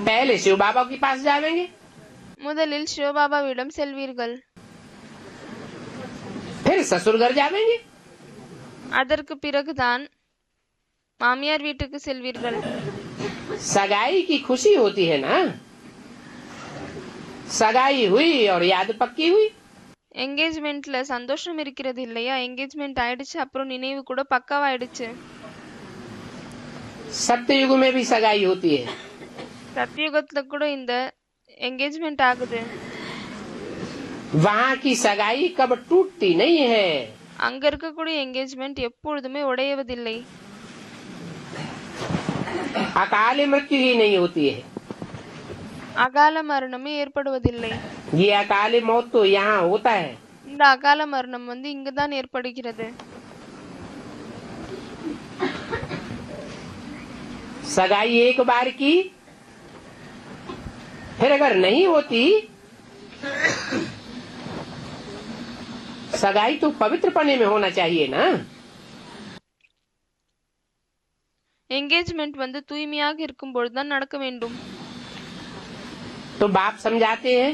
पहले शिव बाबा के पास जावेंगे, முதலில் சிவபாபாவிடம் செல்வீர்கள், फिर ससुर घर जावेंगे, அதற்கு பிறகுதான் மாமியார் வீட்டுக்கு செல்வீர்கள். सगाई की खुशी होती है ना, सगाई हुई और याद पक्की हुई। என்கேஜ்மெண்ட்ல சந்தோஷம் இருக்கிறது இல்லையா? என்கேஜ்மெண்ட் ஆயிடுச்சு, அப்புறம் நினைவு கூட பக்காவாயிடுச்சு. सत्ययुग में भी सगाई होती है, சத்தியுகத்துல கூட இந்த என்கேஜ்மெண்ட் ஆகுது. वहाँ की सगाई कब टूटती नहीं है। அங்க இருக்கக்கூடிய என்கேஜ்மெண்ட் எப்பொழுதுமே உடையவதில்லை. अकाल मृत्यु ही नहीं होती है, அகால மரணமே ஏற்படுவதில்லை. ये अकाल मौत तो यहाँ होता है। இந்த அகால மரணம் இங்குதான் ஏற்படுகிறது. सगाई एक बार की, फिर अगर नहीं होती, सगाई तो पवित्र पने में होना चाहिए ना। என்கேஜ்மெண்ட் தூய்மையாக இருக்கும் பொழுதுதான் நடக்க வேண்டும். तो बाप समझाते हैं,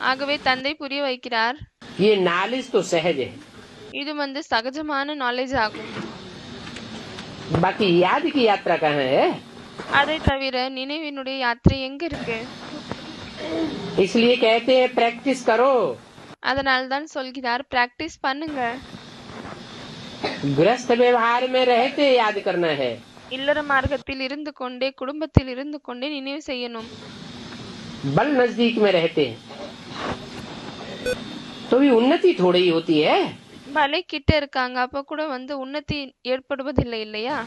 ஆகவே தந்தை புரிய வைக்கிறார், ये नॉलेज तो सहज है, இது சகஜமான நாலேஜ் ஆகும். बाकी याद की यात्रा कहाँ है। அதை தவிர நினைவினுடைய யாத்திரை எங்க இருக்கு? इसलिए कहते हैं प्रैक्टिस करो। அதனால்தான் சொல்கிறார் பிராக்டிஸ் பண்ணுங்க. गृहस्थ व्यवहार में रहते याद करना है, இல்லற மார்க்கத்தில் இருந்து கொண்டே குடும்பத்தில் இருந்து கொண்டே நினைவு செய்யணும். बल नजदीक में रहते हैं तो भी उन्नति थोड़ी ही होती है। பலை கிட்ட இருக்காங்க, அப்ப கூட உன்னதி ஏற்படுவதில்லை இல்லையா?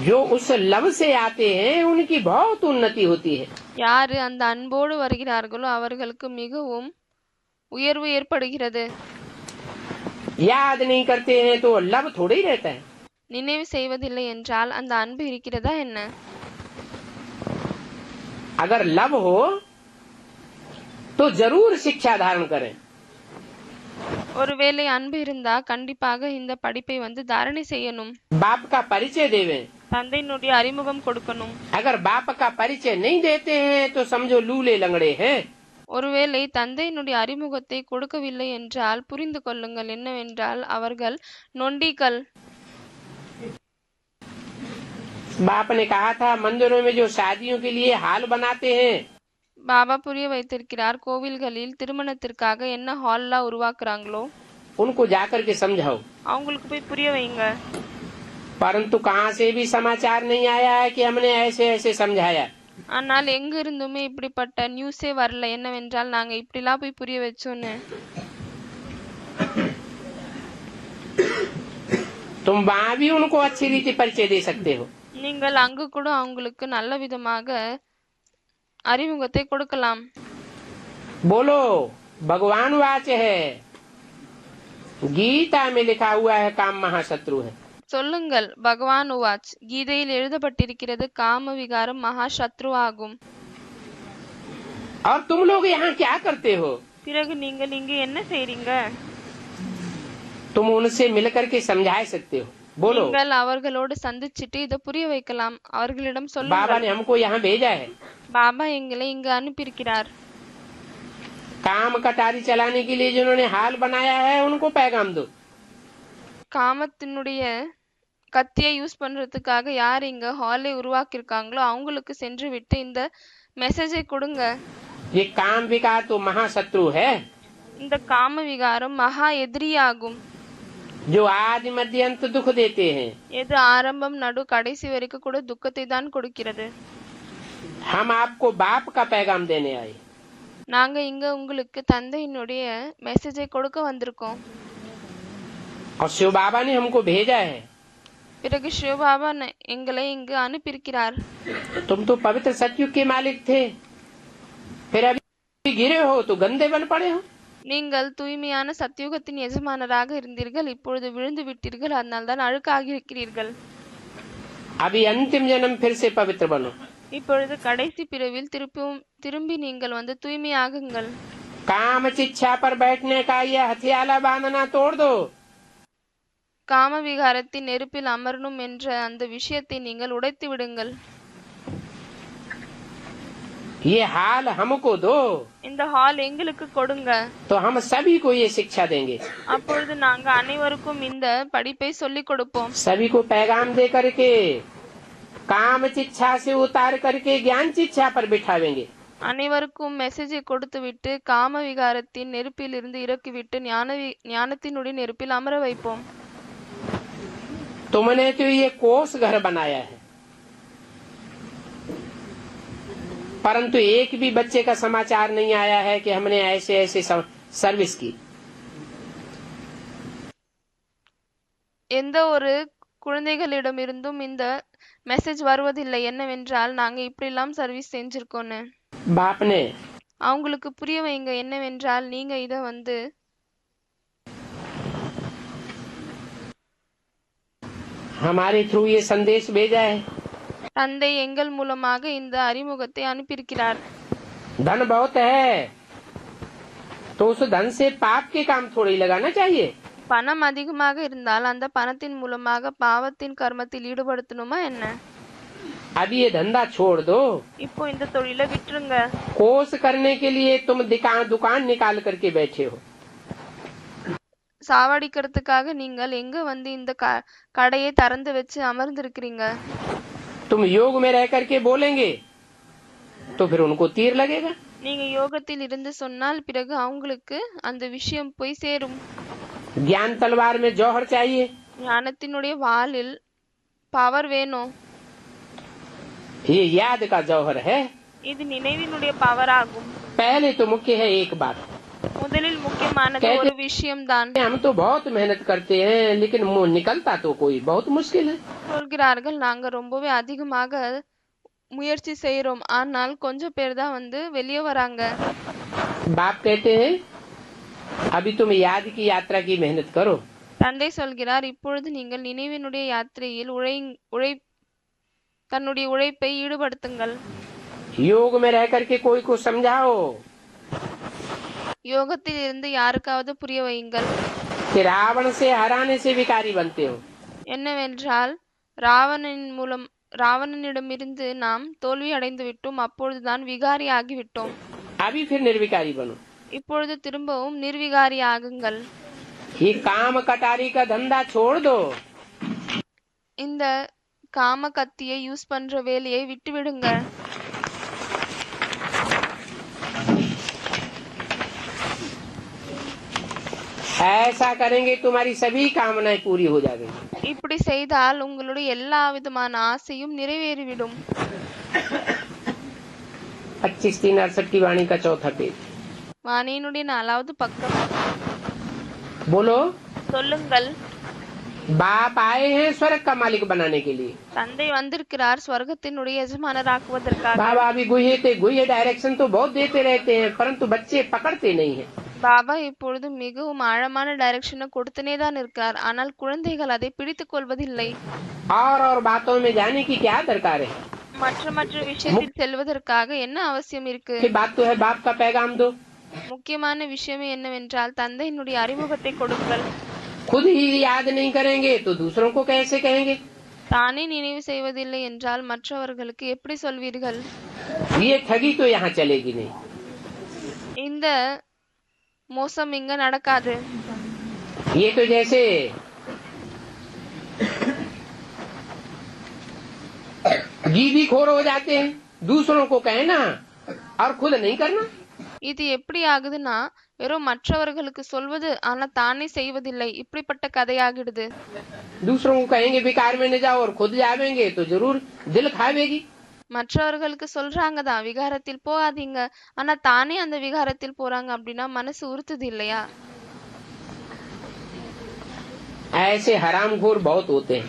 जो उस लव से आते हैं उनकी बहुत उन्नति होती है। யாரு அந்த அன்போடு வருகிறார்களோ அவர்களுக்கு மிகவும் உயர்வு ஏற்படுகிறது. याद नहीं करते हैं तो लव थोड़ी ही रहता है। நினைவு செய்வதில்லை என்றால் அந்த அன்பு இருக்கிறதா என்ன? अगर लव हो तो जरूर शिक्षा धारण करें। ஒருவேளை அன்பு இருந்தா கண்டிப்பாக இந்த படிப்பை வந்து தாரணை செய்யணும். बाप का परिचय देवे, தந்தையினுடைய அறிமுகம் கொடுக்கணும். अगर बाप का परिचय नहीं देते हैं तो समझो लूले लंगड़े हैं। ஒருவேளை தந்தையினுடைய அறிமுகத்தை கொடுக்கவில்லை என்றால் புரிந்து கொள்ளுங்கள் என்னவென்றால் அவர்கள் நொண்டிகள். बाप ने कहा था मंदिरों में जो शादियों के लिए हाल बनाते हैं, பாபா புரிய வைத்திருக்கிறார் கோவில்களில் திருமணத்திற்காக என்ன ஹால்லாம் உருவாக்குறாங்களோ उनको जाकर के समझाओ। அவங்களுக்கு போய் புரிய வைங்க. परंतु कहाँ से भी समाचार नहीं आया है कि हमने ऐसे ऐसे समझाया। ஆனால் எங்க இருந்துமே இப்படிப்பட்ட நியூஸே வரல என்னவென்றால் நாங்க இப்படிலாம் போய் புரிய வச்சோன்னு. तुम वहाँ भी उनको अच्छी रीति परिचय दे सकते हो। நீங்கள் அங்கு கூட அவங்களுக்கு நல்ல விதமாக அறிமுகத்தை கொடுக்கலாம். बोलो भगवान वाच है, गीता में लिखा हुआ है काम महाशत्रु है। சொல்லுங்கள் பகவான் உவாச், கீதையில் எழுதப்பட்டிருக்கிறது காம விகாரம் மகா சத்ரு ஆகும். और तुम लोग यहाँ क्या करते हो? பிறகு நீங்கள் இங்கு என்ன செய்றீங்க? तुम उनसे मिलकर के समझा सकते हो। बोलो நீங்கள் அவர்களோடு சந்திச்சிட்டு இதை புரிய வைக்கலாம். அவர்களிடம் बाबा சொல்லுங்கள் ने हमको यहाँ भेजा है, பாபா எங்களை இங்கு அனுப்பியிருக்கிறார். काम कटारी चलाने के लिए जिन्होंने हाल बनाया है उनको पैगाम दो। காமத்தினுடைய கத்தியை யூஸ் பண்றதுக்காக யார் இங்க ஹாலை உருவாக்கியிருக்காங்களோ அவங்களுக்கு சென்று விட்டு இந்த மெசேஜை கொடுங்க. ये काम विकार तो महाशत्रु है, இந்த காம விகாரம் மகா எதிரியாகும். जो आदि मध्य अंत दुख देते हैं। எது ஆரம்பம் நடு கடைசி வரைக்கும் கூட துக்கத்தை தான் கொடுக்கிறது. हम आपको बाप का पैगाम देने आए। நாங்க இங்க உங்களுக்கு தந்தையினுடைய மெசேஜை கொடுக்க வந்திருக்கோம். और शिव बाबा ने हमको भेजा है। பிறகு சிவபாபா எங்களை இங்கு அனுப்பியிருக்கிறார். तुम तो पवित्र सतयुग के मालिक थे, फिर अभी गिरे हो तो गंदे बन पड़े हो। நீங்கள் தூய்மையான சத்தியுகத்தின் எஜமானராக இருந்தீர்கள், இப்பொழுது விழுந்து விட்டீர்கள், அதனால் தான் அழுக்காகி இருக்கிறீர்கள். अभी अंतिम जन्म फिर से पवित्र बनो। இப்பொழுது கடைசி பிறவில் திரும்பி நீங்கள் வந்து தூய்மையாகுங்கள். काम चिच्छा पर बैठने का यह हथियाला बांधना तोड़ दो। காம விகாரத்தின் நெருப்பில் அமரணும் என்ற அந்த விஷயத்தை நீங்கள் உடைத்து விடுங்கள். ये हाल हमको दो, இந்த ஹால் எங்களுக்கு கொடுங்க. तो हम सभी को ये शिक्षा देंगे। அப்பொழுது நாங்க அனைவருக்கும் இந்த படிப்பை சொல்லிக் கொடுப்போம். सभी को पैगाम दे करके काम चिच्छा से उतार करके ज्ञान चिच्छा पर बिठावेंगे। அனைவருக்கும் மெசேஜை கொடுத்து விட்டு காம விகாரத்தின் நெருப்பில் இருந்து இறக்கிவிட்டு ஞானத்தினுடைய நெருப்பில் அமர வைப்போம். तुमने तो ये कोस घर बनाया है, परंतु एक भी बच्चे का समाचार नहीं आया है कि हमने ऐसे ऐसे सर्विस की। எந்த ஒரு குழந்தைகளிடமிருந்தும் இந்த மெசேஜ் வருவதில்லை என்னவென்றால் நாங்க இப்படிலாம் சர்வீஸ் செஞ்சிருக்கோன்னு. बाप ने அவங்களுக்கு புரிய வைங்க என்னவென்றால் நீங்க இத வந்து हमारे थ्रू ये संदेश भेजा है। தந்தை எங்கள் மூலமாக இந்த அறிமுகத்தை அனுப்பியிருக்கிறார். धन बहुत है तो उस धन से पाप के काम थोड़ी लगाना चाहिए। பணம் அதிகமாக இருந்தால் அந்த பணத்தின் மூலமாக பாவத்தின் கர்மத்தில் ஈடுபடுத்தணுமா என்ன? अभी ये धंधा छोड़ दो। இப்போ இந்த தொழிலை விட்டுருங்க. कोस करने के लिए तुम दुकान निकाल करके बैठे हो। சாவடிக்கிறதுக்காக நீங்கள் எங்க வந்து இந்த கடையை திறந்து வச்சு அமர்ந்திருக்கிறீங்க. तुम योग में रह करके बोलेंगे तो फिर उनको तीर लगेगा। நீங்க யோகத்தில் இருந்து சொன்னால் பிறகு அவங்களுக்கு அந்த விஷயம் போய் சேரும். ज्ञान तलवार में जौहर चाहिए, ஞானத்தினுடைய வாளில் பவர் வேணும். ये याद का जौहर है। இது நினைவினுடைய பவர் ஆகும். पहले तो मुख्य है एक बात, முதலில் முக்கியமானது ஒரு விஷயம்தான். हम तो बहुत मेहनत करते हैं लेकिन निकलता तो कोई बहुत मुश्किल है। சொல்கிறார்கள் நாங்க ரொம்பவே அதிகமாக முயற்சி செய்யறோம், ஆனால் கொஞ்சம் பேர் தான் வந்து வெளியே வராங்க. बाप कहते हैं अभी तुम याद की यात्रा की मेहनत करो। தந்தை சொல்கிறார், இப்பொழுது நீங்கள் நினைவினுடைய யாத்திரையில் தன்னுடைய உழைப்பை ஈடுபடுத்துங்கள். योग में रह करके कोई को समझाओ யோகத்தில் இருந்து யாருக்காவது புரிய வையுங்கள். कि रावण से हराने से विकारी बनते हो। என்னவென்றால் ராவணனிடமிருந்து நாம் தோல்வி அடைந்து விட்டோம், அப்பொழுதுதான் விகாரி ஆகிவிட்டோம். अभी फिर निर्विकारी बनो। இப்பொழுது திரும்பவும் நிர்விகாரி ஆகுங்கள். ये काम कटारी का धंधा छोड़ दो। இந்த காம கத்தியை யூஸ் பண்ற வேலையை விட்டு விடுங்க. ऐसा करेंगे तुम्हारी सभी कामनाएं पूरी हो जाएंगी। இப்படி செய்தால் உங்களுடைய எல்லா விதமான ஆசையும் நிறைவேறிவிடும். 25-368 की वाणी का चौथा पेज। வாணியினுடைய 4வது பக்கம். बोलो। சொல்லுங்கள். बाप आए हैं स्वर्ग का मालिक बनाने के लिए। தந்தை வந்திருக்கிறார் ஸ்வர்கத்தினுடைய எஜமானராக்குவதற்காக. बाबा अभी गुहे डायरेक्शन तो बहुत देते रहते हैं, परंतु बच्चे पकड़ते नहीं है। பாபா இப்பொழுது மிகவும் ஆழமான டைரக்ஷனை கொடுத்துனே தான் இருக்கார், ஆனால் குழந்தைகள் அதை பிடித்துக் கொள்வதில்லை. और बातों में जाने की क्या दरकार है? மற்ற விஷயத்தில் செல்வதற்காக என்ன அவசியம் இருக்கு? बात तो है बाप का पैगाम दो। முக்கியமான விஷயம் என்னவென்றால் தந்தையினுடைய அறிமுகத்தை கொடுங்கள். खुद ही याद नहीं करेंगे तो दूसरों को कैसे कहेंगे? தானே நினைவு செய்வதில்லை என்றால் மற்றவர்களுக்கு எப்படி சொல்வீர்கள்? ये ठगी तो यहाँ चलेगी नहीं। இந்த மோசம் இங்க நடக்காது. ये तो जैसे गीवी खोर हो जाते हैं, दूसरों को कहना और खुद नहीं करना। இது எப்படி ஆகுதுன்னா வெறும் மற்றவர்களுக்கு சொல்வது ஆனா தானே செய்வதில்லை, இப்படிப்பட்ட கதையாகிடுது. दूसरों को कहेंगे विकार में न जाओ और खुद जावेंगे तो जरूर दिल खावेगी। மற்றவர்களுக்கு சொல்றாங்க தான் விகாரத்தில் போகாதீங்க, ஆனா தானே அந்த விகாரத்தில் போறாங்க அப்படின்னா மனசு உறுத்துது இல்லையா? ऐसे हरामखोर बहुत होते हैं,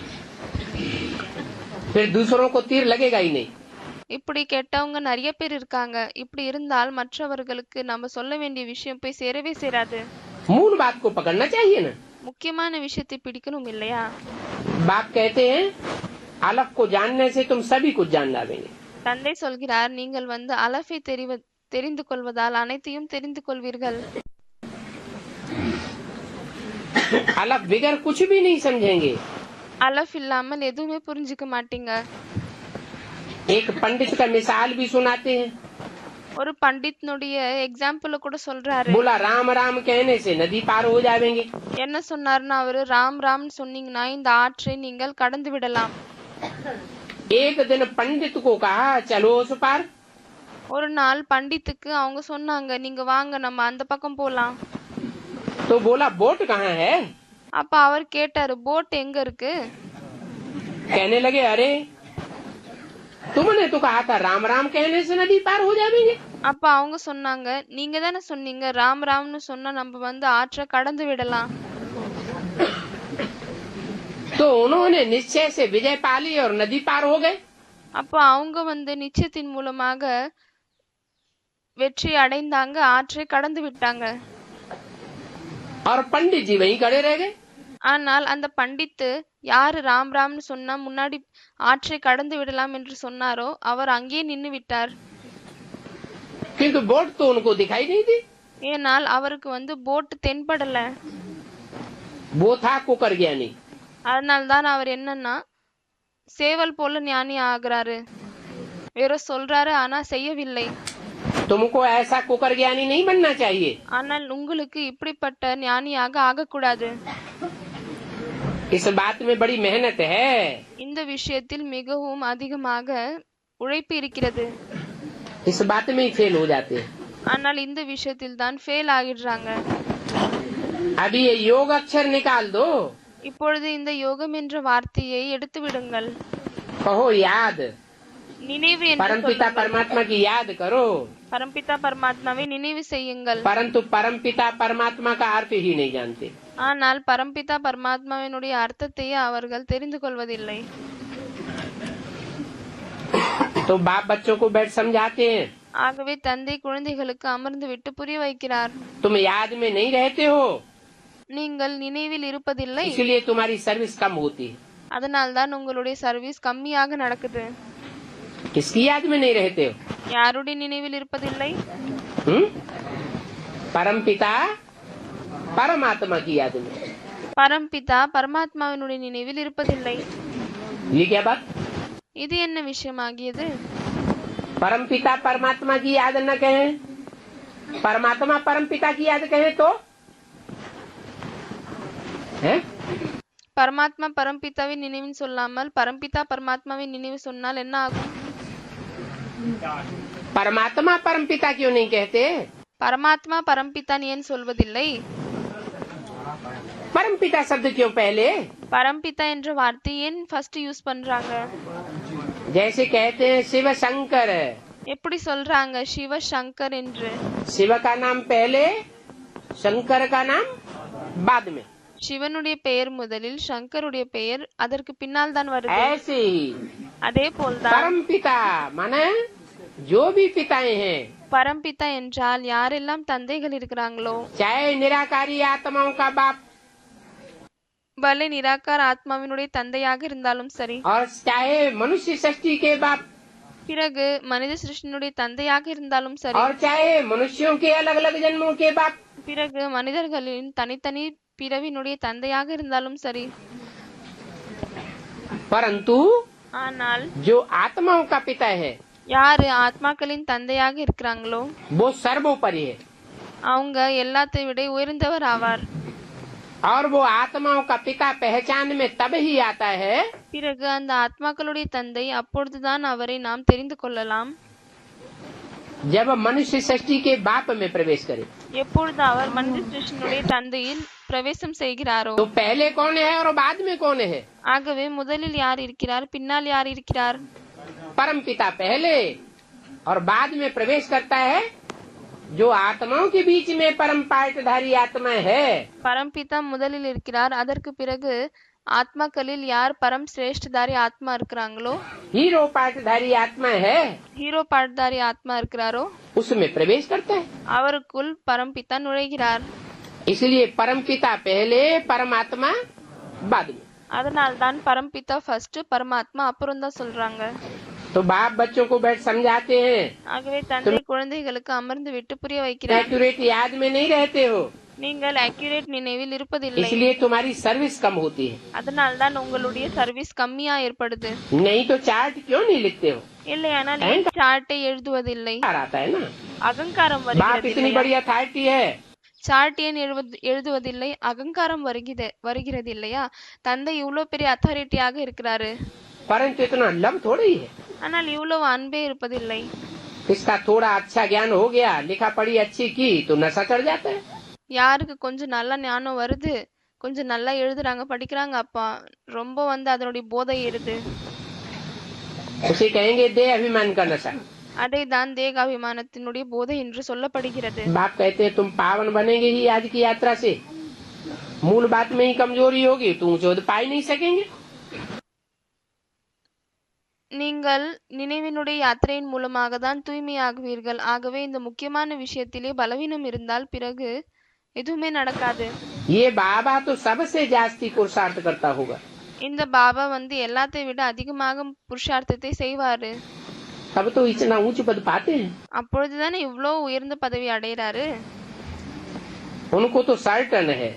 फिर दूसरों को तीर लगेगा ही नहीं। இப்படி கெட்டவங்க நிறைய பேர் இருக்காங்க. இப்படி இருந்தால் மற்றவர்களுக்கு நம்ம சொல்ல வேண்டிய விஷயம் போய் சேரவே சேராது. मूल बात को पकड़ना चाहिए ना। முக்கியமான விஷயத்தை பிடிக்கணும் இல்லையா? बाप कहते हैं अलफ को जानने से तुम सभी कुछ जान लावेंगे। தந்தை சொல்கிறார், நீங்கள் அலஃபை தெரிந்து கொள்வதால் அனைத்தையும் தெரிந்து கொள்வீர்கள். अलफ बिगर कुछ भी नहीं समझेंगे। அலஃப் இல்லாமல் எதுவுமே புரிஞ்சுக்க மாட்டீங்க. एक पंडित का मिसाल भी सुनाते हैं। ஒரு பண்டித்னுடைய எக்ஸாம்பிள் கூட சொல்றாரு. बोला राम राम कहने से नदी पार हो जाएंगे। என்ன சொன்னார்னா அவரு, ராம் ராம் சொன்னீங்கன்னா இந்த ஆற்றை நீங்கள் கடந்து விடலாம். एक दिन पंडित को कहा चलो उस पार। ஒரு நாள் பண்டித்துக்கு அவங்க சொன்னாங்க, நீங்க வாங்க நம்ம அந்த பக்கம் போலாம். तो बोला बोट कहाँ है? அப்ப அவர் கேட்டாரு, போட் எங்க இருக்கு? कहने लगे अरे तुमने तो कहा था राम राम कहने से नदी पार हो जाएंगे। அப்ப அவங்க சொன்னாங்க, நீங்க தானே சொன்னீங்க ராம் ராம்னு சொன்னா நம்ம ஆற்றை கடந்து விடலாம். तो उन्होंने निश्चय से विजय पा ली और नदी पार हो गए। அப்ப அவங்க நிச்சயத்தின் மூலமாக வெற்றி அடைந்தாங்க, ஆற்றை கடந்து விட்டாங்க. और पंडित जी वहीं खड़े रह गए। ஆனால் அந்த பண்டித்து யாரு ராம் ராம்னு சொன்னா முன்னாடி ஆற்றை கடந்து விடலாம் என்று சொன்னாரோ அவர் அங்கேயே நின்னு விட்டார். किंतु बोट तो उनको दिखाई नहीं दी। ஏனால் அவருக்கு போட் தென்படல. वो था कुकर ज्ञानी। அதனால்தான் அவர் என்னன்னா சேவல் போல ஞானி ஆகுறாரு. வெறும் சொல்றாரு ஆனா செய்யவில்லை. तुमको ऐसा कुकर ज्ञानी नहीं बनना चाहिए। ஆனால் உங்களுக்கு இப்படிப்பட்ட ஞானியாக ஆகக்கூடாது. इस बात में बड़ी मेहनत है। இந்த விஷயத்தில் மிகவும் அதிகமாக உழைப்பு இருக்கிறது. इस बात में ही फेल हो जाते हैं। ஆனால் இந்த விஷயத்தில் தான் ஃபெயில் ஆகிடுறாங்க. अभी ये योग अक्षर निकाल दो। இப்பொழுது இந்த யோகம் என்ற வார்த்தையை எடுத்து விடுங்கள். कहो याद। நினைவு என்று परमपिता परमात्मा की याद करो। பரம்பிதா பரமாத்மாவை நினைவு செய்யுங்கள். परंतु परमपिता परमात्मा का अर्थ ही नहीं जानते। ஆனால் பரம்பிதா பரமாத்மாவினுடைய அர்த்தத்தையே அவர்கள் தெரிந்து கொள்வதில்லை. तो बाप बच्चों को बैठ समझाते हैं। ஆகவே தந்தை குழந்தைகளுக்கு அமர்ந்து விட்டு புரிய வைக்கிறார். तुम याद में नहीं रहते हो, நீங்கள் நினைவில் இருப்பதில்லை, इसलिए तुम्हारी सर्विस कम होती है। அதனால்தான் உங்களுடைய சர்வீஸ் கம்மியாக நடக்குது. किसकी याद में नहीं रहते हो? யாருடைய நினைவில் இருப்பதில்லை? परम पिता परमात्मा की याद में। பரம்பிதா பரமாத்மாவினுடைய நினைவில் இருப்பதில்லை. ये क्या बात? இது என்ன விஷயமாகியது? परम पिता परमात्मा की याद न कहें, परमात्मा परम पिता की याद कहे तो है? பரமாத்மா பரம்பிதாவின் நினைவில் சொல்லாமல் பரம்பிதா பரமாத்மாவின் நினைவு சொன்னால் என்ன ஆகும்? परमात्मा परम पिता क्यों नहीं कहते? பரமாத்மா பரம்பிதான் ஏன் சொல்வதில்லை? परम पिता शब्द क्यों पहले? பரம்பிதா என்ற வார்த்தை ஏன் ஃபர்ஸ்ட் யூஸ் பண்றாங்க? जैसे कहते हैं शिव शंकर, எப்படி சொல்றாங்க சிவ சங்கர் என்று? शिव का नाम पहले, शंकर का नाम बाद में। சிவனுடைய பெயர் முதலில், சங்கருடைய பெயர் அதற்கு பின்னால் தான் வருது. ऐसे ही அதே போல்தான் परम पिता माने जो भी पिताएं हैं, பரம்பிதா என்றால் யாரெல்லாம் தந்தைகள் இருக்கிறாங்களோ, चाहे निराकारी आत्माओं का बाप பலே நிராகார ஆத்மாவினுடைய தந்தையாக இருந்தாலும் சரி, और चाहे मनुष्य सृष्टि के बाप, பிறகு மனித சிருஷ்டினுடைய தந்தையாக இருந்தாலும் சரி, और चाहे मनुष्यों के अलग अलग जन्मों के बाप, பிறகு மனிதர்களின் தனித்தனி பிறவினுடைய தந்தையாக இருந்தாலும் சரி, परंतु ஆனால் जो आत्माओं का पिता है யாரு ஆத்மாக்களின் தந்தையாக இருக்கிறாங்களோ वो सर्वोपरि है, அவங்க எல்லாத்தை விட உயர்ந்தவர் ஆவார். और वो आत्माओं का पिता पहचान में तब ही आता है பிறகு அந்த ஆத்மாக்களுடைய தந்தை அப்பொழுதுதான் அவரை நாம் தெரிந்து கொள்ளலாம், जब मनुष्य सृष्टि के बाप में प्रवेश करे। எப்பொழுது அவர் மனித சிருஷ்டினுடைய தந்தையில் பிரவேசம் செய்கிறாரோ. तो पहले कौन है और बाद में कौन है? ஆகவே முதலில் யார் இருக்கிறார், பின்னால் யார் இருக்கிறார்? परम पिता पहले, और बाद में प्रवेश करता है जो आत्माओं के बीच में परम पाटधारी आत्मा है। பரம்பிதா முதலில் இருக்கிறார், அதற்கு பிறகு ஆத்மாக்களில் யார் பரம் சிரேஷ்டதாரி ஆத்மா இருக்கிறாங்களோ, हीरो पाटधारी आत्मा है, ஹீரோ பாட்தாரி ஆத்மா இருக்கிறாரோ, उसमें प्रवेश करता है। அவருக்குள் பரம்பிதா நுழைகிறார். इसलिए परम पिता पहले, परमात्मा बाद में। அதனால் தான் பரம்பிதா ஃபர்ஸ்ட், பரமாத்மா அப்புறம் தான் சொல்றாங்க. तो बाप बच्चों को बैठ समझाते हैं, ஆகவே தந்தை குழந்தைகளுக்கு அமர்ந்து விட்டு புரிய வைக்கிறார். एक्यूरेट याद में नहीं रहते हो, நீங்கள் அக்யூரேட் நினைவில் இருப்பதில்லை, इसलिए तुम्हारी सर्विस कम होती है। அதனால் தான் உங்களுடைய சர்வீஸ் கம்மியா ஏற்படுது. नहीं तो चार्ट क्यों नहीं लिखते हो? இல்லையானால் ஏன் சார்ட்டை எழுதுவதில்லை? आता है ना, அகங்காரம் बाप வருகிறது इतनी இல்லையா? बड़ी अथॉरिटी है, சார்ட் ஏன் எழுதுவதில்லை? அகங்காரம் வருகிறது இல்லையா? தந்தை இவ்வளவு பெரிய அத்தாரிட்டியாக இருக்கிறாரு, परंतु इतना लव थोड़ी है। ஆனால் இவ்வளவு அன்பே இருப்பதில்லை. इसका थोड़ा अच्छा ज्ञान हो गया, लिखा पढ़ी अच्छी की तो नशा चढ़ जाता है। யாருக்கு கொஞ்சம் நல்ல ஞானம் வருது, கொஞ்சம் நல்லா எழுதுறாங்க படிக்கிறாங்க, அப்பா ரொம்ப அதனுடைய போதை ஏறுது. उसे कहेंगे दे अभिमान का नशा। அதை தான் தேக அபிமானத்தினுடைய போதை என்று சொல்லப்படுகிறது. बाप कहते हैं तुम पावन बनेंगे ही आज की यात्रा से, मूल बात में ही कमजोरी होगी, तुम ऊंचे पा ही नहीं सकेंगे। நீங்கள் நினைவினுடைய யாத்திரையின் மூலமாக தான் தூய்மையாகுவீர்கள். ஆகவே இந்த முக்கியமான விஷயத்திலே பலவீனம் இருந்தால் பிறகு எதுவுமே நடக்காது. ये बाबा तो सबसे जास्ती पुरुषार्थ करता होगा, இந்த பாபா எல்லாத்தை விட அதிகமாக புருஷார்த்தத்தை செய்வாரு. तब तो इतना ऊंच पद पाते हैं। அப்பொழுதுதானே இவ்வளவு உயர்ந்த பதவி அடைகிறாரு. उनको तो सर्टन है,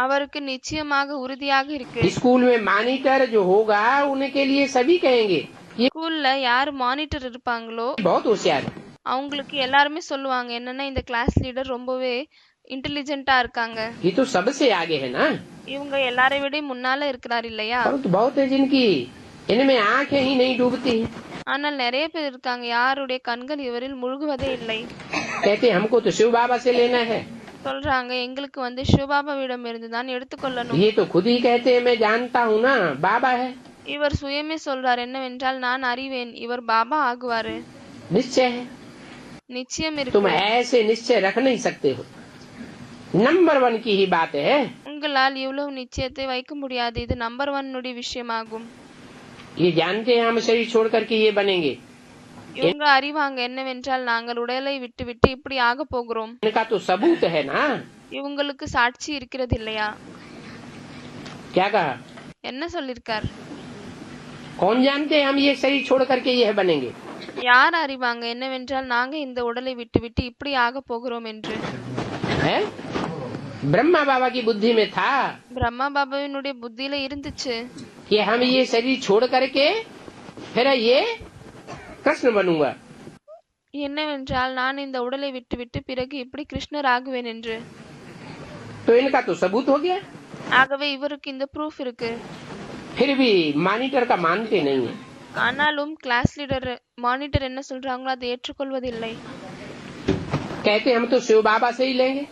அவருக்கு நிச்சயமாக உறுதியாக இருக்கு. स्कूल में मॉनिटर जो होगा उनके लिए सभी कहेंगे ये ஸ்கூல்ல யார் மானிட்டர் இருப்பாங்களோ बहुत होशियार है। அவங்களுக்கு எல்லாருமே சொல்லுவாங்க என்னன்னா இந்த கிளாஸ் லீடர் ரொம்பவே இன்டெலிஜென்ட்டா இருக்காங்க, ये तो सबसे आगे है ना, இவங்க எல்லாரை விட முன்னால இருக்கிறார் இல்லையா? परंतु बहुत है जिनकी इनमें आंखें ही नहीं डूबती हैं। ஆனால் நிறைய பேர் இருக்காங்க யாருடைய கண்கள் இவரில் முழுகுவதே இல்லை. कहते हमको तो शिव बाबा से लेना है, சொல்றாங்க எங்களுக்கு சிவபாபாவிடம் இருந்து தான் எடுத்துக்கொள்ளணும். ये तो खुद ही कहते हैं मैं जानता हूँ ना बाबा है। இவர் சுயமே சொல்றார் என்னவென்றால் நான் அறிவேன், இவர் பாபா ஆகுவாரு. निश्चय है, நிச்சயம் तुम இருக்கு. ऐसे निश्चय रख नहीं सकते हो, नंबर 1 की ही बात है। உங்களால் இவ்வளவு நிச்சயத்தை வைக்க முடியாது, இது நம்பர் 1 விஷயமாகும். ये जानते हैं हम शरीर छोड़ करके ये बनेंगे, இவங்க அறிவாங்க என்னவென்றால் நாங்கள் உடலை விட்டுவிட்டு இப்படி ஆக போகிறோம். इनका तो सबूत है ना। இவங்களுக்கு சாட்சி இருக்கிறது இல்லையா? क्या कहा? என்ன சொல்லிருக்கார்? कौन जानते हैं हम ये शरीर छोड़ करके यह बनेंगे? யார் அறிவாங்க என்னவென்றால் நாங்க இந்த உடலை விட்டுவிட்டு இப்படி ஆக போகிறோம் என்று? है ब्रह्मा बाबा की बुद्धि में था பிரம்மா பாபாவினுடைய புத்தியில இருந்துச்சு. कि हम ये शरीर छोड़ करके फिर ये कृष्ण बनूंगा। என்னவென்றால் நான் இந்த உடலை விட்டுவிட்டு பிறகு இப்படி கிருஷ்ணர் ஆகுவேன் என்று. तो इनका तो सबूत हो गया। ஆகவே இவருக்கு இந்த ப்ரூஃப் இருக்கு. फिर भी मॉनिटर का मानते नहीं है। ஆனாலும் கிளாஸ் லீடர் மானிட்டர் என்ன சொல்றாங்களோ அதை ஏற்றுக்கொள்வதில்லை. कहते हम तो शिव बाबा से ही लेंगे।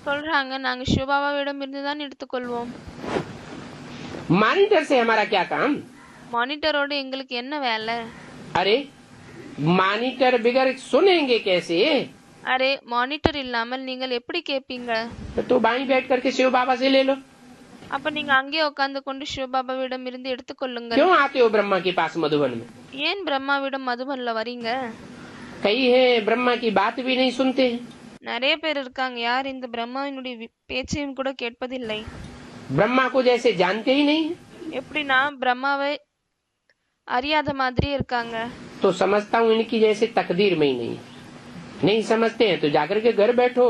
சொல்றாங்க நாங்க சிவபாபாவிடம் இருந்து தான் எடுத்துக்கொள்வோம். मॉनिटर से हमारा क्या काम? மானிட்டரோட எங்களுக்கு என்ன வேலை? अरे मॉनिटर बगैर सुनेंगे कैसे? அரே மானிட்டர் இல்லாமல் நீங்கள் எப்படி கேட்பீங்க? तो बाई बैठ करके शिव बाबा से ले लो। அப்ப நீங்க அங்கே உட்கார்ந்து கொண்டு சிவபாபாவிடம் இருந்து எடுத்துக்கொள்ளுங்கள். क्यों आते हो ब्रह्मा के पास मधुबन में? ஏன் பிரம்மாவிடம் மதுபன்ல வரீங்க? कई है ब्रह्मा की बात भी नहीं सुनते हैं। நிறைய பேர் இருக்காங்க யார் இந்த பிரம்மாவினுடைய பேச்சையும் கூட கேட்பதில்லை. ब्रह्मा को जैसे जानते ही नहीं है। எப்படின்னா பிரம்மாவை அறியாத மாதிரியே இருக்காங்க. तो समझता हूँ इनकी जैसे तकदीर में ही नहीं है। नहीं समझते हैं तो जाकर के घर बैठो।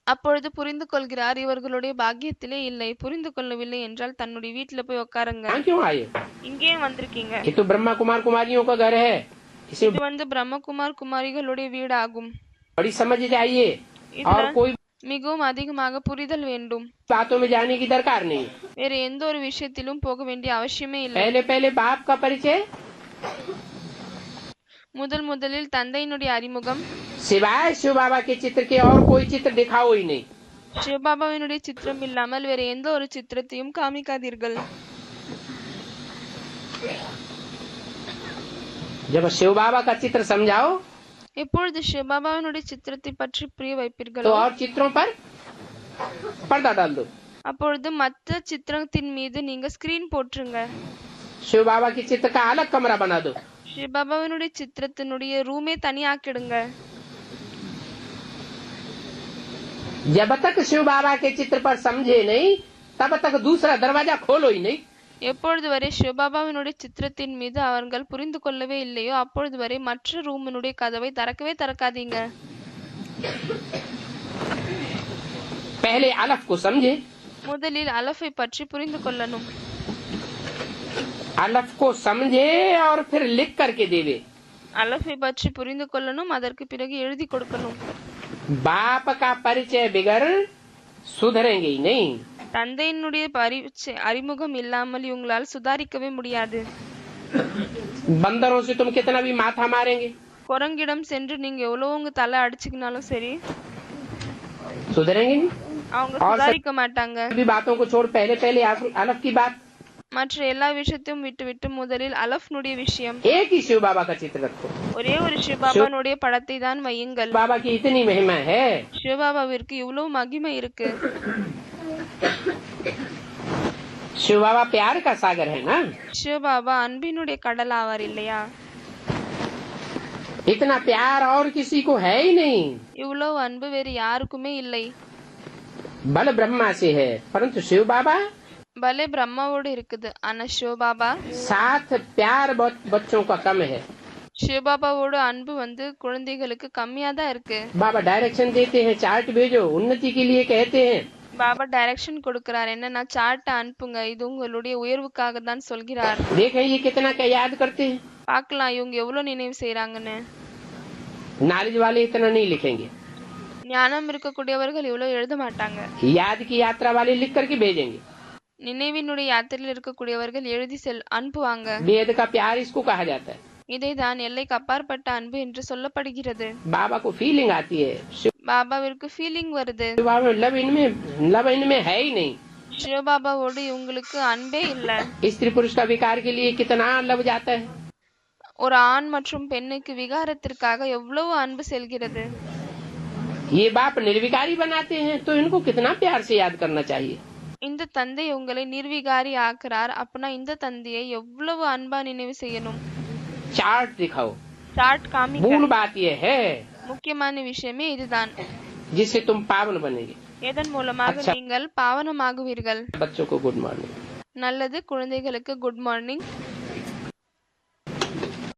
அப்பொழுது புரிந்து கொள்கிறார் இவர்களுடைய பாக்கியத்திலே இல்லை. புரிந்து கொள்ளவில்லை என்றால் தன்னுடைய வீட்டுல போய் உட்காருங்க. यहाँ क्यों आए? இங்கேயும் வந்திருக்கீங்க. ये तो ब्रह्मा कुमार कुमारियों का घर है। इसे இது வந்து பிரம்மகுமார் குமாரிகளுடைய வீடு ஆகும். बड़ी समझ चाहिए और இதுல कोई மிகவும் அதிகமாக புரிதல் வேண்டும். बातों में जाने की दरकार नहीं। வேற எந்த ஒரு விஷயத்திலும் போக வேண்டிய அவசியமே இல்லை. पहले पहले बाप का परिचय, முதலில் தந்தையினுடைய அறிமுகம். सिवाय शिव बाबा के चित्र के और कोई चित्र दिखाओ ही नहीं। சிவபாபாவினுடைய சித்திரம் இல்லாமல் வேற எந்த ஒரு சித்திரத்தையும் காமிக்காதீர்கள். जब शिव बाबा का चित्र समझाओ எப்பொழுது சிவபாபாவினுடைய சித்திரத்தை பற்றி புரிய तो வைப்பீர்களோ और चित्रों पर पर्दा डाल दो। அப்பொழுது மற்ற சித்திரத்தின் மீது நீங்க ஸ்கிரீன் போட்டுருங்க. शिव बाबा के चित्र का अलग कमरा बना दो। சிவபாபாவினுடைய சித்திரத்தினுடைய ரூமே தனியாக்கிடுங்க. जब तक शिव बाबा के चित्र पर समझे नहीं तब तक दूसरा दरवाजा खोलो ही नहीं। எப்பொழுது வரை சிவபாபாவினுடைய சித்திரத்தின் மீது அவர்கள் புரிந்து கொள்ளவே இல்லையோ அப்பொழுது வரை மற்ற ரூமினுடைய கதவை திறக்காதீங்க. पहले अलफ को समझे। முதலில் அலஃபை பற்றி புரிந்து கொள்ளணும். अलफ को समझे और फिर लिख करके देवे। அலஃபை பற்றி புரிந்து கொள்ளணும், அதற்கு பிறகு எழுதி கொடுக்கணும். बाप का परिचय बिगर सुधरेंगे ही नहीं। தந்தையினுடைய அறிமுகம் இல்லாமல் இவங்களால் சுதாரிக்கவே முடியாது. बंदरों से तुम कितना भी माथा मारेंगे குரங்கிடம் சென்று நீங்க எவ்வளவு உங்க தலை அடிச்சுக்கினாலும் சரி सुधरेंगे नहीं। அவங்க சுதாரிக்க மாட்டாங்க. सभी बातों को छोड़ पहले पहले अलफ की बात। மற்ற எல்லா விஷயத்தையும் விட்டு முதலில் அலஃப்னுடைய விஷயம். एक ही शिव बाबा का चित्र रखो। ஒரே ஒரு சிவபாபானுடைய படத்தை தான் வையுங்கள். बाबा की इतनी महिमा है। சிவபாபாவிற்கு இவ்வளவு மகிமை இருக்கு. शिव बाबा प्यार का सागर है ना। சிவபாபா அன்பினுடைய கடல் ஆவார் இல்லையா? इतना प्यार और किसी को है ही नहीं। இவ்வளவு அன்பு வேறு யாருக்குமே இல்லை. बल ब्रह्मा से है परंतु शिव बाबा பலே பிரம்மாவோடு இருக்குது. ஆனா சிவபாபா साथ प्यार बच्चों का कम है। சிவபாபாவோட அன்பு வந்து குழந்தைகளுக்கு கம்மியா தான் இருக்கு. बाबा डायरेक्शन देते हैं, चार्ट भेजो, उन्नति के लिए कहते हैं। பாபா டைரக்ஷன் கொடுக்கிறார், என்னன்னா சார்ட் அனுப்புங்க, இது உங்களுடைய உயர்வுக்காக தான் சொல்கிறார். देखें ये कितना क्या याद करते हैं। பார்க்கலாம் இவங்க எவ்வளவு நினைவு செய்யறாங்கன்னு. नॉलेज वाले इतना नहीं लिखेंगे। ஞானம் இருக்கக்கூடியவர்கள் இவ்வளவு எழுத மாட்டாங்க. याद की यात्रा वाले लिख करके भेजेंगे। நினைவினுடைய யாத்திரையில் இருக்கக்கூடியவர்கள் எழுதி அனுப்புவாங்க. वेद का प्यार इसको कहा जाता है। இதைதான் எல்லைக்கு அப்பாற்பட்ட அன்பு என்று சொல்லப்படுகிறது. बाबा को फीलिंग आती है। பாபாவிற்கு ஃபீலிங் வருது. लव इनमें है ही नहीं। சிவபாபாவோடு இவங்களுக்கு அன்பே இல்ல. स्त्री पुरुष का विकार के लिए कितना लव जाता है। ஒரு ஆண் மற்றும் பெண்ணுக்கு விகாரத்திற்காக எவ்வளவு அன்பு செல்கிறது. ये बाप निर्विकारी बनाते हैं तो इनको कितना प्यार से याद करना चाहिए। இந்த தந்தை உங்களை நிர்விகாரி ஆக்குறார், அப்படின்னா இந்த தந்தையை எவ்வளவு அன்பா நினைவு செய்யணும். चार्ट दिखाओ। சார்ட் मूल காமிக்கிறேன். बात यह है முக்கியமான விஷயமே இதுதான். जिससे तुम पावन बनेगी. எதன் மூலமாக अच्छा. நீங்கள் பாவனமாகுவீர்கள். बच्चों को गुड मॉर्निंग. நல்லது, குழந்தைகளுக்கு குட் மார்னிங்.